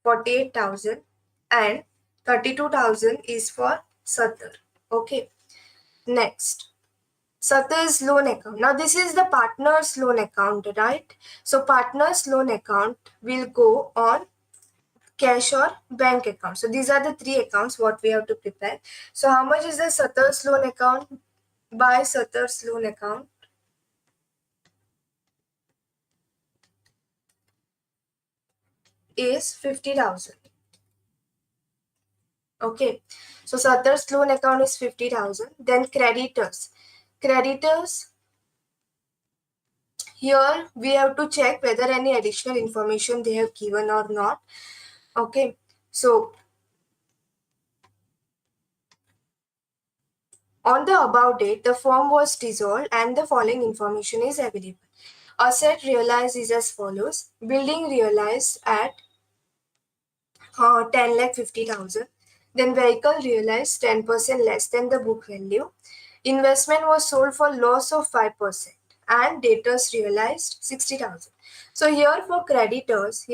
48,000 and 32,000 is for Sathar. Okay. Next, Sathar's loan account. Now this is the partner's loan account, right? So partner's loan account will go on cash or bank account. So these are the three accounts what we have to prepare. So how much is the Sathar's loan account? By Sathar's loan account is 50,000. Okay, so Sathar's loan account is 50,000. Then creditors. Creditors, here we have to check whether any additional information they have given or not. Okay, so on the above date, the firm was dissolved and the following information is available. Asset realized is as follows. Building realized at 10,50,000. Then vehicle realized 10% less than the book value. Investment was sold for loss of 5% and debtors realized 60,000. So here for creditors,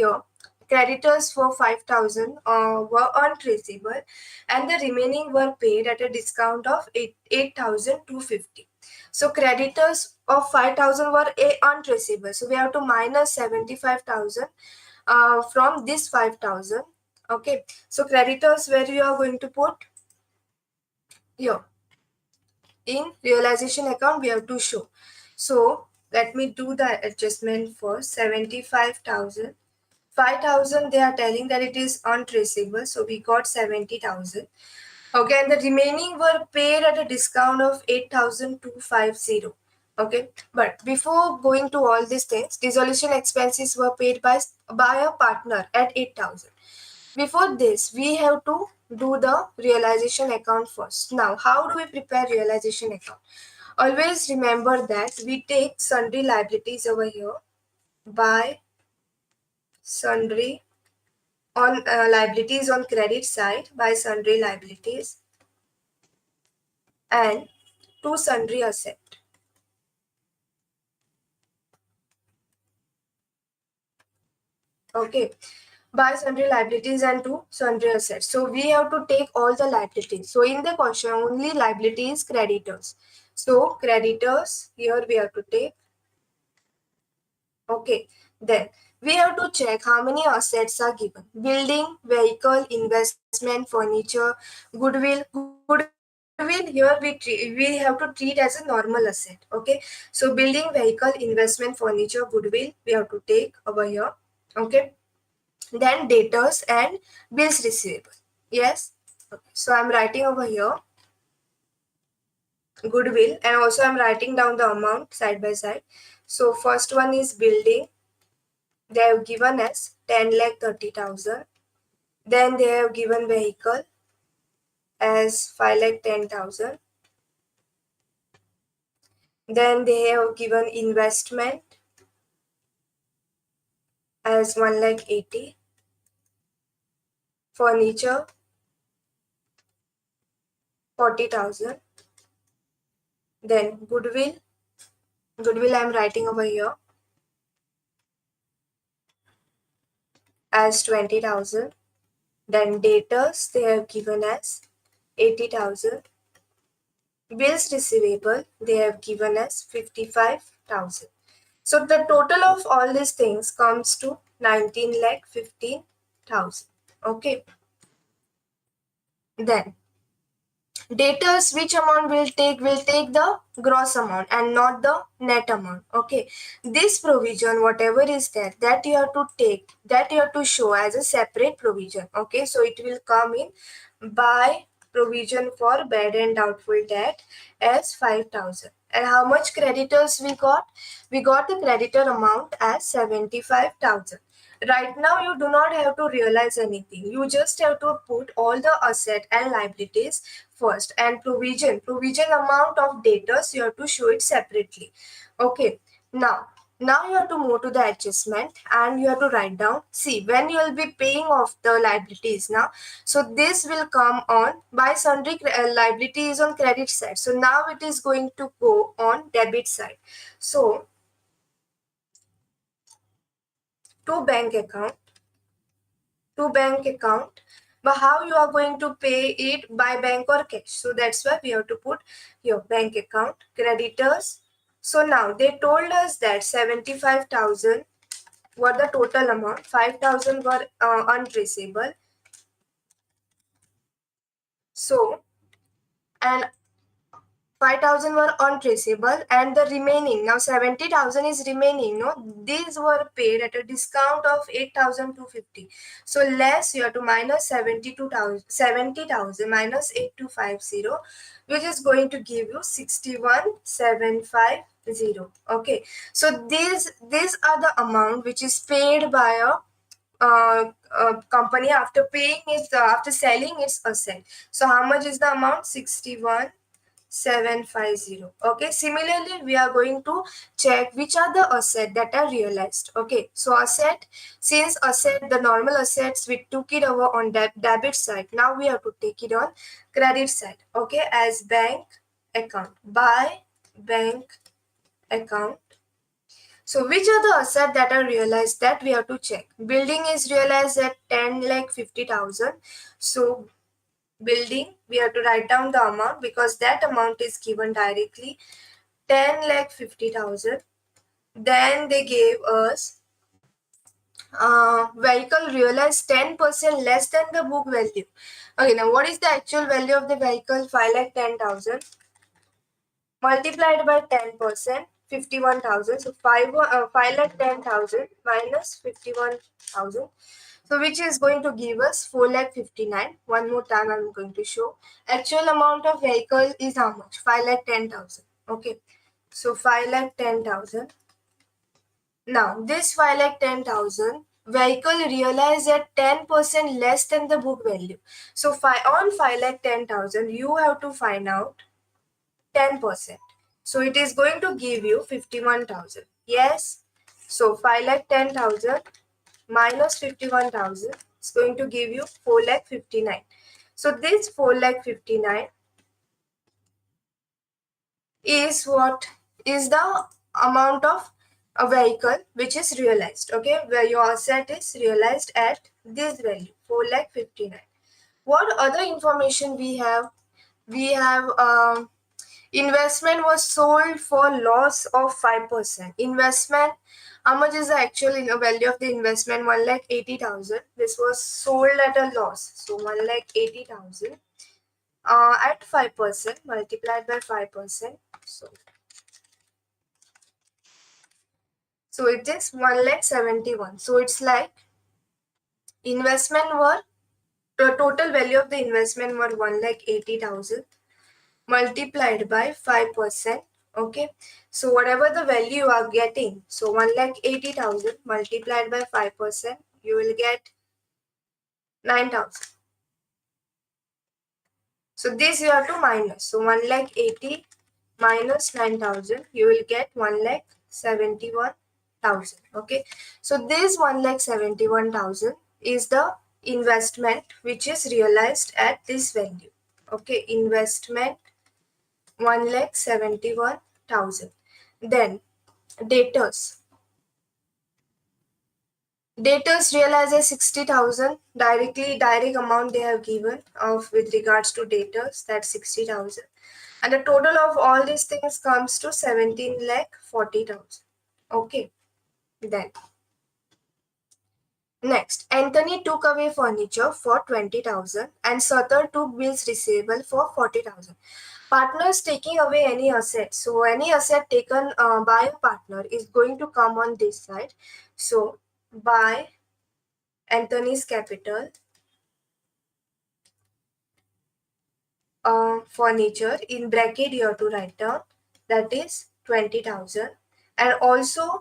creditors for 5,000 were untraceable and the remaining were paid at a discount of 8,250. So creditors of 5,000 were untraceable. So we have to minus 75,000 from this 5,000. Okay, so creditors where you are going to put here in realization account we have to show. So let me do the adjustment for 75,000. 5,000 they are telling that it is untraceable, so we got 70,000. Okay, and the remaining were paid at a discount of 8,250. Okay, but before going to all these things, dissolution expenses were paid by a partner at 8,000. Before this, we have to do the realization account first. Now, how do we prepare realization account? Always remember that we take sundry liabilities over here by sundry on liabilities on credit side by sundry liabilities and to sundry asset. Okay, by sundry liabilities and to sundry assets. So we have to take all the liabilities. So in the question, only liabilities creditors. So creditors here we have to take. Okay, then we have to check how many assets are given. Building, vehicle, investment, furniture, goodwill. Goodwill here we have to treat as a normal asset. Okay, so building, vehicle, investment, furniture, goodwill we have to take over here. Okay, then debtors and bills receivable. Yes, okay. So I'm writing over here goodwill, and also I'm writing down the amount side by side. So first one is building. They have given us 10,30,000. Then they have given vehicle as 5,10,000. Then they have given investment as 1,80,000. Furniture 40,000. Then goodwill I'm writing over here as 20,000. Then debtors they have given as 80,000. Bills receivable they have given as 55,000. So the total of all these things comes to 19,15,000. Okay. Then debtors, which amount will take the gross amount and not the net amount. Okay, this provision whatever is there, that you have to take, that you have to show as a separate provision. Okay, so it will come in by provision for bad and doubtful debt as 5,000. And how much creditors we got? We got the creditor amount as 75,000. Right now you do not have to realize anything. You just have to put all the asset and liabilities first, and provision amount of debtors you have to show it separately. Okay, now you have to move to the adjustment and you have to write down, see when you will be paying off the liabilities now. So this will come on by sundry liabilities on credit side. So now it is going to go on debit side. So to bank account, but how you are going to pay it, by bank or cash? So that's why we have to put your bank account creditors. So now they told us that 75,000 were the total amount, 5,000 were untraceable. So and 5,000 were untraceable, and the remaining, now 70,000 is remaining. No, these were paid at a discount of 8,250. So less you have to minus 70,000 minus 8,250, which is going to give you 61,750. Okay, so these are the amount which is paid by a company after paying its after selling its asset. So how much is the amount? 61,750. Okay, similarly we are going to check which are the asset that are realized. Okay, so asset, since asset, the normal assets we took it over on debit side, now we have to take it on credit side. Okay, as bank account, by bank account. So which are the assets that are realized, that we have to check. Building is realized at 10,50,000. So building, we have to write down the amount because that amount is given directly, 10,50,000. Then they gave us vehicle realized 10% less than the book value. Okay, now what is the actual value of the vehicle? 5,10,000 multiplied by 10%, 51,000. So 5,10,000 minus 51,000. So which is going to give us 4,59,000. One more time I'm going to show. Actual amount of vehicle is how much? 5,10,000. Okay. So 5,10,000. Now this 5,10,000 vehicle realized at 10% less than the book value. So on 5,10,000 you have to find out 10%. So it is going to give you 51,000. Yes. So 5,10,000 minus 51,000 is going to give you 4,59,000. So this 4,59,000 is what is the amount of a vehicle which is realized, okay, where your asset is realized at this value 4,59,000. What other information we have? We have investment was sold for loss of 5%. Investment, how much is the actual value of the investment? 1,80,000. This was sold at a loss, so 1,80,000 at 5% multiplied by 5%. So it is 1,71,000. So it's like investment were, the total value of the investment were 1,80,000 multiplied by 5%. Okay, so whatever the value you are getting, so 1,80,000 multiplied by 5%, you will get 9,000. So this you have to minus. So 1,80,000 minus 9,000, you will get 1,71,000. Okay, so this 1,71,000 is the investment which is realized at this value. Okay, investment 1,71,000. Then debtors. Debtors realizes 60,000 direct amount they have given of with regards to debtors, that's 60,000. And the total of all these things comes to 17,40,000. Okay, then next, Anthony took away furniture for 20,000 and Sutter took bills receivable for 40,000. Partners taking away any asset. So any asset taken by a partner is going to come on this side. So by Anthony's capital, furniture, in bracket you have to write down, that is 20,000. And also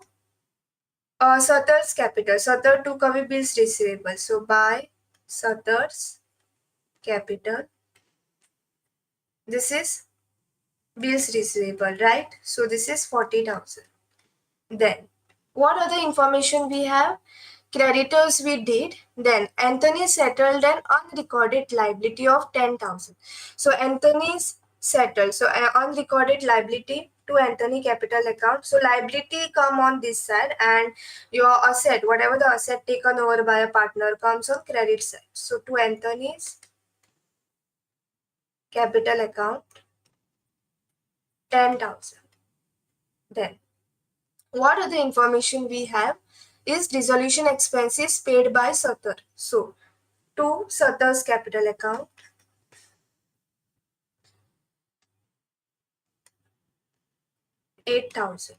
Sutter's capital. Sutter took away bills receivable. So by Sutter's capital, this is bills receivable, right? So this is 40,000. Then what other information we have? Creditors we did. Then Anthony settled an unrecorded liability of 10,000. So Anthony's settled. So unrecorded liability to Anthony capital account. So liability come on this side and your asset, whatever the asset taken over by a partner, comes on credit side. So to Anthony's capital account 10,000. Then what other information we have is resolution expenses paid by Sutter. So to Sutter's capital account 8,000.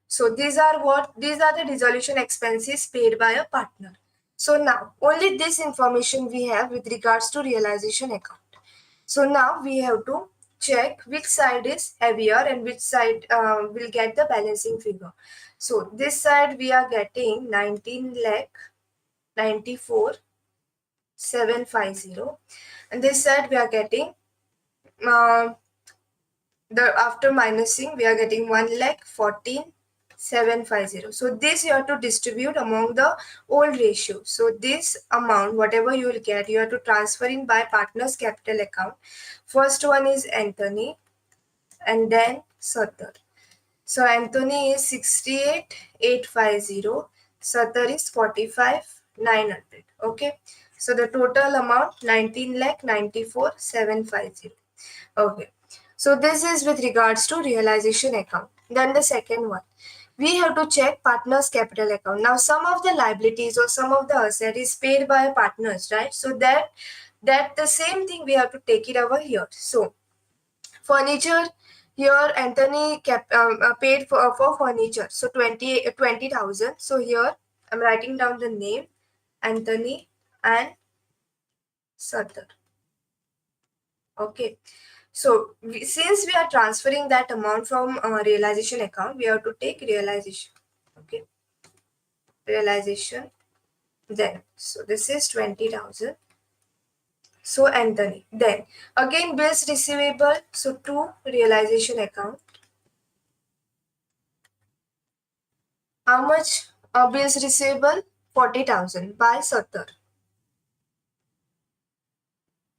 So these are the resolution expenses paid by a partner. So now only this information we have with regards to realization account. So now we have to check which side is heavier and which side will get the balancing figure. So this side we are getting 19,94,750 and this side we are getting after minusing we are getting 1,14,750. So this you have to distribute among the old ratio. So this amount, whatever you will get, you have to transfer in by partner's capital account. First one is Anthony and then Sutter. So Anthony is 68,850. Sutter is 45,900. Okay. So the total amount 19,94,750. Okay. So this is with regards to realization account. Then the second one, we have to check partners capital account. Now some of the liabilities or some of the asset is paid by partners, right? So that the same thing we have to take it over here. So furniture, here Anthony paid for furniture. So 20,000. So here I'm writing down the name Anthony and Sutter. Okay. So since we are transferring that amount from realization account, we have to take realization. Okay. Realization. Then, so this is 20,000 So Anthony. Then again bills receivable. So two realization account. How much bills receivable? 40,000 by Satar.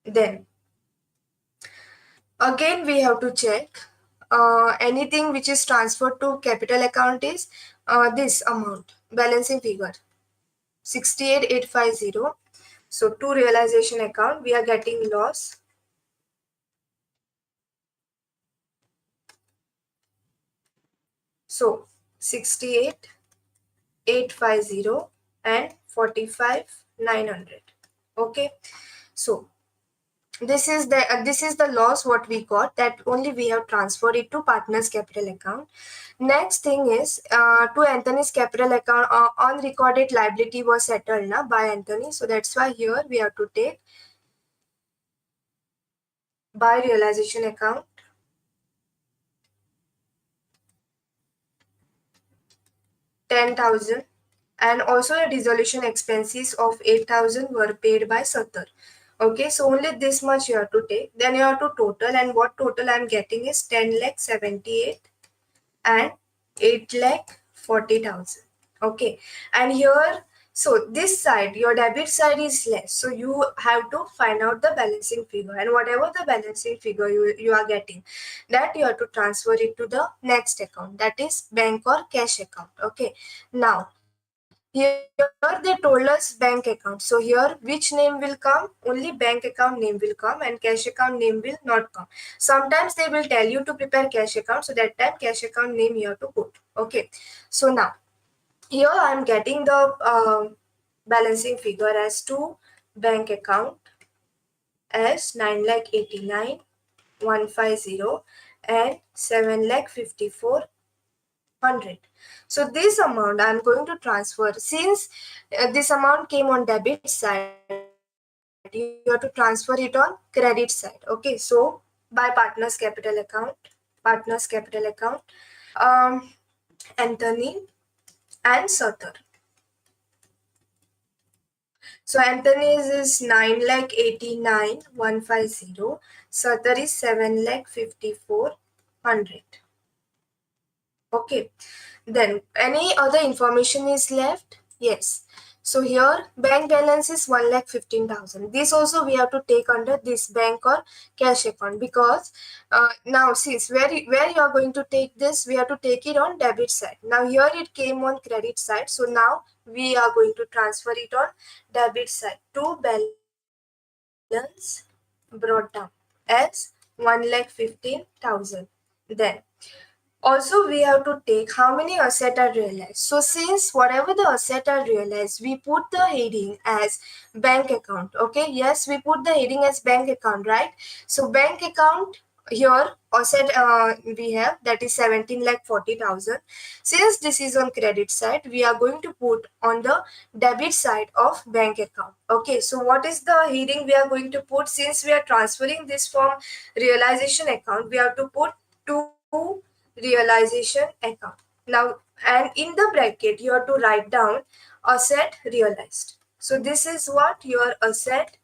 Then again we have to check anything which is transferred to capital account is this amount balancing figure 68,850. So to realization account we are getting loss. So 68,850 and 45,900. Okay, so this is the loss what we got, that only we have transferred it to partners capital account. Next thing is to Anthony's capital account, unrecorded liability was settled na by Anthony, so that's why here we have to take by realization account 10,000, and also the dissolution expenses of 8,000 were paid by Satar. Okay, so only this much you have to take. Then you have to total, and what total I'm getting is 10 lakh 78 and 8 lakh 40,000. Okay, and here, so this side, your debit side is less. So you have to find out the balancing figure, and whatever the balancing figure you are getting, that you have to transfer it to the next account, that is bank or cash account. Okay, now here they told us bank account. So here which name will come? Only bank account name will come and cash account name will not come. Sometimes they will tell you to prepare cash account. So that time cash account name you have to put. Okay. So now here I am getting the balancing figure as to bank account as 9 lakh 89 150 and 7 lakh 54 100. So this amount I am going to transfer. Since this amount came on debit side, you have to transfer it on credit side. Okay, so by partners capital account, um, Anthony and Satar. So Anthony's is 9 lakh 89 150. Satar is 7 lakh 54 100. Okay, then any other information is left? Yes. So here bank balance is 1,15,000. This also we have to take under this bank or cash account, because now since where you are going to take this, we have to take it on debit side. Now here it came on credit side, so now we are going to transfer it on debit side to balance brought down as 1,15,000. Then also we have to take how many assets are realized. So since whatever the asset are realized, we put the heading as bank account. Okay, yes, we put the heading as bank account, right? So bank account, here asset we have, that is 17 lakh 40,000. Since this is on credit side, we are going to put on the debit side of bank account. Okay, so what is the heading we are going to put? Since we are transferring this from realization account, we have to put to realization account. Now, and in the bracket, you have to write down asset realized. So this is what your asset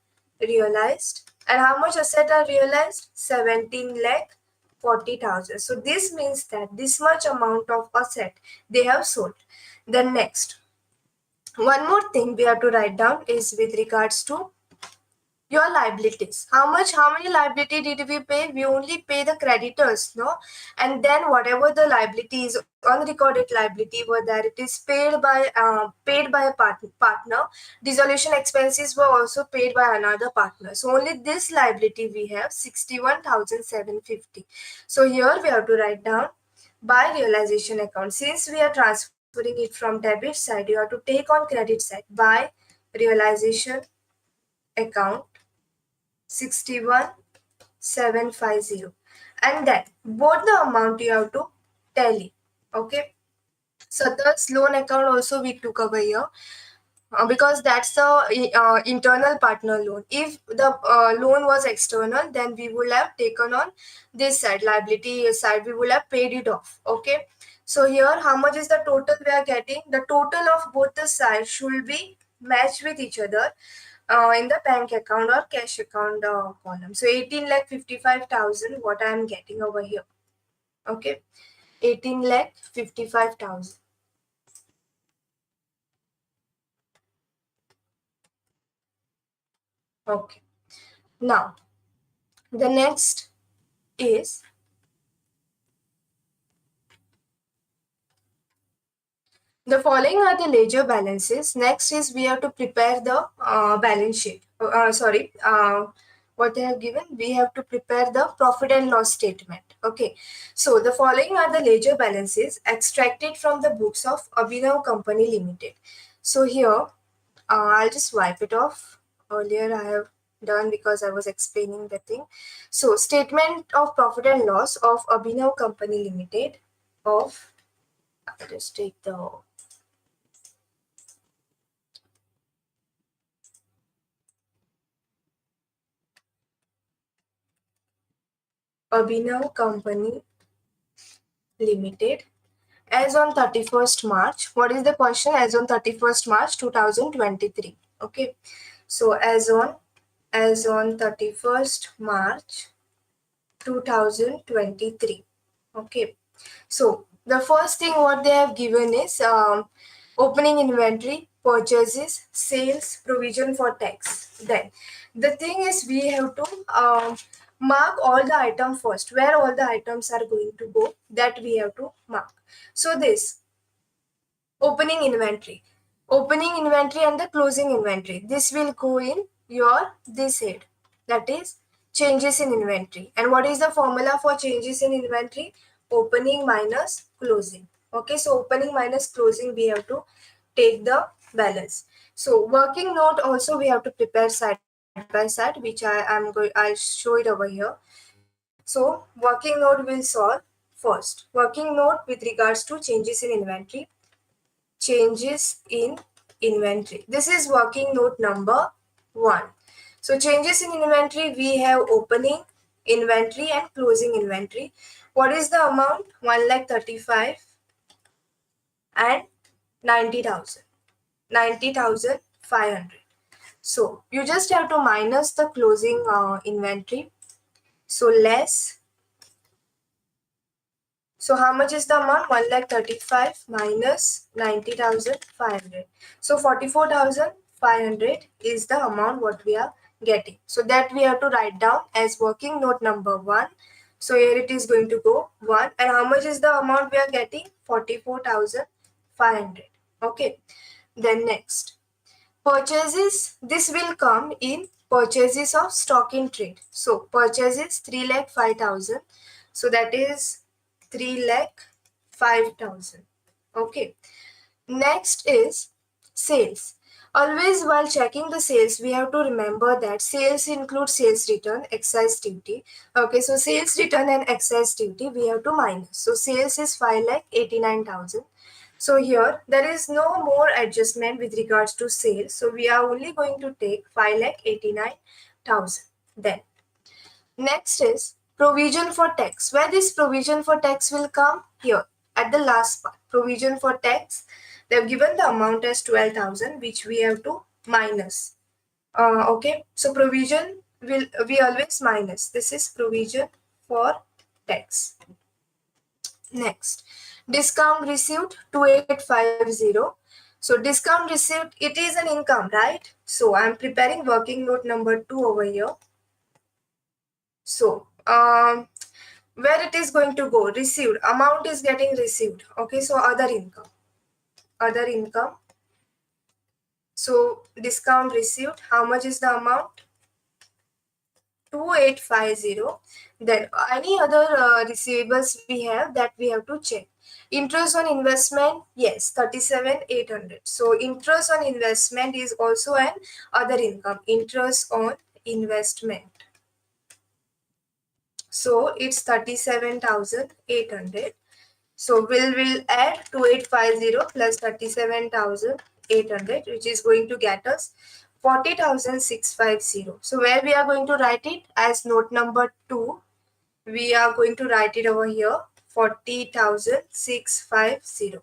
realized. And how much asset are realized? 17 lakh 40,000. So this means that this much amount of asset they have sold. Then next, one more thing we have to write down is with regards to your liabilities. How many liability did we pay? We only pay the creditors, no? And then whatever the liability is, unrecorded liability were there, it is paid by a partner. Dissolution expenses were also paid by another partner. So only this liability we have 61,750. So here we have to write down by realization account. Since we are transferring it from debit side, you have to take on credit side by realization account 61,750, and then both the amount you have to tally. Okay, so this loan account also we took over here, because that's the internal partner loan. If the loan was external, then we would have taken on this side, liability side, we would have paid it off. Okay, so here how much is the total we are getting? The total of both the sides should be matched with each other. in the bank account or cash account column. So 18,55,000 what I am getting over here. Okay, 18,55,000. Okay, now the next is the following are the ledger balances. Next is we have to prepare the balance sheet. What they have given, we have to prepare the profit and loss statement. Okay, so the following are the ledger balances extracted from the books of Abhinav Company Limited. So here, I'll just wipe it off. Earlier I have done because I was explaining the thing. So statement of profit and loss of Abhinav Company Limited of, I'll just take the Abhinav Company Limited as on 31st March. What is the question? As on 31st March 2023. Okay. So as on 31st March 2023. Okay. So the first thing what they have given is opening inventory, purchases, sales, provision for tax. Then the thing is we have to mark all the items first, where all the items are going to go, that we have to mark. So this opening inventory and the closing inventory, this will go in your this head, that is changes in inventory. And what is the formula for changes in inventory? Opening minus closing. Okay, so opening minus closing, we have to take the balance. So working note also we have to prepare side by side, which I'll show it over here. So working note will solve first. Working note with regards to changes in inventory. Changes in inventory. This is working note number 1. So changes in inventory, we have opening inventory and closing inventory. What is the amount? 1,35,000 and 90,000. 90,500. So you just have to minus the closing inventory. So less. So how much is the amount? 1,35,000 minus 90,500. So 44,500 is the amount what we are getting. So that we have to write down as working note number 1. So here it is going to go 1. And how much is the amount we are getting? 44,500. Okay. Then next. Purchases, this will come in purchases of stock in trade. So purchases 3,05,000. So that is 3,05,000. Okay. Next is sales. Always while checking the sales, we have to remember that sales include sales return, excise duty. Okay, so sales return and excise duty we have to minus. So sales is 5,89,000. So here there is no more adjustment with regards to sales. So we are only going to take 5,89,000. Then next is provision for tax. Where this provision for tax will come? Here at the last part. Provision for tax. They have given the amount as 12,000, which we have to minus. Okay, so provision will we always minus. This is provision for tax. Next, discount received 2850. So discount received, it is an income, right? So I am preparing working note number 2 over here. So where it is going to go? Received, amount is getting received. Okay, so other income. So discount received, how much is the amount? 2850. Then any other receivables we have, that we have to check. Interest on investment, yes, 37,800. So interest on investment is also an other income. Interest on investment. So it's 37,800. So we'll add 2850 plus 37,800, which is going to get us 40,650. So where we are going to write it as note number 2, we are going to write it over here 40,650.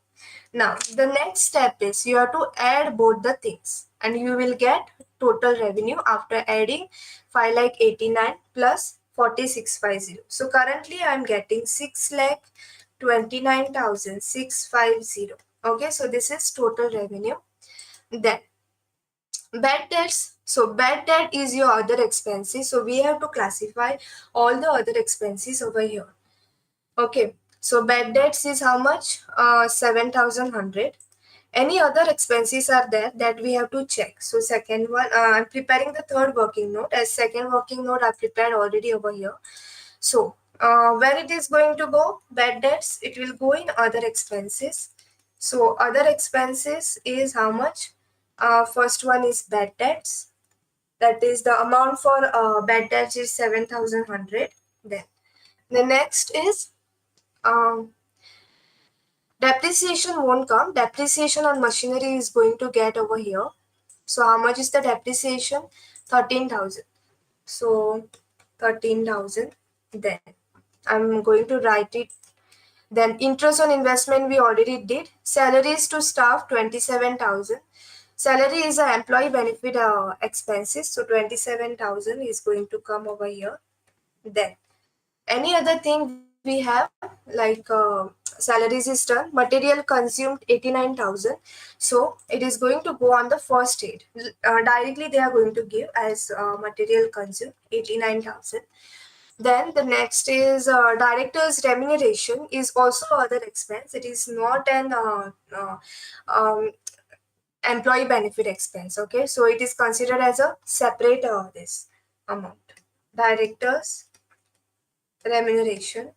Now the next step is you have to add both the things and you will get total revenue after adding 5 lakh 89 plus 4650. So currently I am getting 6 lakh 29,650. Okay, so this is total revenue. Then bad debts. So bad debt is your other expenses. So we have to classify all the other expenses over here. Okay, so bad debts is how much? 7,100. Any other expenses are there that we have to check. So second one, I'm preparing the third working note. As second working note, I prepared already over here. So where it is going to go? Bad debts, it will go in other expenses. So other expenses is how much? First one is bad debts. That is the amount for bad debts is 7,100. Then the next is um, depreciation won't come. Depreciation on machinery is going to get over here. So how much is the depreciation? 13,000. So 13,000. Then I'm going to write it. Then interest on investment we already did. Salaries to staff 27,000. Salary is an employee benefit expenses. So 27,000 is going to come over here. Then any other thing we have like salaries is done, material consumed 89,000, so it is going to go on the first aid. Directly they are going to give as material consumed 89,000. Then the next is director's remuneration is also other expense. It is not an um, employee benefit expense. Okay, so it is considered as a separate this amount. Director's remuneration.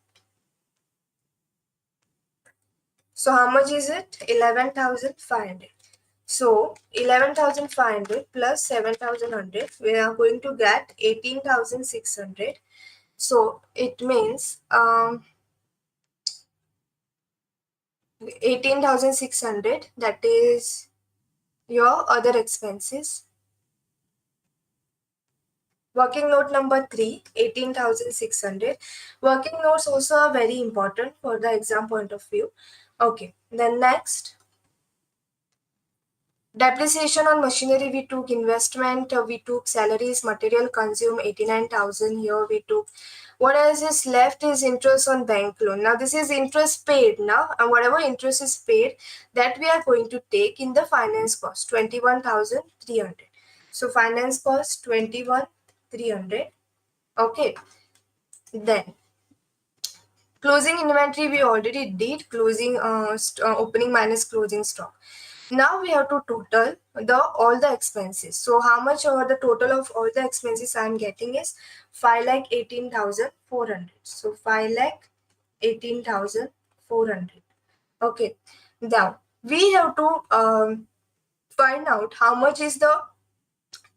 So how much is it? 11,500. So 11,500 plus 7,100, we are going to get 18,600. So it means 18,600, that is your other expenses. Working note number 3, 18,600. Working notes also are very important for the exam point of view. Okay, then next, depreciation on machinery we took, investment we took, salaries, material consumed 89,000 here we took. What else is left is interest on bank loan. Now this is interest paid now, and whatever interest is paid, that we are going to take in the finance cost 21,300. So finance cost 21,300. Okay, then closing inventory we already did, closing opening minus closing stock. Now we have to total all the expenses. So how much over the total of all the expenses I am getting is 5,18,400. So 5,18,400. Okay. Now we have to find out how much is the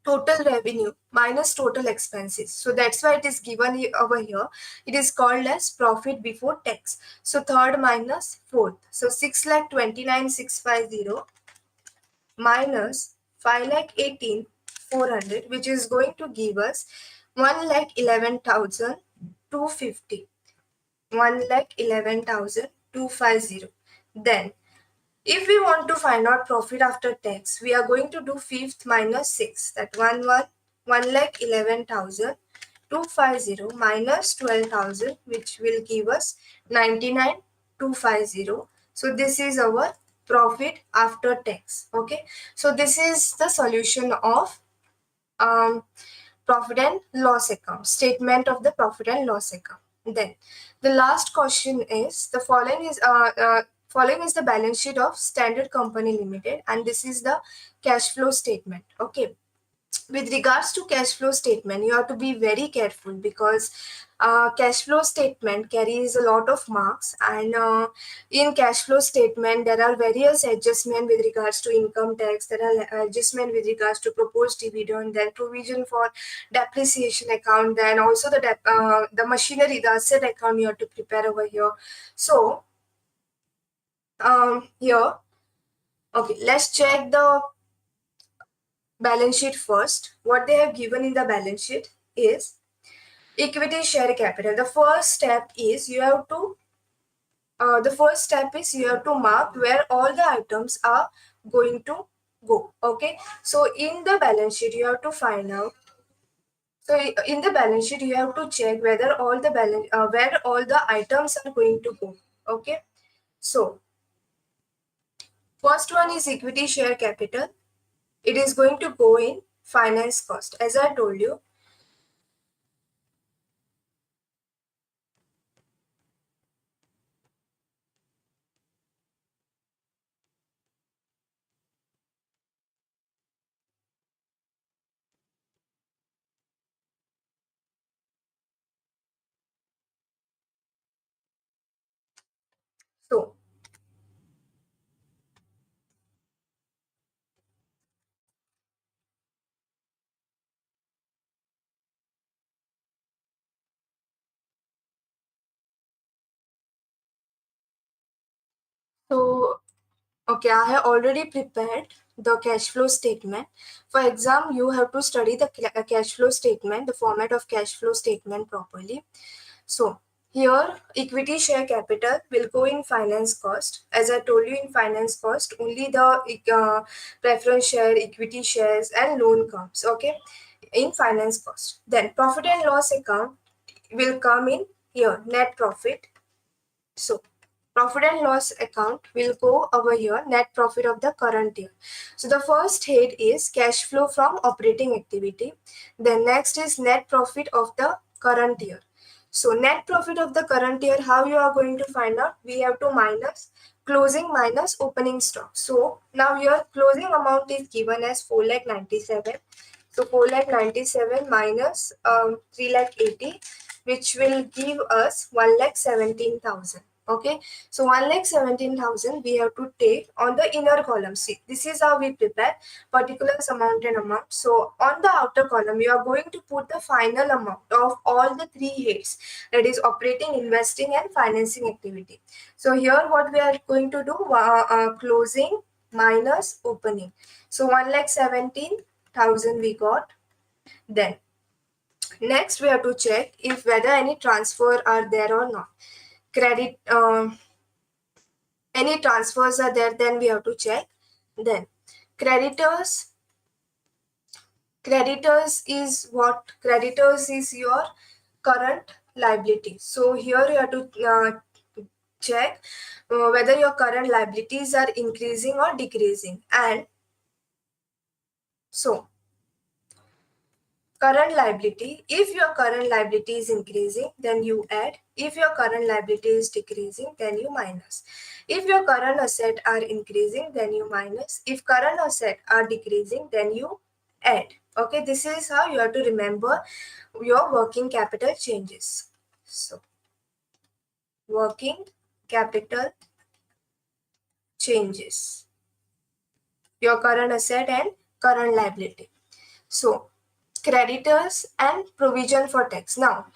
total revenue minus total expenses. So that's why it is given over here. It is called as profit before tax. So third minus fourth. So 6,29,650 minus 5,18,400, which is going to give us 1,11,250. 1,11,250. Then if we want to find out profit after tax, we are going to do fifth minus 6. That 1,11,250 minus 12,000, which will give us 99,250. So this is our profit after tax. Okay. So this is the solution of profit and loss account, statement of the profit and loss account. Then the last question is the following is the balance sheet of Standard Company Limited, and this is the cash flow statement. Okay, with regards to cash flow statement, you have to be very careful because cash flow statement carries a lot of marks, and in cash flow statement there are various adjustments with regards to income tax, there are adjustment with regards to proposed dividend, then provision for depreciation account, then also the machinery, the asset account you have to prepare over here. So here, okay, let's check the balance sheet first. What they have given in the balance sheet is equity share capital. The first step is you have to the first step is you have to mark where all the items are going to go. Okay, so in the balance sheet you have to find out. So in the balance sheet you have to check whether all the balance where all the items are going to go. Okay, so first one is equity share capital. It is going to go in finance cost, as I told you. So so okay, I have already prepared the cash flow statement. For exam, you have to study the cash flow statement, the format of cash flow statement properly. So here, equity share capital will go in finance cost. As I told you, in finance cost, only the preference share, equity shares, and loan comes. Okay, in finance cost. Then profit and loss account will come in here, net profit. So profit and loss account will go over here, net profit of the current year. So the first head is cash flow from operating activity. Then next is net profit of the current year. So net profit of the current year, how you are going to find out? We have to minus closing minus opening stock. So now your closing amount is given as 4,97,000. So 4,97,000 minus 3,80,000, which will give us 1,17,000. Okay, so 1,17,000 we have to take on the inner column. See, this is how we prepare particulars, amount and amount. So on the outer column, you are going to put the final amount of all the three heads, that is operating, investing and financing activity. So here what we are going to do, closing minus opening. So 1,17,000 we got. Then next we have to check if whether any transfer are there or not. Credit, any transfers are there, then we have to check. Then creditors is what? Creditors is your current liability. So here you have to check whether your current liabilities are increasing or decreasing. And so current liability, if your current liability is increasing, then you add. If your current liability is decreasing, then you minus. If your current asset are increasing, then you minus. If current asset are decreasing, then you add. Okay, this is how you have to remember your working capital changes. So working capital changes, your current asset and current liability. So creditors and provision for tax. Now,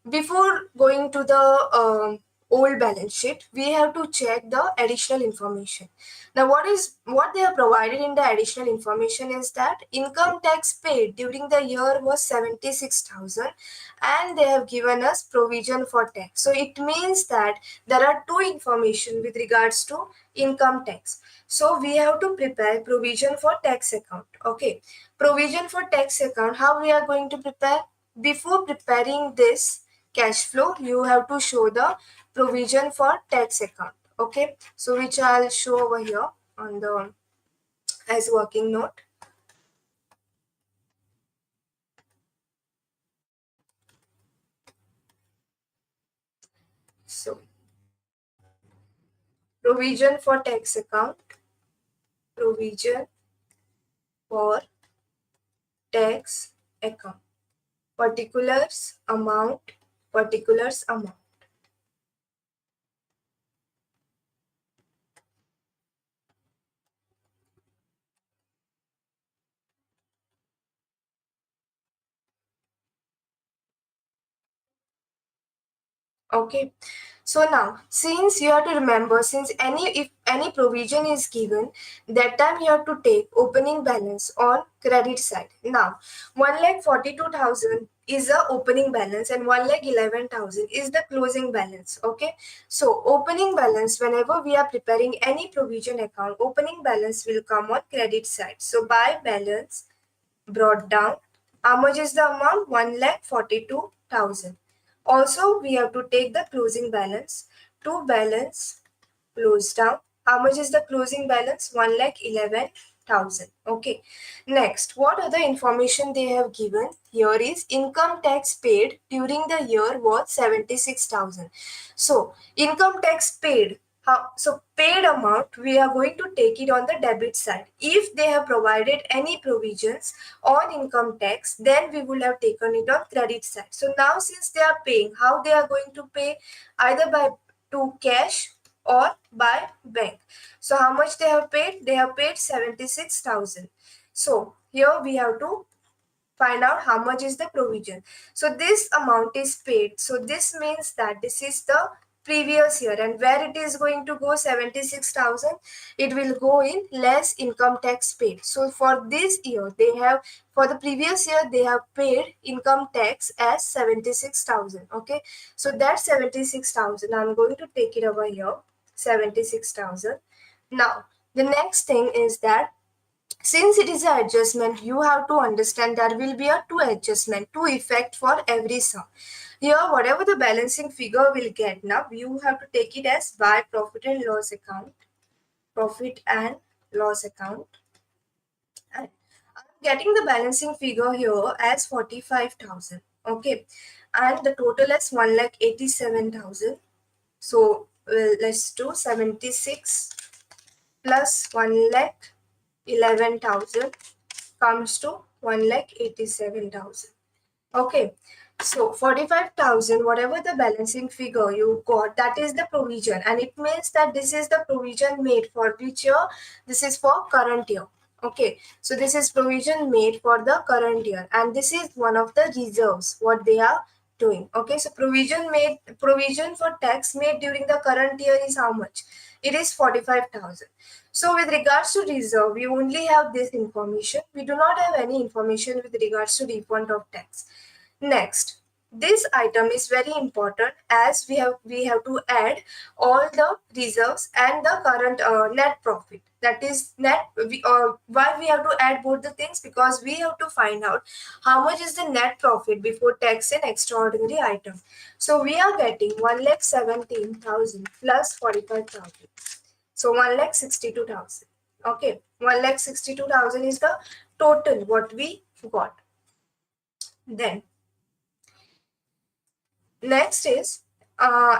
before going to the old balance sheet, we have to check the additional information. Now, what they have provided in the additional information is that income tax paid during the year was 76,000, and they have given us provision for tax. So it means that there are two information with regards to income tax. So we have to prepare provision for tax account. Okay, provision for tax account. How we are going to prepare? Before preparing this cash flow, you have to show the provision for tax account. Okay, so which I'll show over here on the as working note. So provision for tax account, provision for tax account, particulars amount. Okay, so now since you have to remember, since if any provision is given, that time you have to take opening balance on credit side. Now 1,42,000 is the opening balance and 1,11,000 is the closing balance. Okay, so opening balance, whenever we are preparing any provision account, opening balance will come on credit side. So by balance brought down, how much is the amount? 1,42,000. Also we have to take the closing balance. To balance closed down, how much is the closing balance? 1,11,000. Okay. Next, what other information they have given here is income tax paid during the year was 76,000. So income tax paid. So paid amount, we are going to take it on the debit side. If they have provided any provisions on income tax, then we will have taken it on credit side. So now since they are paying, how they are going to pay? Either by to cash or by bank. So how much they have paid? They have paid 76,000. So here we have to find out how much is the provision. So this amount is paid. So this means that this is the previous year, and where it is going to go 76,000, it will go in less income tax paid. So for this year they have, for the previous year they have paid income tax as 76,000. Okay, so that 76,000 I'm going to take it over here, 76,000. Now the next thing is that since it is an adjustment, you have to understand there will be a two adjustment, two effect for every sum. Here, whatever the balancing figure will get now, you have to take it as by profit and loss account, profit and loss account. And I'm getting the balancing figure here as 45,000. Okay, and the total is 1,87,000. So let's do 76 plus 1,11,000 comes to 1,87,000. Okay, so 45,000, whatever the balancing figure you got, that is the provision, and it means that this is the provision made for which year? This is for current year. Okay, so this is provision made for the current year, and this is one of the reserves what they are doing. Okay, so provision for tax made during the current year is how much? It is 45,000. So with regards to reserve, we only have this information. We do not have any information with regards to refund of tax. Next, this item is very important as we have to add all the reserves and the current net profit. That is why we have to add both the things, because we have to find out how much is the net profit before tax and extraordinary item. So we are getting 1,17,000 plus 45,000. So 1,62,000. Okay, 1,62,000 is the total what we got. Then next is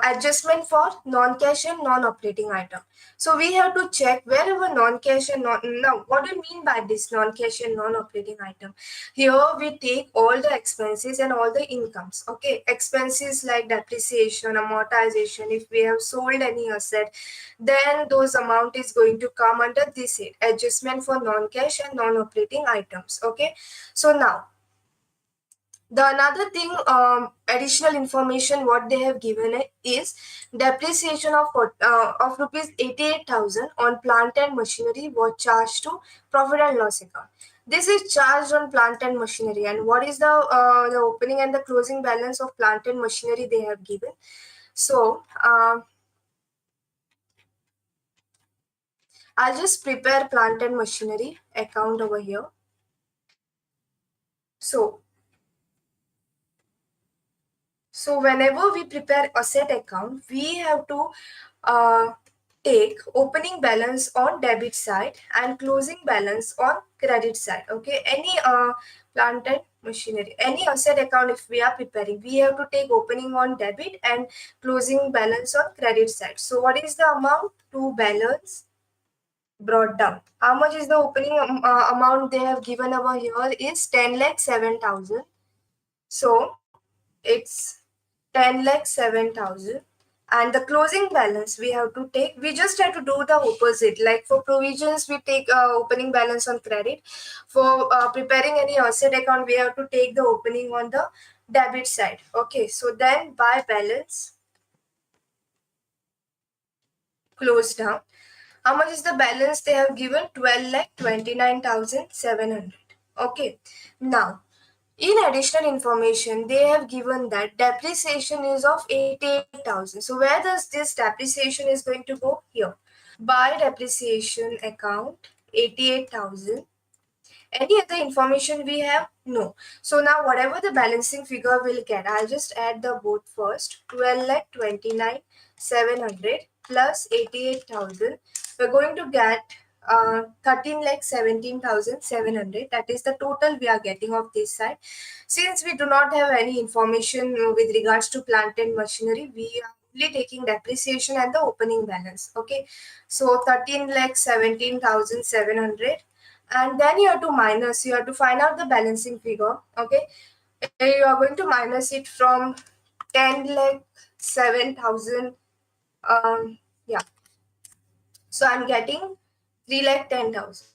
adjustment for non-cash and non-operating item. So we have to check wherever non-cash and now what do you mean by this non-cash and non-operating item? Here we take all the expenses and all the incomes. Okay, expenses like depreciation, amortization, if we have sold any asset, then those amount is going to come under this head, adjustment for non-cash and non-operating items. Okay, so now the another thing, additional information what they have given is depreciation of rupees 88,000 on plant and machinery was charged to profit and loss account. This is charged on plant and machinery, and what is the opening and the closing balance of plant and machinery they have given. So I'll just prepare plant and machinery account over here. So whenever we prepare asset account, we have to take opening balance on debit side and closing balance on credit side. Okay, any plant and machinery, any asset account if we are preparing, we have to take opening on debit and closing balance on credit side. So what is the amount to balance brought down? How much is the opening amount they have given over here is 10,07,000. So it's 10,07,000, and the closing balance we have to take, we just have to do the opposite. Like for provisions we take opening balance on credit. For preparing any asset account, we have to take the opening on the debit side. Okay, so then by balance close down, how much is the balance they have given? 12,29,700. Okay, now In additional information, they have given that depreciation is of 88,000. So where does this depreciation is going to go? Here. By depreciation account 88,000. Any other information we have? No. So now whatever the balancing figure we'll get, I'll just add the both first. 12 lakh 29,700 plus 88,000. We're going to get 13 lakh 17,700. That is the total we are getting of this side. Since we do not have any information with regards to plant and machinery, we are only taking depreciation and the opening balance. Okay. So 13 lakh 17,700, and then you have to minus, you have to find out the balancing figure. Okay, you are going to minus it from 10 lakh 7,000. Yeah, so I'm getting 3 lakh 10,000.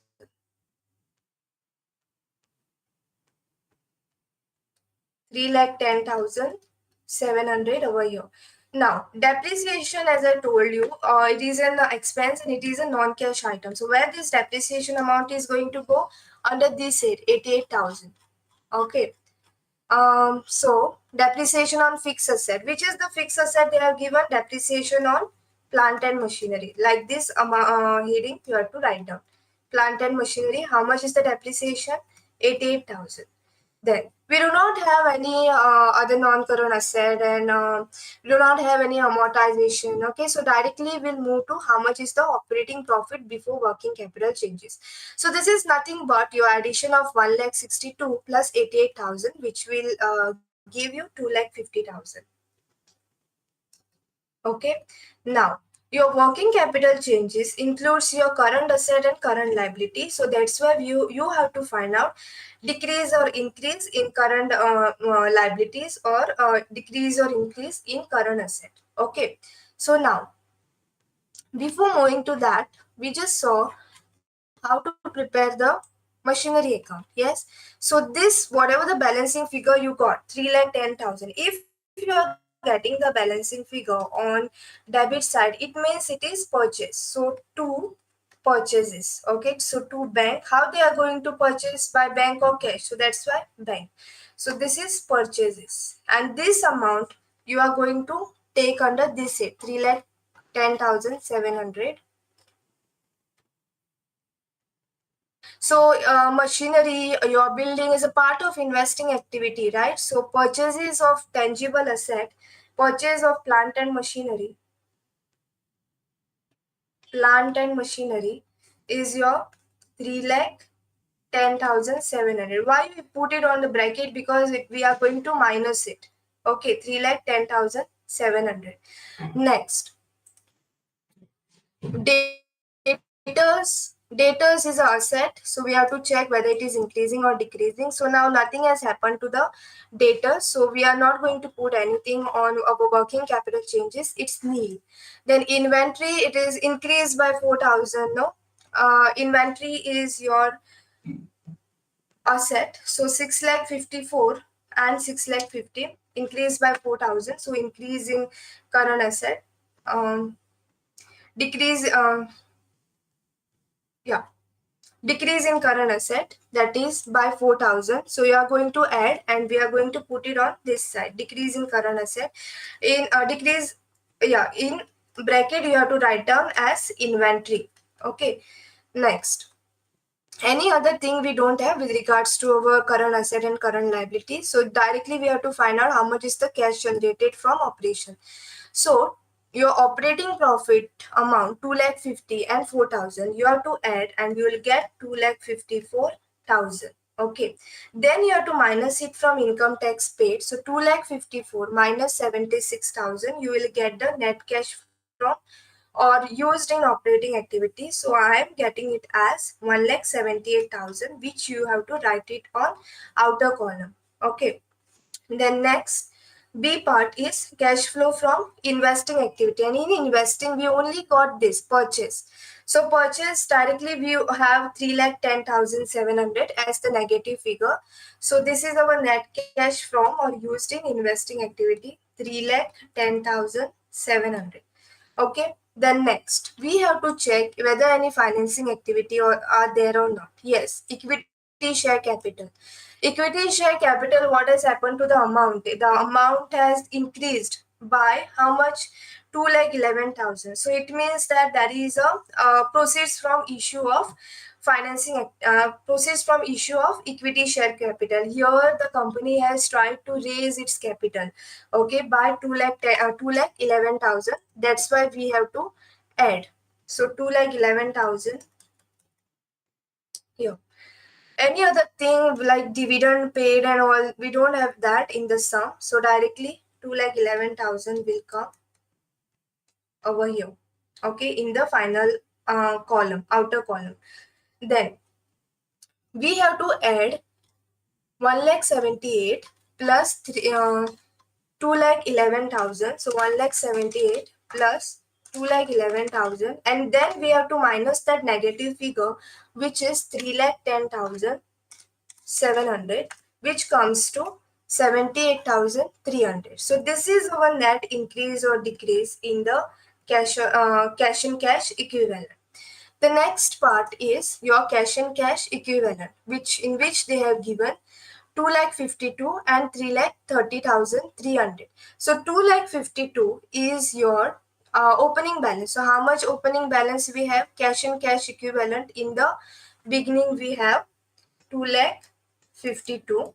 3 lakh 10,700 over here. Now, depreciation, as I told you, it is an expense and it is a non-cash item. So where this depreciation amount is going to go? Under this head, 88,000. Okay. So depreciation on fixed asset, which is the fixed asset they have given? Depreciation on plant and machinery. Like this heading, you have to write down. Plant and machinery, how much is the depreciation? 88,000. Then we do not have any other non-current asset, and we do not have any amortization. Okay, so directly we'll move to how much is the operating profit before working capital changes. So this is nothing but your addition of 1 lakh 62 plus 88,000, which will give you 2 lakh 50,000. Okay, now your working capital changes includes your current asset and current liability. So that's why you have to find out decrease or increase in current liabilities, or decrease or increase in current asset. Okay, so now before moving to that, we just saw how to prepare the machinery account. Yes, so this, whatever the balancing figure you got, 3 lakh 10,000, if you are getting the balancing figure on debit side, it means it is purchase. So two purchases. Okay, so to bank, how they are going to purchase? By bank or cash. So that's why bank. So this is purchases, and this amount you are going to take under this head, 3 lakh 10,700. So machinery you're building is a part of investing activity, right? So purchases of tangible asset, purchase of plant and machinery is your 3 lakh 10,700. Why we put it on the bracket? Because we are going to minus it. Okay, 3 lakh 10,700. Next, debtors is an asset, so we have to check whether it is increasing or decreasing. So now nothing has happened to the debtors, so we are not going to put anything on our working capital changes. It's nil. Then inventory, it is increased by 4,000. No, inventory is your asset, so 6 lakh 54 and 6 lakh 50 increased by 4,000. So increase in current asset, decrease yeah, decrease in current asset, that is by 4,000. So you are going to add, and we are going to put it on this side, decrease in current asset. In decrease, in bracket you have to write down as inventory. Okay, next, any other thing we don't have with regards to our current asset and current liability. So directly we have to find out how much is the cash generated from operation. So your operating profit amount 2 lakh 50 and 4,000 you have to add, and you will get 2 lakh 54,000. Okay, then you have to minus it from income tax paid. So 2 lakh 54 minus 76,000, you will get the net cash from or used in operating activity. So I am getting it as 1 lakh 78,000, which you have to write it on outer column. Okay, then next, B part is cash flow from investing activity. And in investing, we only got this purchase. So purchase, directly we have 3 lakh 10,700 as the negative figure. So this is our net cash from or used in investing activity, 3 lakh 10,700. Okay, then next we have to check whether any financing activity or are there or not. Yes, equity share capital. Equity share capital, what has happened to the amount? The amount has increased by how much? 2,11,000. So it means that that is a proceeds from issue of proceeds from issue of equity share capital. Here the company has tried to raise its capital, okay, by 2,11,000. That's why we have to add. So 2,11,000 here. Any other thing like dividend paid and all, we don't have that in the sum. So directly 2,11,000 will come over here, okay, in the final column, outer column. Then we have to add 1,78,000 plus 2,11,000. So 1,78,000 plus 2,11,000, and then we have to minus that negative figure, which is 3,10,700, which comes to 78,300. So this is our net increase or decrease in the cash and cash equivalent. The next part is your cash and cash equivalent, in which they have given 2,52,000 and 3,30,300. So 2,52,000 is your opening balance. So how much opening balance we have? Cash and cash equivalent in the beginning we have 2,52,000,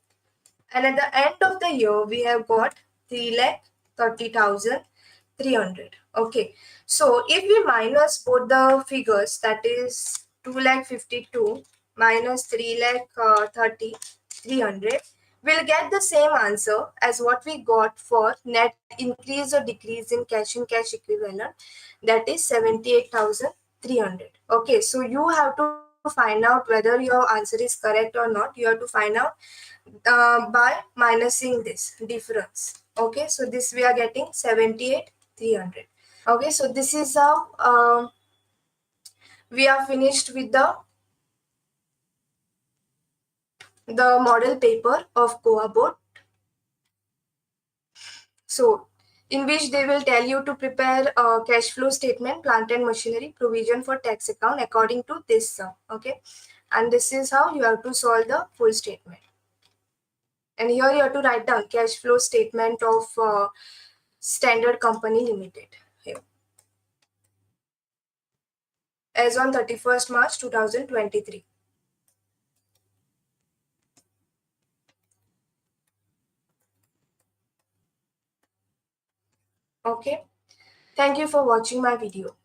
and at the end of the year we have got 3,30,300. Okay, so if we minus both the figures, that is 2,52,000 minus 3,30,300, we'll get the same answer as what we got for net increase or decrease in cash and cash equivalent, that is 78,300. Okay, so you have to find out whether your answer is correct or not. You have to find out by minusing this difference. Okay, so this we are getting 78,300. Okay, so this is how we are finished with the model paper of Goa Board. So in which they will tell you to prepare a cash flow statement, plant and machinery, provision for tax account according to this sum. Okay, and this is how you have to solve the full statement. And here you have to write down cash flow statement of Standard Company Limited here as on 31st March 2023. Okay, thank you for watching my video.